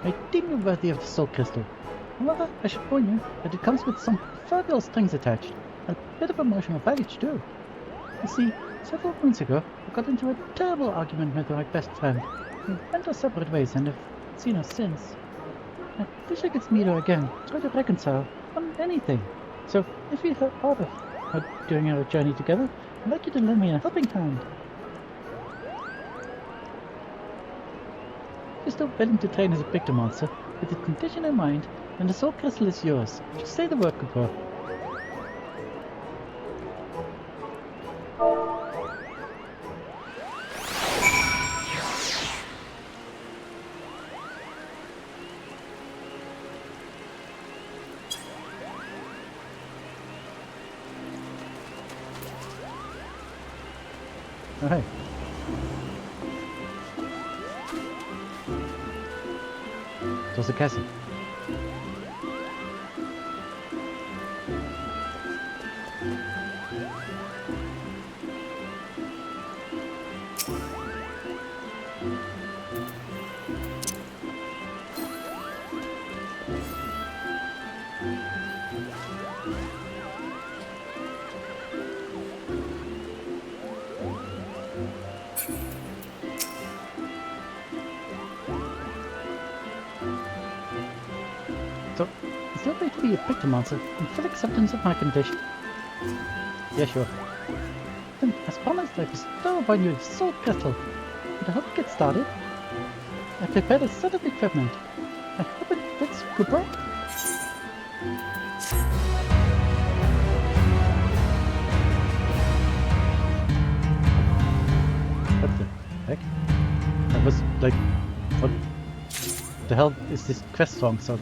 I deem you worthy of the Soul Crystal. However, I should warn you that it comes with some proverbial strings attached, and a bit of emotional baggage too. You see, several months ago, I got into a terrible argument with my best friend. We went our separate ways and have seen her since. I wish I could meet her again, try to reconcile on anything. So, if you heard part of her during our journey together, I'd like you to lend me a helping hand. If you're still willing to train as a pictomancer, with the condition in mind, then the Soul Crystal is yours. Just say the word, Cooper. Alright. Het was de Cassie. So, is there a way to be a pictomancer in full acceptance of my condition? Yeah, sure. Then, as promised, I bestow upon you the Soul Crystal. And to help get started, I prepared a set of equipment. I hope it fits, Cooper. What the heck? That was like, what the hell is this quest song? So,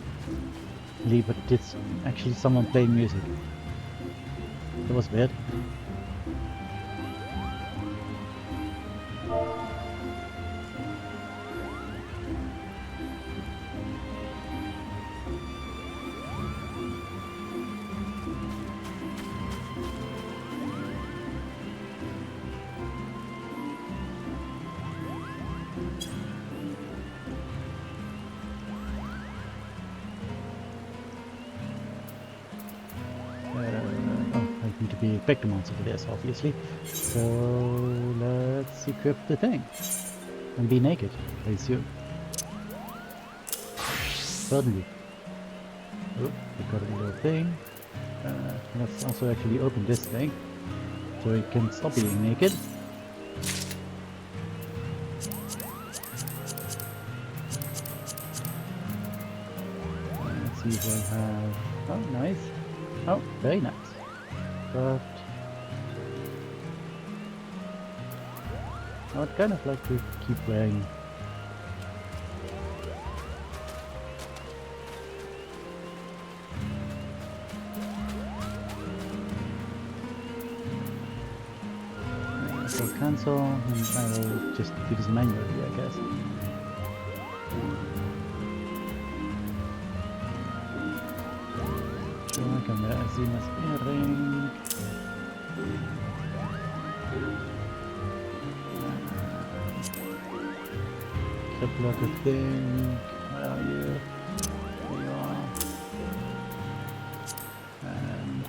but it's actually someone playing music. That was weird. To be a pictomancer for this, obviously. So let's equip the thing and be naked, I assume. Suddenly, oh, we got a little thing. Let's also actually open this thing so we can stop being naked. Let's see if I have. Oh, nice. Oh, very nice. But I would kind of like to keep wearing So cancel, and I will just do this manually, I guess. So können wir sehen, das Earring. Crippler thing. Where are you? There you are. And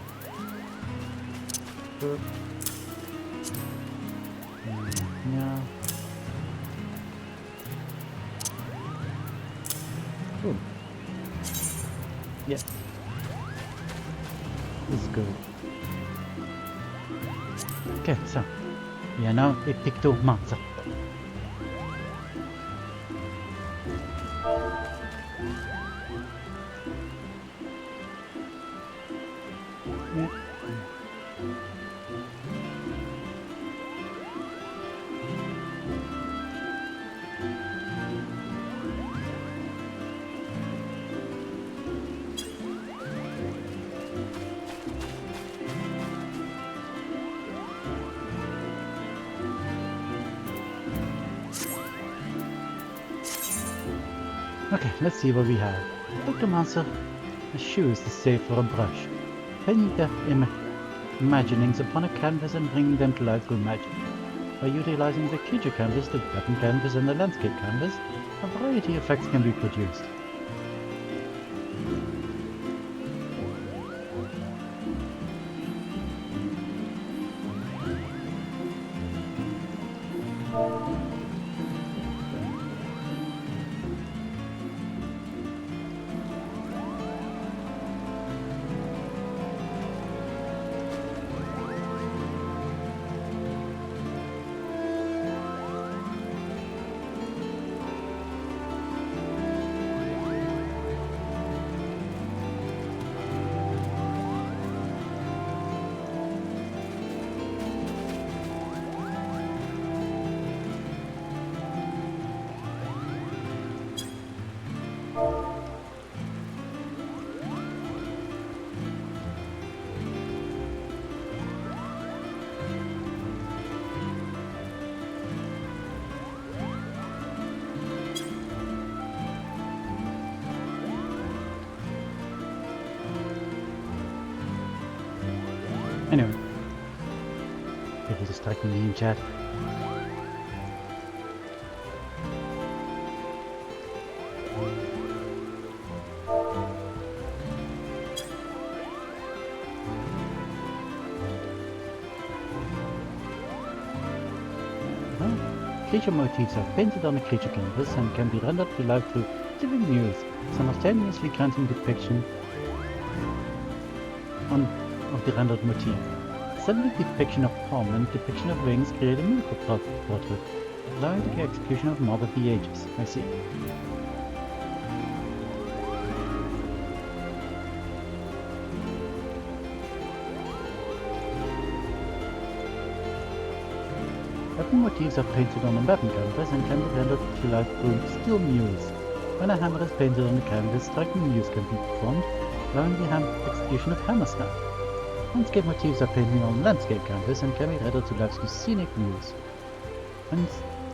boop. Yeah. Boom. Yes. This is good. Okay, so we are now a pictomancer. Yeah. Okay, let's see what we have. Pictomancer, a shoe is the save for a brush. Painting the imaginings upon a canvas and bringing them to life through magic. By utilizing the creature canvas, the weapon canvas, and the landscape canvas, a variety of effects can be produced. Anyway, people just typing me in chat. Creature motifs are painted on a creature canvas and can be rendered to life through living murals, simultaneously granting depiction of the rendered motif. Suddenly depiction of palm and depiction of wings create a miracle portrait, allowing the execution of mob of the ages. I see. Weapon motifs are painted on a weapon canvas and can be rendered to life through steel murals. When a hammer is painted on the canvas, striking murals can be performed, allowing the execution of hammer stab. Landscape motifs are painted on landscape canvas and can be rendered to life through scenic murals. When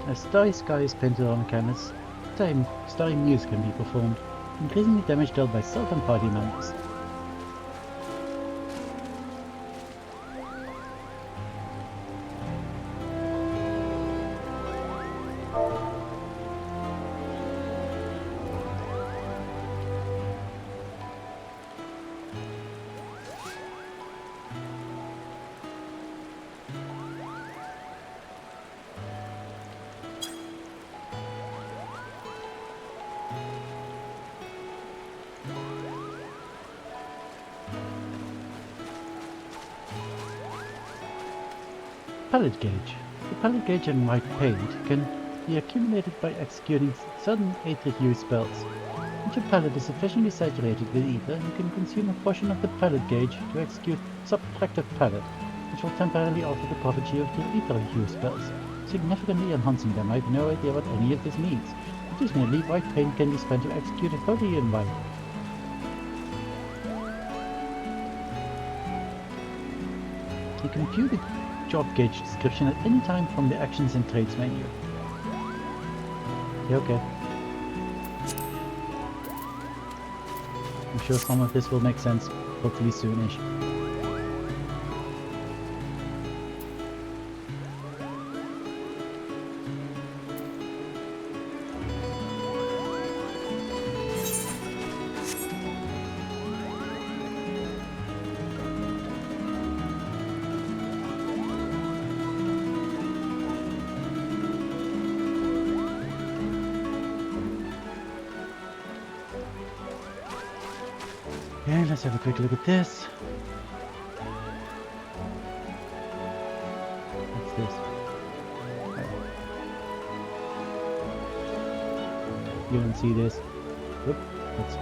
a starry sky is painted on a canvas, starry murals can be performed, increasing the damage dealt by self and party members. Palette gauge. The palette gauge and white paint can be accumulated by executing certain use spells. Once your palette is sufficiently saturated with ether, you can consume a portion of the palette gauge to execute subtractive palette, which will temporarily alter the property of the ether use spells, significantly enhancing them. I have no idea what any of this means. Additionally, white paint can be spent to execute a totally in white. The computed job gauge description at any time from the Actions and Trades menu. Yeah, okay. I'm sure some of this will make sense, hopefully soonish. Okay, let's have a quick look at this. What's this? You don't see this. Whoop. What's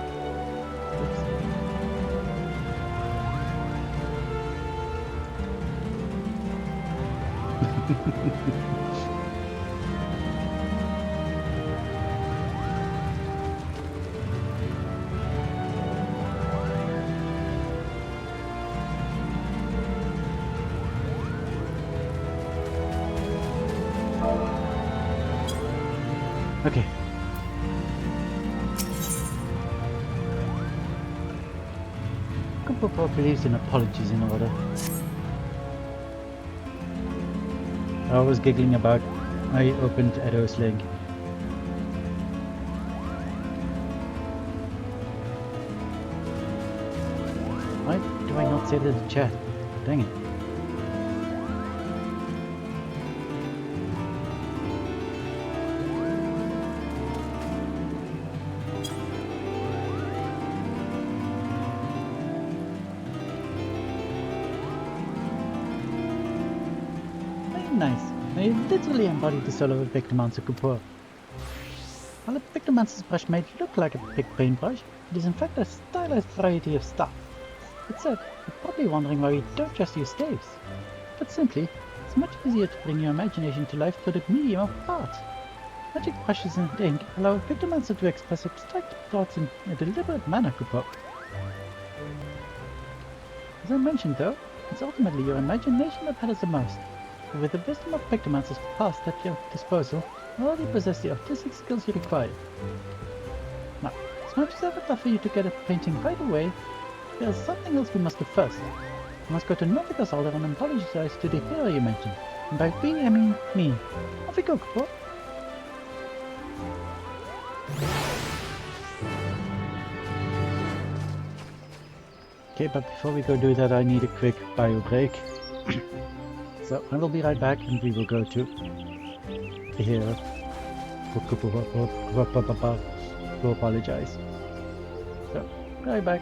Okay. Couple of believes in apologies in order. I was giggling about I opened Edo's link. Why do I not say that in the chat? Dang it. Nice. I literally embodied the soul of a Pictomancer Kupur. While a Pictomancer's brush may look like a big paintbrush, it is in fact a stylized variety of stuff. That said, you're probably wondering why we don't just use staves. But simply, it's much easier to bring your imagination to life through the medium of art. Magic brushes and ink allow a Pictomancer to express abstract thoughts in a deliberate manner, Kupur. As I mentioned though, it's ultimately your imagination that matters the most. With the wisdom of Pictomancers past at your disposal, you already possess the artistic skills you require. Now, as much as I would love for you to get a painting right away, there is something else we must do first. You must go to Novica's Altar and apologize to the hero you mentioned. And by we, I mean me. Off we go, Kupur. Okay, but before we go do that, I need a quick bio break. So I will be right back and we will go to the hero to apologize. So, right back.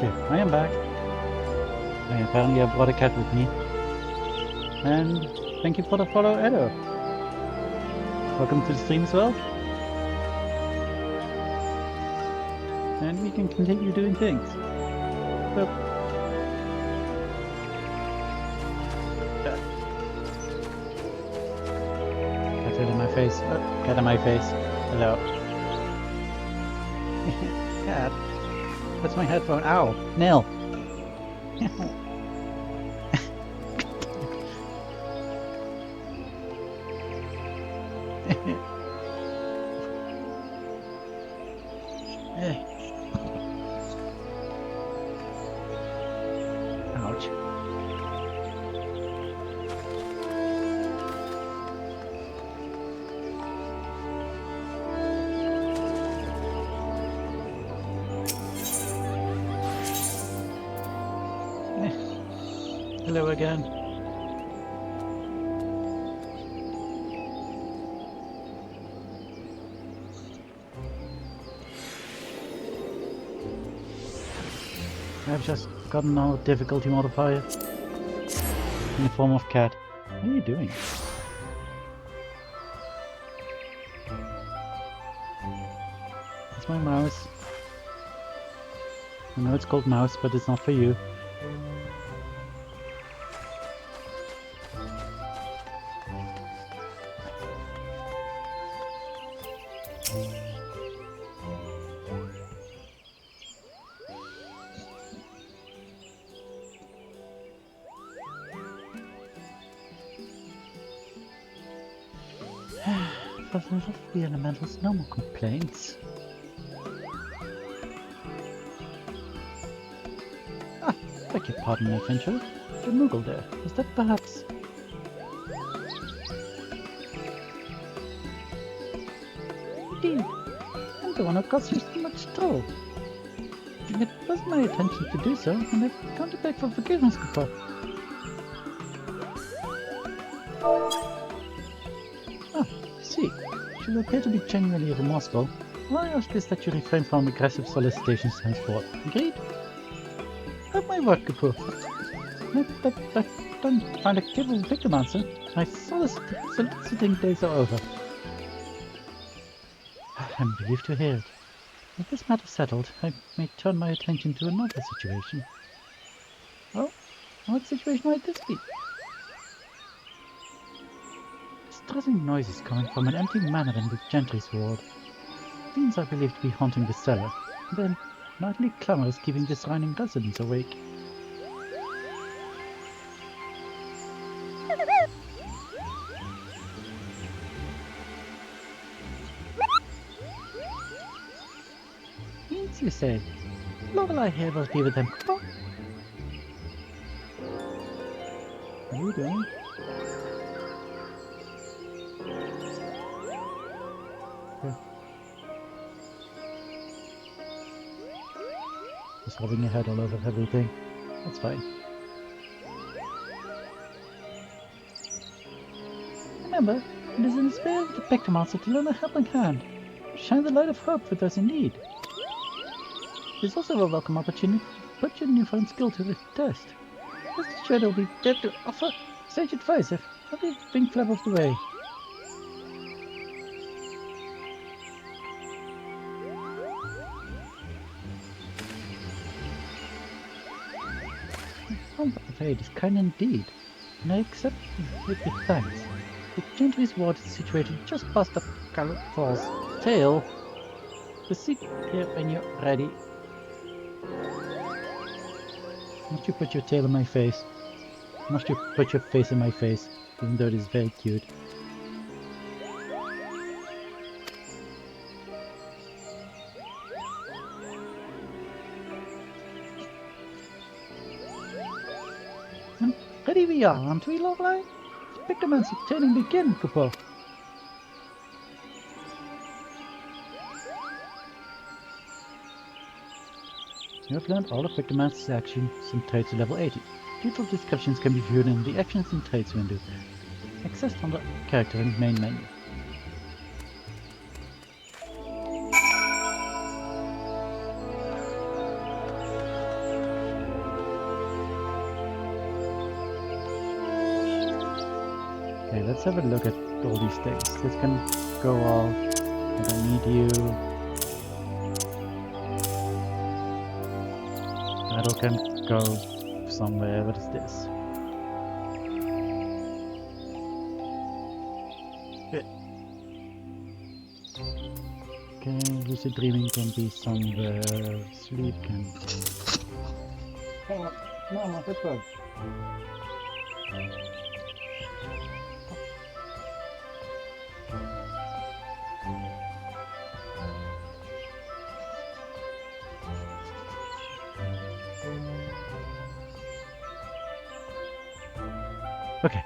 Okay, I am back. I apparently have brought a cat with me. And thank you for the follow, Edo. Welcome to the stream as well. And we can continue doing things. So, cat in my face. Oh, cat in my face. Hello. Cat. That's my headphone. Ow. Nil. Ouch. Hello again. I've just gotten our difficulty modifier in the form of cat. What are you doing? It's my mouse. I know it's called mouse, but it's not for you. For the love of the elementals, no more complaints. Ah, beg your pardon, my Fincher. The Moogle there, is that perhaps... Indeed, I'm the one who caused you so much trouble. It was my intention to do so, and I've come to beg for forgiveness before. See, you appear to be genuinely remorseful. All I ask is that you refrain from aggressive solicitations henceforth. Agreed? Have my word, Kapoor. I don't find a capable victim answer. My soliciting days are over. I'm relieved to hear it. With this matter settled, I may turn my attention to another situation. Oh, what situation might this be? Distressing noises coming from an empty manor in the Gentry's ward. Fiends are believed to be haunting the cellar, and then nightly clamours keeping the surrounding residents awake. Fiends, you say? Lorelei here will be with them. What are you doing? Just rubbing your head all over everything. That's fine. Remember, it is in the spirit of the Pectomancer to lend a helping hand. Shine the light of hope for those in need. It is also a welcome opportunity to put your newfound skill to the test. Rest assured I will be there to offer sage advice if everything flabbles the way. It is kind indeed, and I accept it with thanks. The Gentry's ward is situated just past the Scarlet Falls tail. Proceed here when you're ready. Must you put your tail in my face? Must you put your face in my face, even though it is very cute. Ready we are, aren't we, Lorelei? Pictoman's turning begin, Kapoor. You have learned all of Pictoman's actions and traits to level 80. Detailed descriptions can be viewed in the Actions and Traits window, accessed on the character and main menu. let's have a look at all these things. This can go off. I don't need you. Battle can go somewhere. What is this? Okay, lucid dreaming can be somewhere. Sleep can. Oh, no, not that bug. Okay,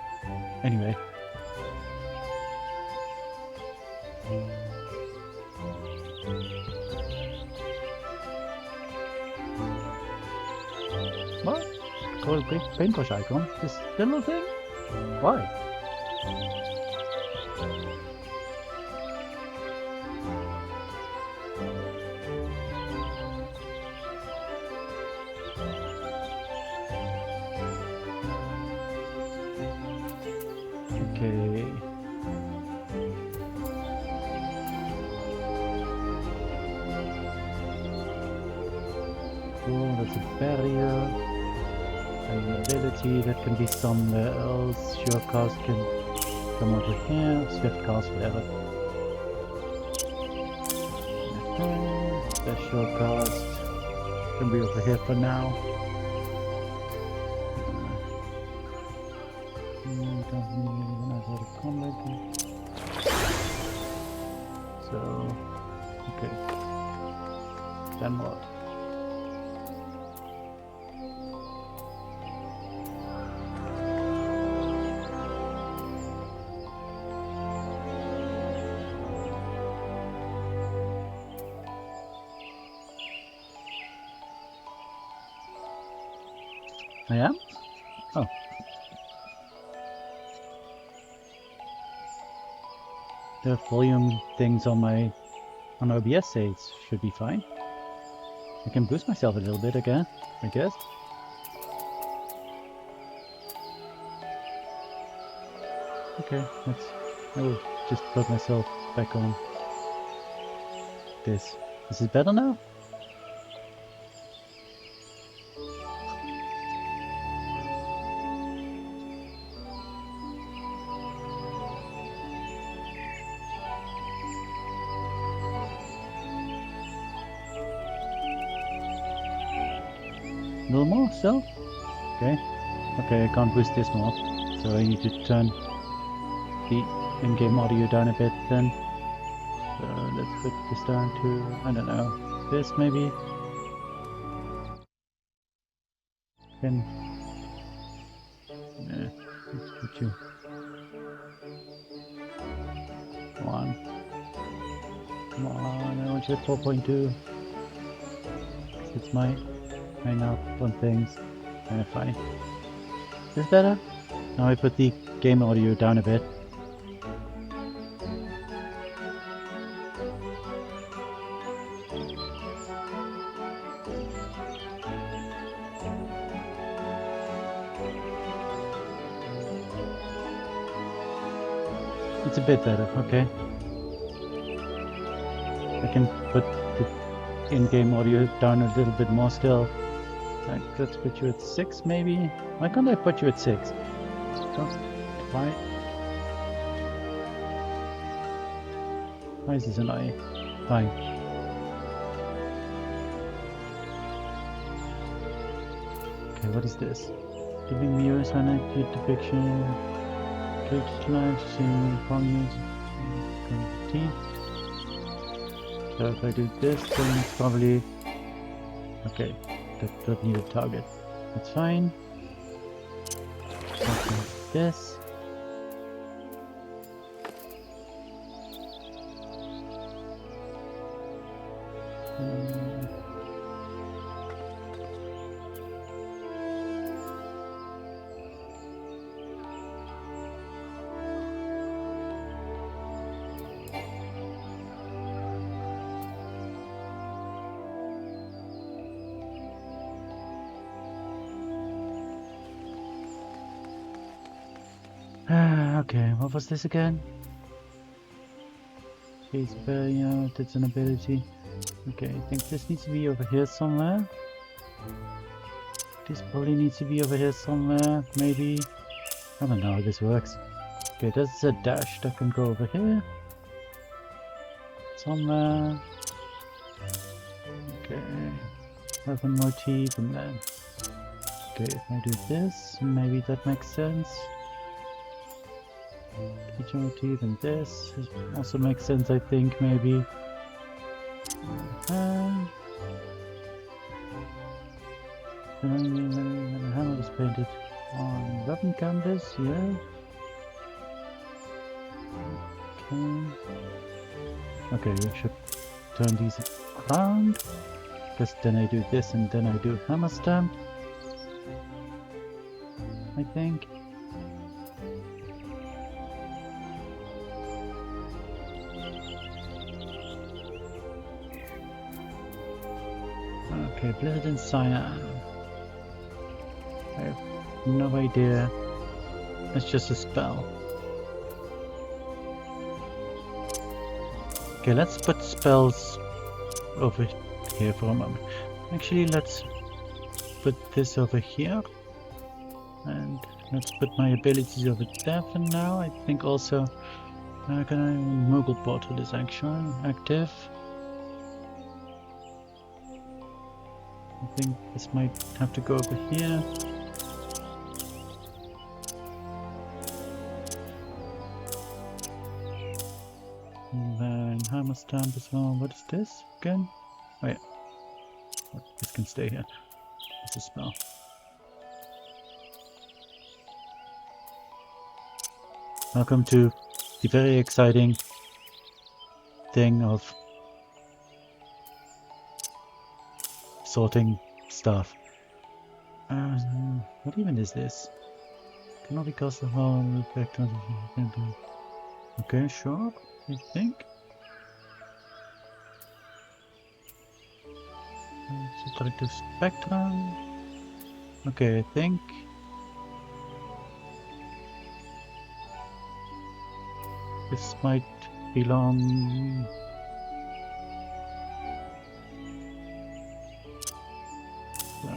anyway. What? Call a paintbrush icon? This little thing? Why? Okay. Cool, that's a barrier. An ability that can be somewhere else. Sure cast can come over here. Swift cast, whatever. Special cast can be over here for now. So, okay. Then what? I am? Oh. The volume things on my OBS says should be fine. I can boost myself a little bit again, I guess. Okay, I will just put myself back on this. Is it better now? A little more still? Okay. Okay, I can't boost this more. So I need to turn the in-game audio down a bit then. So let's put this down to, I don't know, this maybe? Then, let's put you. Come on. Come on, I want you at 4.2. It's my hang up on things. Fine. Is this better? Now I put the game audio down a bit. It's a bit better, okay. I can put the in-game audio down a little bit more still. Let's put you at 6 maybe? Why can't I put you at 6? Why? Why is this annoying? Fine. Okay, what is this? Giving viewers an acute depiction. Click live stream from team. So if I do this, then it's probably okay. That doesn't need a target. That's fine. This. Okay, what was this again? Case barrier, that's an ability. Okay, I think this needs to be over here somewhere. This probably needs to be over here somewhere, maybe. I don't know how this works. Okay, that's a dash that can go over here. Somewhere. Okay. Weapon motif and then... Okay, if I do this, maybe that makes sense. Feature motif and this also makes sense, I think, maybe. The hammer was painted on weapon canvas, yeah. Okay, we should turn these around. Because then I do this and then I do hammer stamp. I think. Okay, Blizzard and Cyan. I have no idea. It's just a spell. Okay, let's put spells over here for a moment. Actually, let's put this over here. And let's put my abilities over there for now. I think also... can I... Moogle Portal is actually active. I think this might have to go over here. And then hammer stamp as well. What is this again? Oh yeah. This can stay here. It's a spell. Welcome to the very exciting thing of sorting stuff. What even is this? Cannot be cast the whole effect on the... Okay, sure, I think. Subtractive spectrum. Okay, I think. This might belong... So...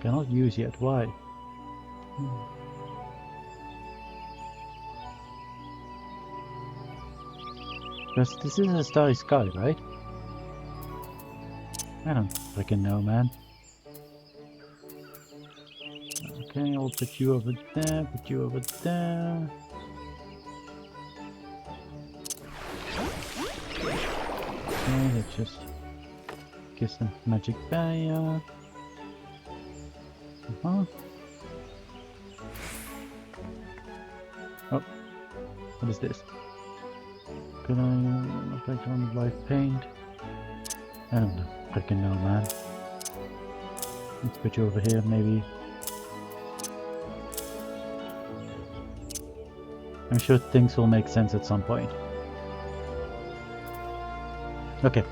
Cannot use yet, why? Because this is a starry sky, right? I don't freaking know, man. Okay, I'll put you over there, put you over there. Okay, let's just get some magic barrier. Oh, what is this? Can I affect on live paint? I don't know. Freaking know, man. Let's put you over here, maybe. I'm sure things will make sense at some point. Okay.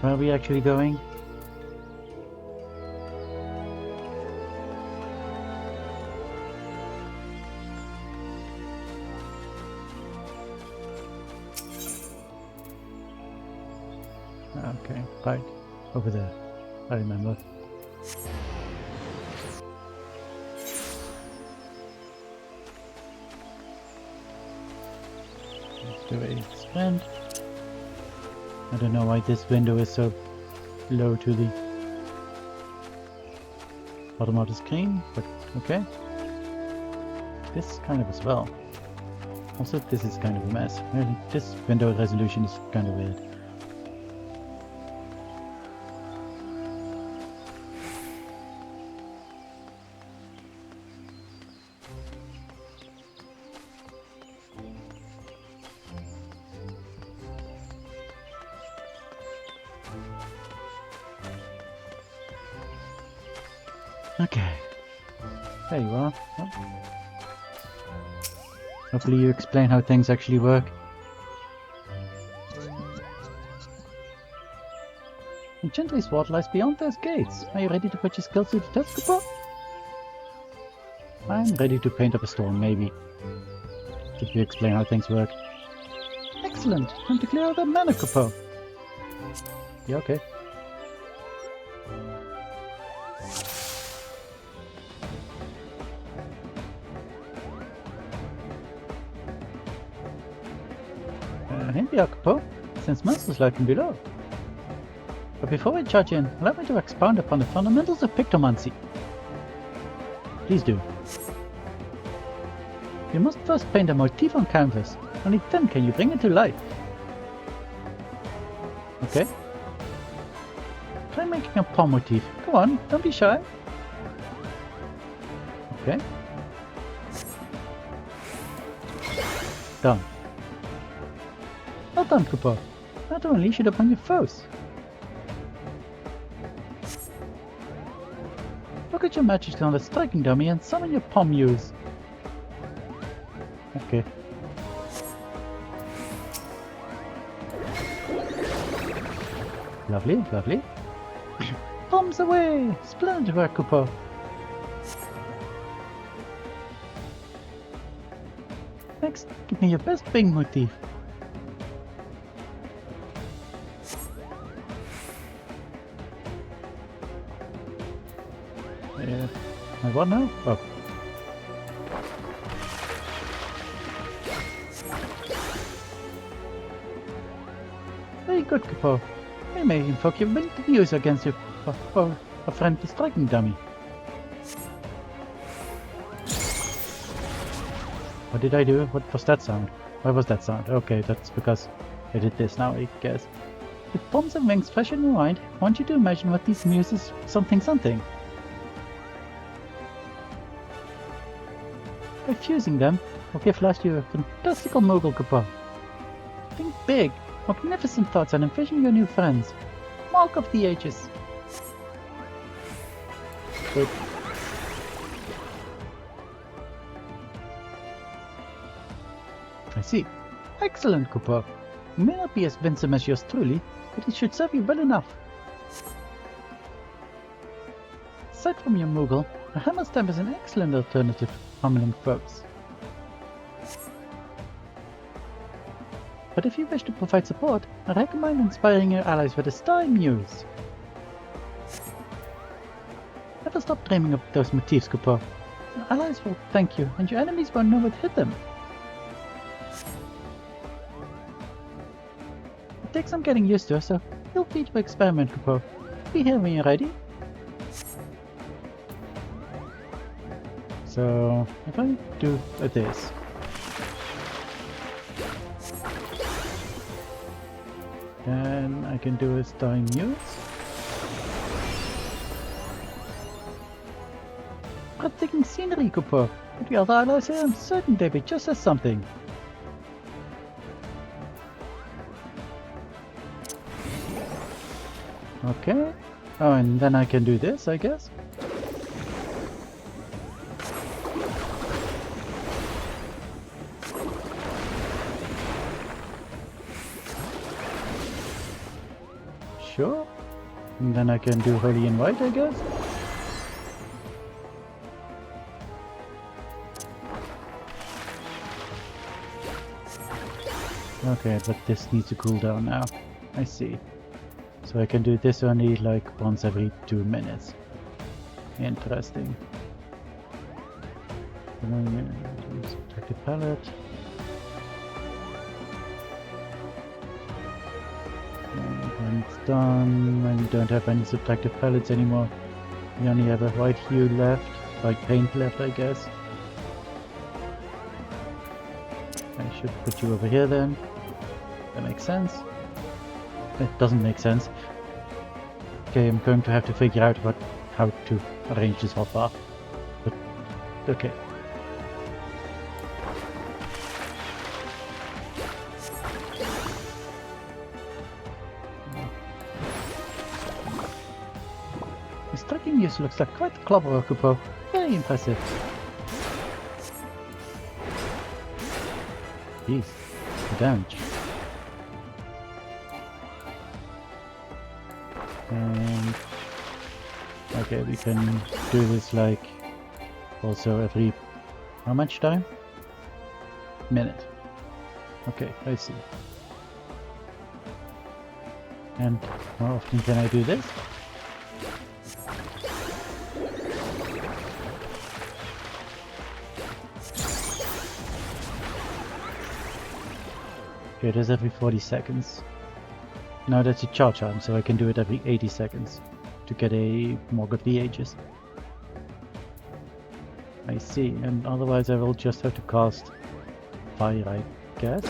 Where are we actually going? Okay, right over there. I remember. Let's do a sprint. I don't know why this window is so low to the bottom of the screen, but okay. This kind of as well. Also, this is kind of a mess. This window resolution is kind of weird. Okay, there you are. Oh. Hopefully you explain how things actually work. The Gentry Sword lies beyond those gates. Are you ready to put your skills to the test, Cooper? I'm ready to paint up a storm, maybe. If you explain how things work. Excellent! Time to clear out that mana, Cooper. Yeah, okay. Here, Cooper. Since monsters lurking below. But before I charge in, allow me to expound upon the fundamentals of pictomancy. Please do. You must first paint a motif on canvas. Only then can you bring it to life. Okay. Try making a palm motif. Go on, don't be shy. Okay. Done. Well done, Cooper. Now to unleash it upon your foes. Look at your majesty on the striking dummy and summon your palm muse. Okay. Lovely, lovely. Bombs away! Splendid work, Cooper. Next, give me your best wing motif. My what now? Oh. Very good, Cooper. I may invoke your winged muse against your a friend, the striking dummy. What did I do? What was that sound? Why was that sound? Okay, that's because I did this now, I guess. With bombs and wings fresh in your mind, I want you to imagine what these muses something. By fusing them, will give life to a fantastical mogul, Cooper. Think big, magnificent thoughts and envision your new friends. Mark of the ages. Good. I see. Excellent, Cooper. It may not be as winsome as yours truly, but it should serve you well enough. Aside from your mogul, a hammer stamp is an excellent alternative to pummeling foes. But if you wish to provide support, I recommend inspiring your allies with a star muse. Never stop dreaming of those motifs, Cooper. Your allies will thank you, and your enemies won't know what hit them. It takes some getting used to, so feel free to experiment, Cooper. Be here when you're ready. So, if I do this, then I can do a star muse. Breathtaking scenery, Cooper. With the other allies here, I'm certain they'll be just as something. Okay. Oh, and then I can do this, I guess. Sure. And then I can do holy and white, I guess. Okay, but this needs to cool down now. I see. So I can do this only like once every 2 minutes. Interesting. Subtract the palette. When it's done, when you don't have any subtractive palettes anymore, you only have a white hue left, white paint left, I guess. I should put you over here then. That makes sense. It doesn't make sense. Okay, I'm going to have to figure out how to arrange this hotbar. But okay. The striking use looks like quite a clobber, Cooper. Very impressive. Jeez, the damage. And okay, we can do this like also every how much time? Minute. Okay, I see. And how often can I do this? Okay, it is every 40 seconds. Now that's a charge time, so I can do it every 80 seconds to get a Mog of the Ages. I see, and otherwise I will just have to cast fire, I guess.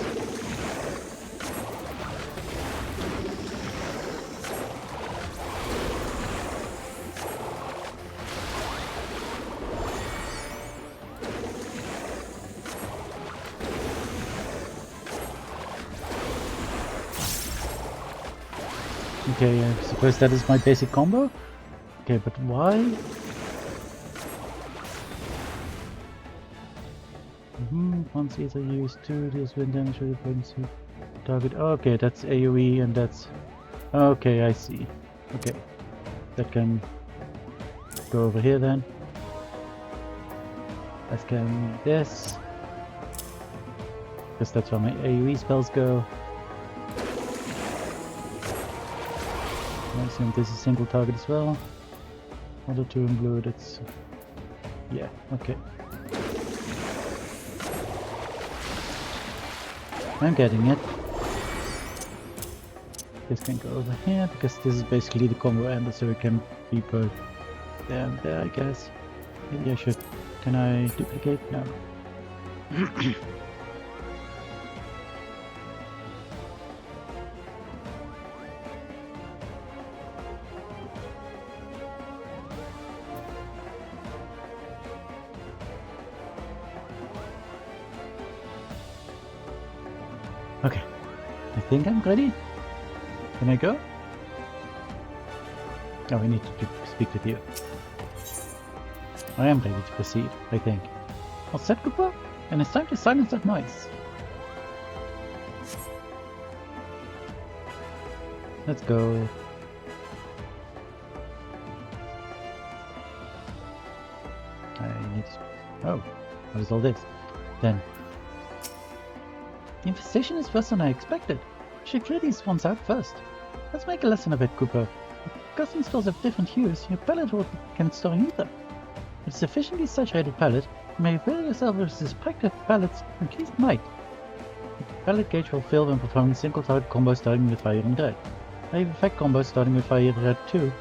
Okay, I suppose that is my basic combo. Okay, but why? Once either used 2 deals wind damage with the potency target. Okay, that's AoE and that's... Okay, I see. Okay, that can go over here then. Let's can this. Because that's where my AoE spells go. I assume this is single target as well. Other 2 in blue, that's... Yeah, okay. I'm getting it. This can go over here, because this is basically the combo ender, so it can be both there and there, I guess. Maybe I should... Can I duplicate? No. Okay, I think I'm ready. Can I go? Oh, I need to speak with you. I am ready to proceed, I think. All set, Cooper? And it's time to silence that noise. Let's go. I need to... Oh, what is all this? Then... The infestation is worse than I expected. We should clear these ones out first. Let's make a lesson of it, Cooper. If custom spells have different hues, your palette can store either. With a sufficiently saturated palette, you may avail yourself of suspected palettes increased might. The palette gauge will fill when performing single target combos starting with fire in red. Wave effect combos starting with fire 2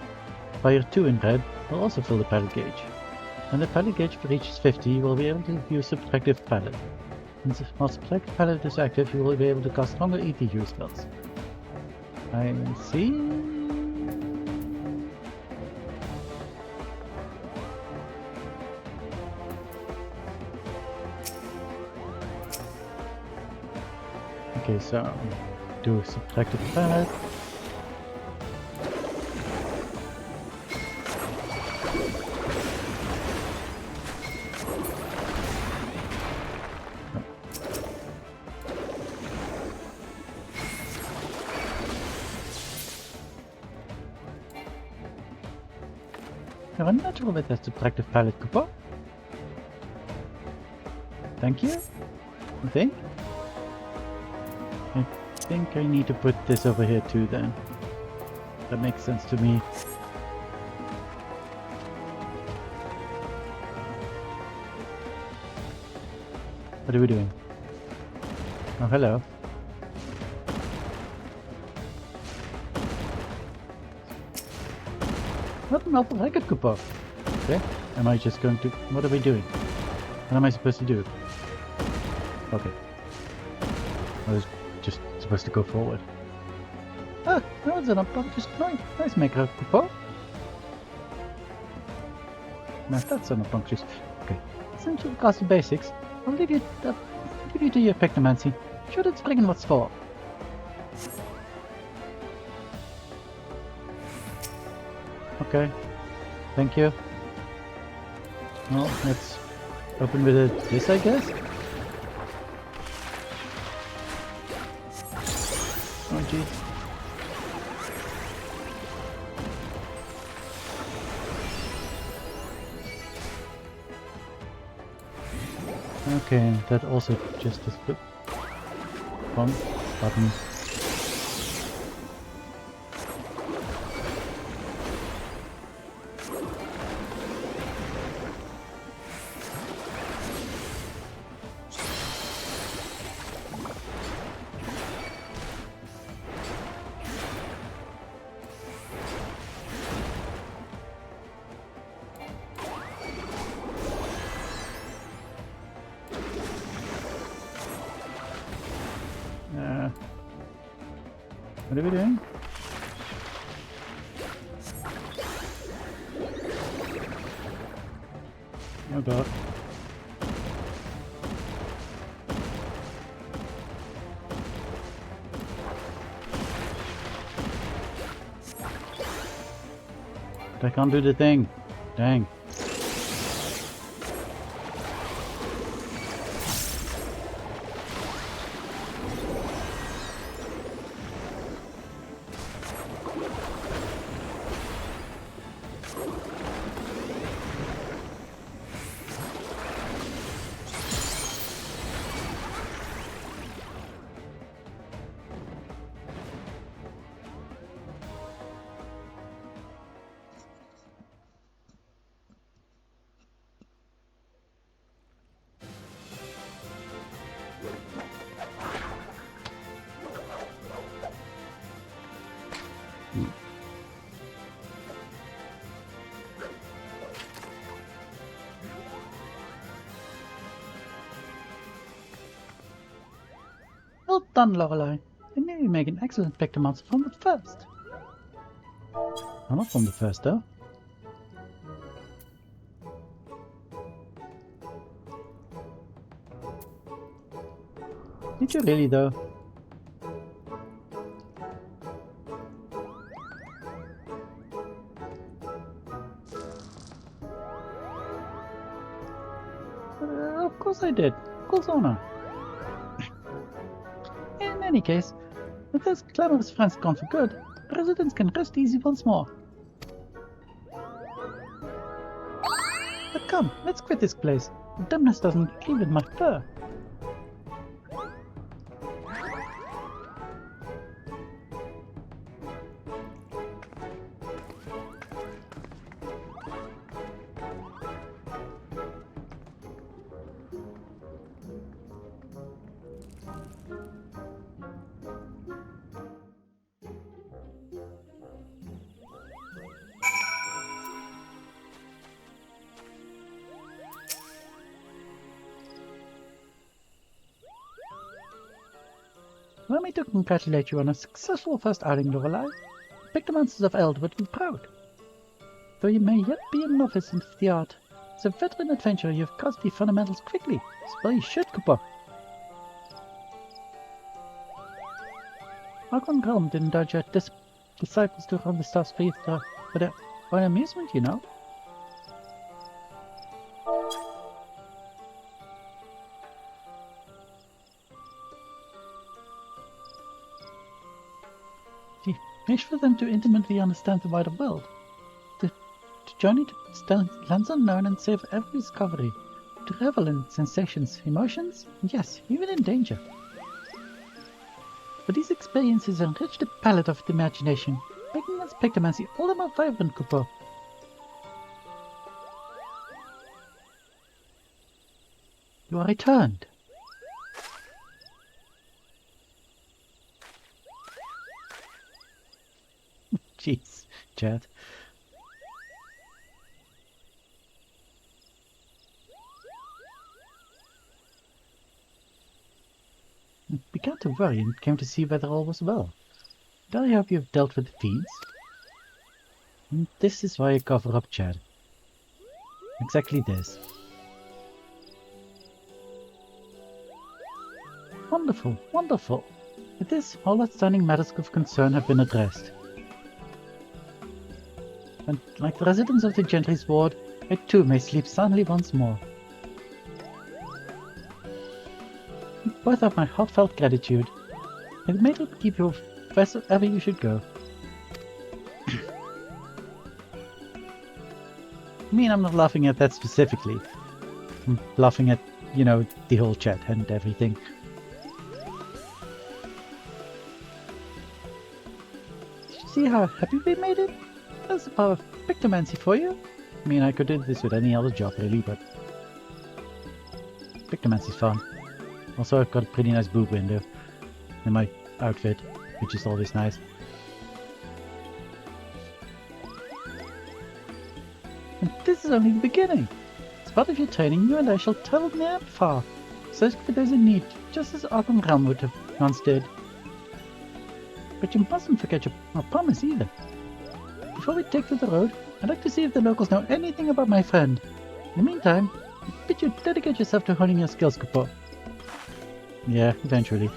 in red will also fill the palette gauge. When the palette gauge reaches 50, you will be able to use subtractive palette. While subtractive palette is active, you will be able to cast stronger ETU spells. I see. Okay, so do subtractive palette. You're a natural with that subtractive palette, Cooper. Thank you. I think I need to put this over here too then. That makes sense to me. What are we doing? Oh, hello. What an awful record, Cooper. Okay, am I just going to... What are we doing? What am I supposed to do? Okay. I was just supposed to go forward. Ah, that was an obnoxious point. Nice maker, Cooper. No, that's an obnoxious... Okay. Since you've cast the basics, I'll leave you to your Pectomancy. Shoot it spring and what's for. Okay, thank you. Well, let's open with this, I guess. Oh jeez. Okay, that also just is flip. Wrong button. What are we doing? Oh god. But I can't do the thing. Dang. Well done, Lorelei. I knew you'd make an excellent Pictomancer from the first. I'm not from the first, though. Did you really, though? Of course I did. Of course honor. In any case, with those clamorous friends gone for good, the residents can rest easy once more. But come, let's quit this place. The dumbness doesn't agree with my fur. Allow me to congratulate you on a successful first outing, Lorelei. The Pictomancers of Eld would be proud. Though you may yet be a novice in the art, as a veteran adventurer you have caught the fundamentals quickly. Well, you should, Cooper. Argon Realm didn't urge your disciples to run the stars for their own amusement, you know. You wish for them to intimately understand the wider world. To journey to lands unknown and save every discovery. To revel in sensations, emotions, and yes, even in danger. But these experiences enrich the palette of the imagination, making us Pictomancy all the more vibrant, Cooper. You are returned. Jeez, Chad. I began to worry and came to see whether all was well. But I hope you have dealt with the fiends. And this is why I cover up, Chad. Exactly this. Wonderful, wonderful. With this, all outstanding matters of concern have been addressed. And like the residents of the Gentry's ward, I too may sleep soundly once more. Both have my heartfelt gratitude. I've made it keep you wherever you should go. I mean, I'm not laughing at that specifically. I'm laughing at, you know, the whole chat and everything. Did you see how happy we made it? That's the power of Pictomancy for you. I mean, I could do this with any other job really, but Pictomancy's fun. Also, I've got a pretty nice boob window in my outfit, which is always nice. And this is only the beginning. As part of your training, you and I shall travel near and far, searching for those in need, just as Arkham Realm would have once did. But you mustn't forget our promise either. Before we take to the road, I'd like to see if the locals know anything about my friend. In the meantime, I bid you dedicate yourself to honing your skills, Kapo. Yeah, eventually.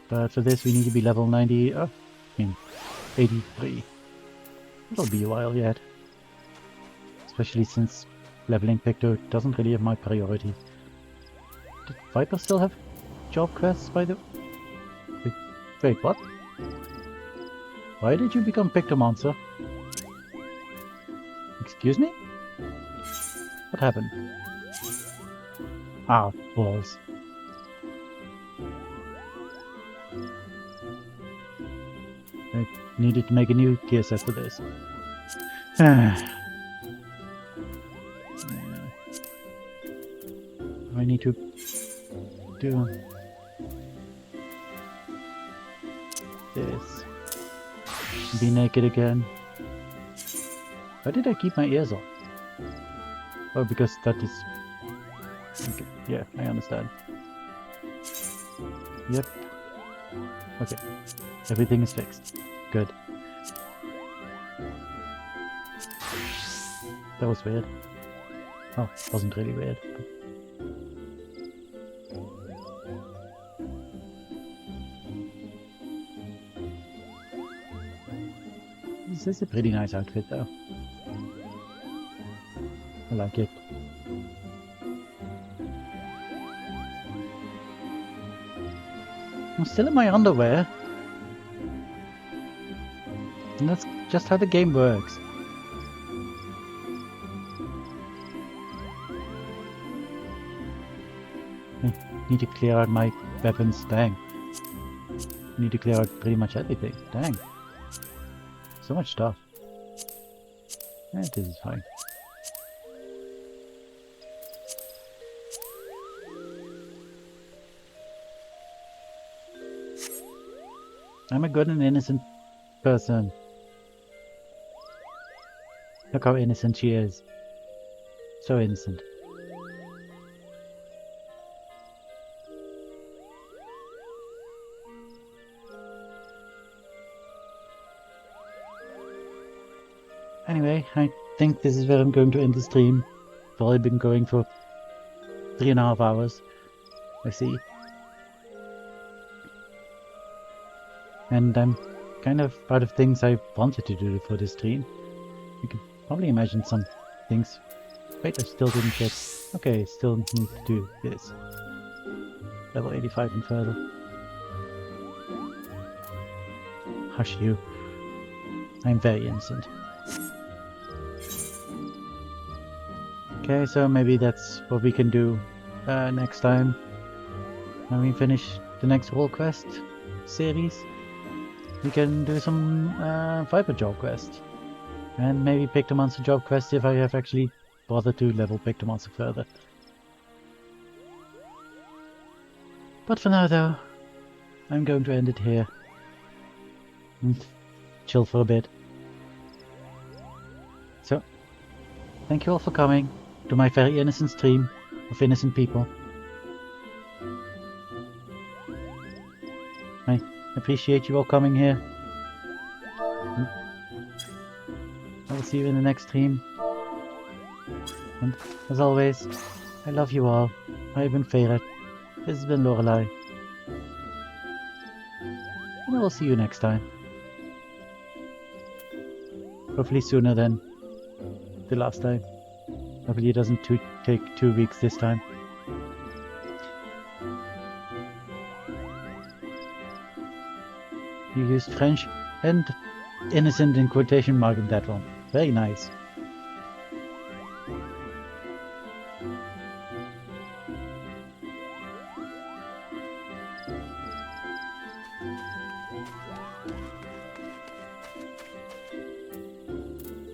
But for this we need to be level 90, 83. It'll be a while yet. Especially since leveling Picto doesn't really have my priority. Did Viper still have job quests by the... Wait, what? Why did you become Pictomancer? Excuse me? What happened? Ah, balls. I needed to make a new gear set for this. I need to do this. Be naked again. Why did I keep my ears on? Oh, because that is... Okay. Yeah, I understand. Yep. Okay. Everything is fixed. Good. That was weird. Oh, it wasn't really weird. This is a pretty nice outfit though. I like it. I'm still in my underwear. And that's just how the game works. I need to clear out my weapons. Dang. I need to clear out pretty much everything. Dang. So much stuff. Yeah, this is fine. I'm a good and innocent person. Look how innocent she is. So innocent. Anyway, I think this is where I'm going to end the stream. I've already been going for 3.5 hours. I see. And I'm kind of out of things I wanted to do for this stream. You can probably imagine some things. Wait, I still didn't get... Okay, still need to do this. Level 85 and further. Hush you. I'm very innocent. Okay, so maybe that's what we can do next time. When we finish the next World Quest series. We can do some Viper job quest. And maybe Pictomancer job quest if I have actually bothered to level Pictomancer further. But for now though, I'm going to end it here. And chill for a bit. So, thank you all for coming to my very innocent stream of innocent people. I appreciate you all coming here. I will see you in the next stream. And as always, I love you all. I've been Fae'ret. This has been Lorelei. And I will see you next time. Hopefully sooner than the last time. Hopefully it doesn't take 2 weeks this time. You used French and innocent in quotation mark in that one. Very nice.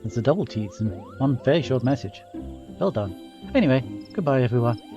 It's a double T's in one very short message. Well done. Anyway, goodbye everyone.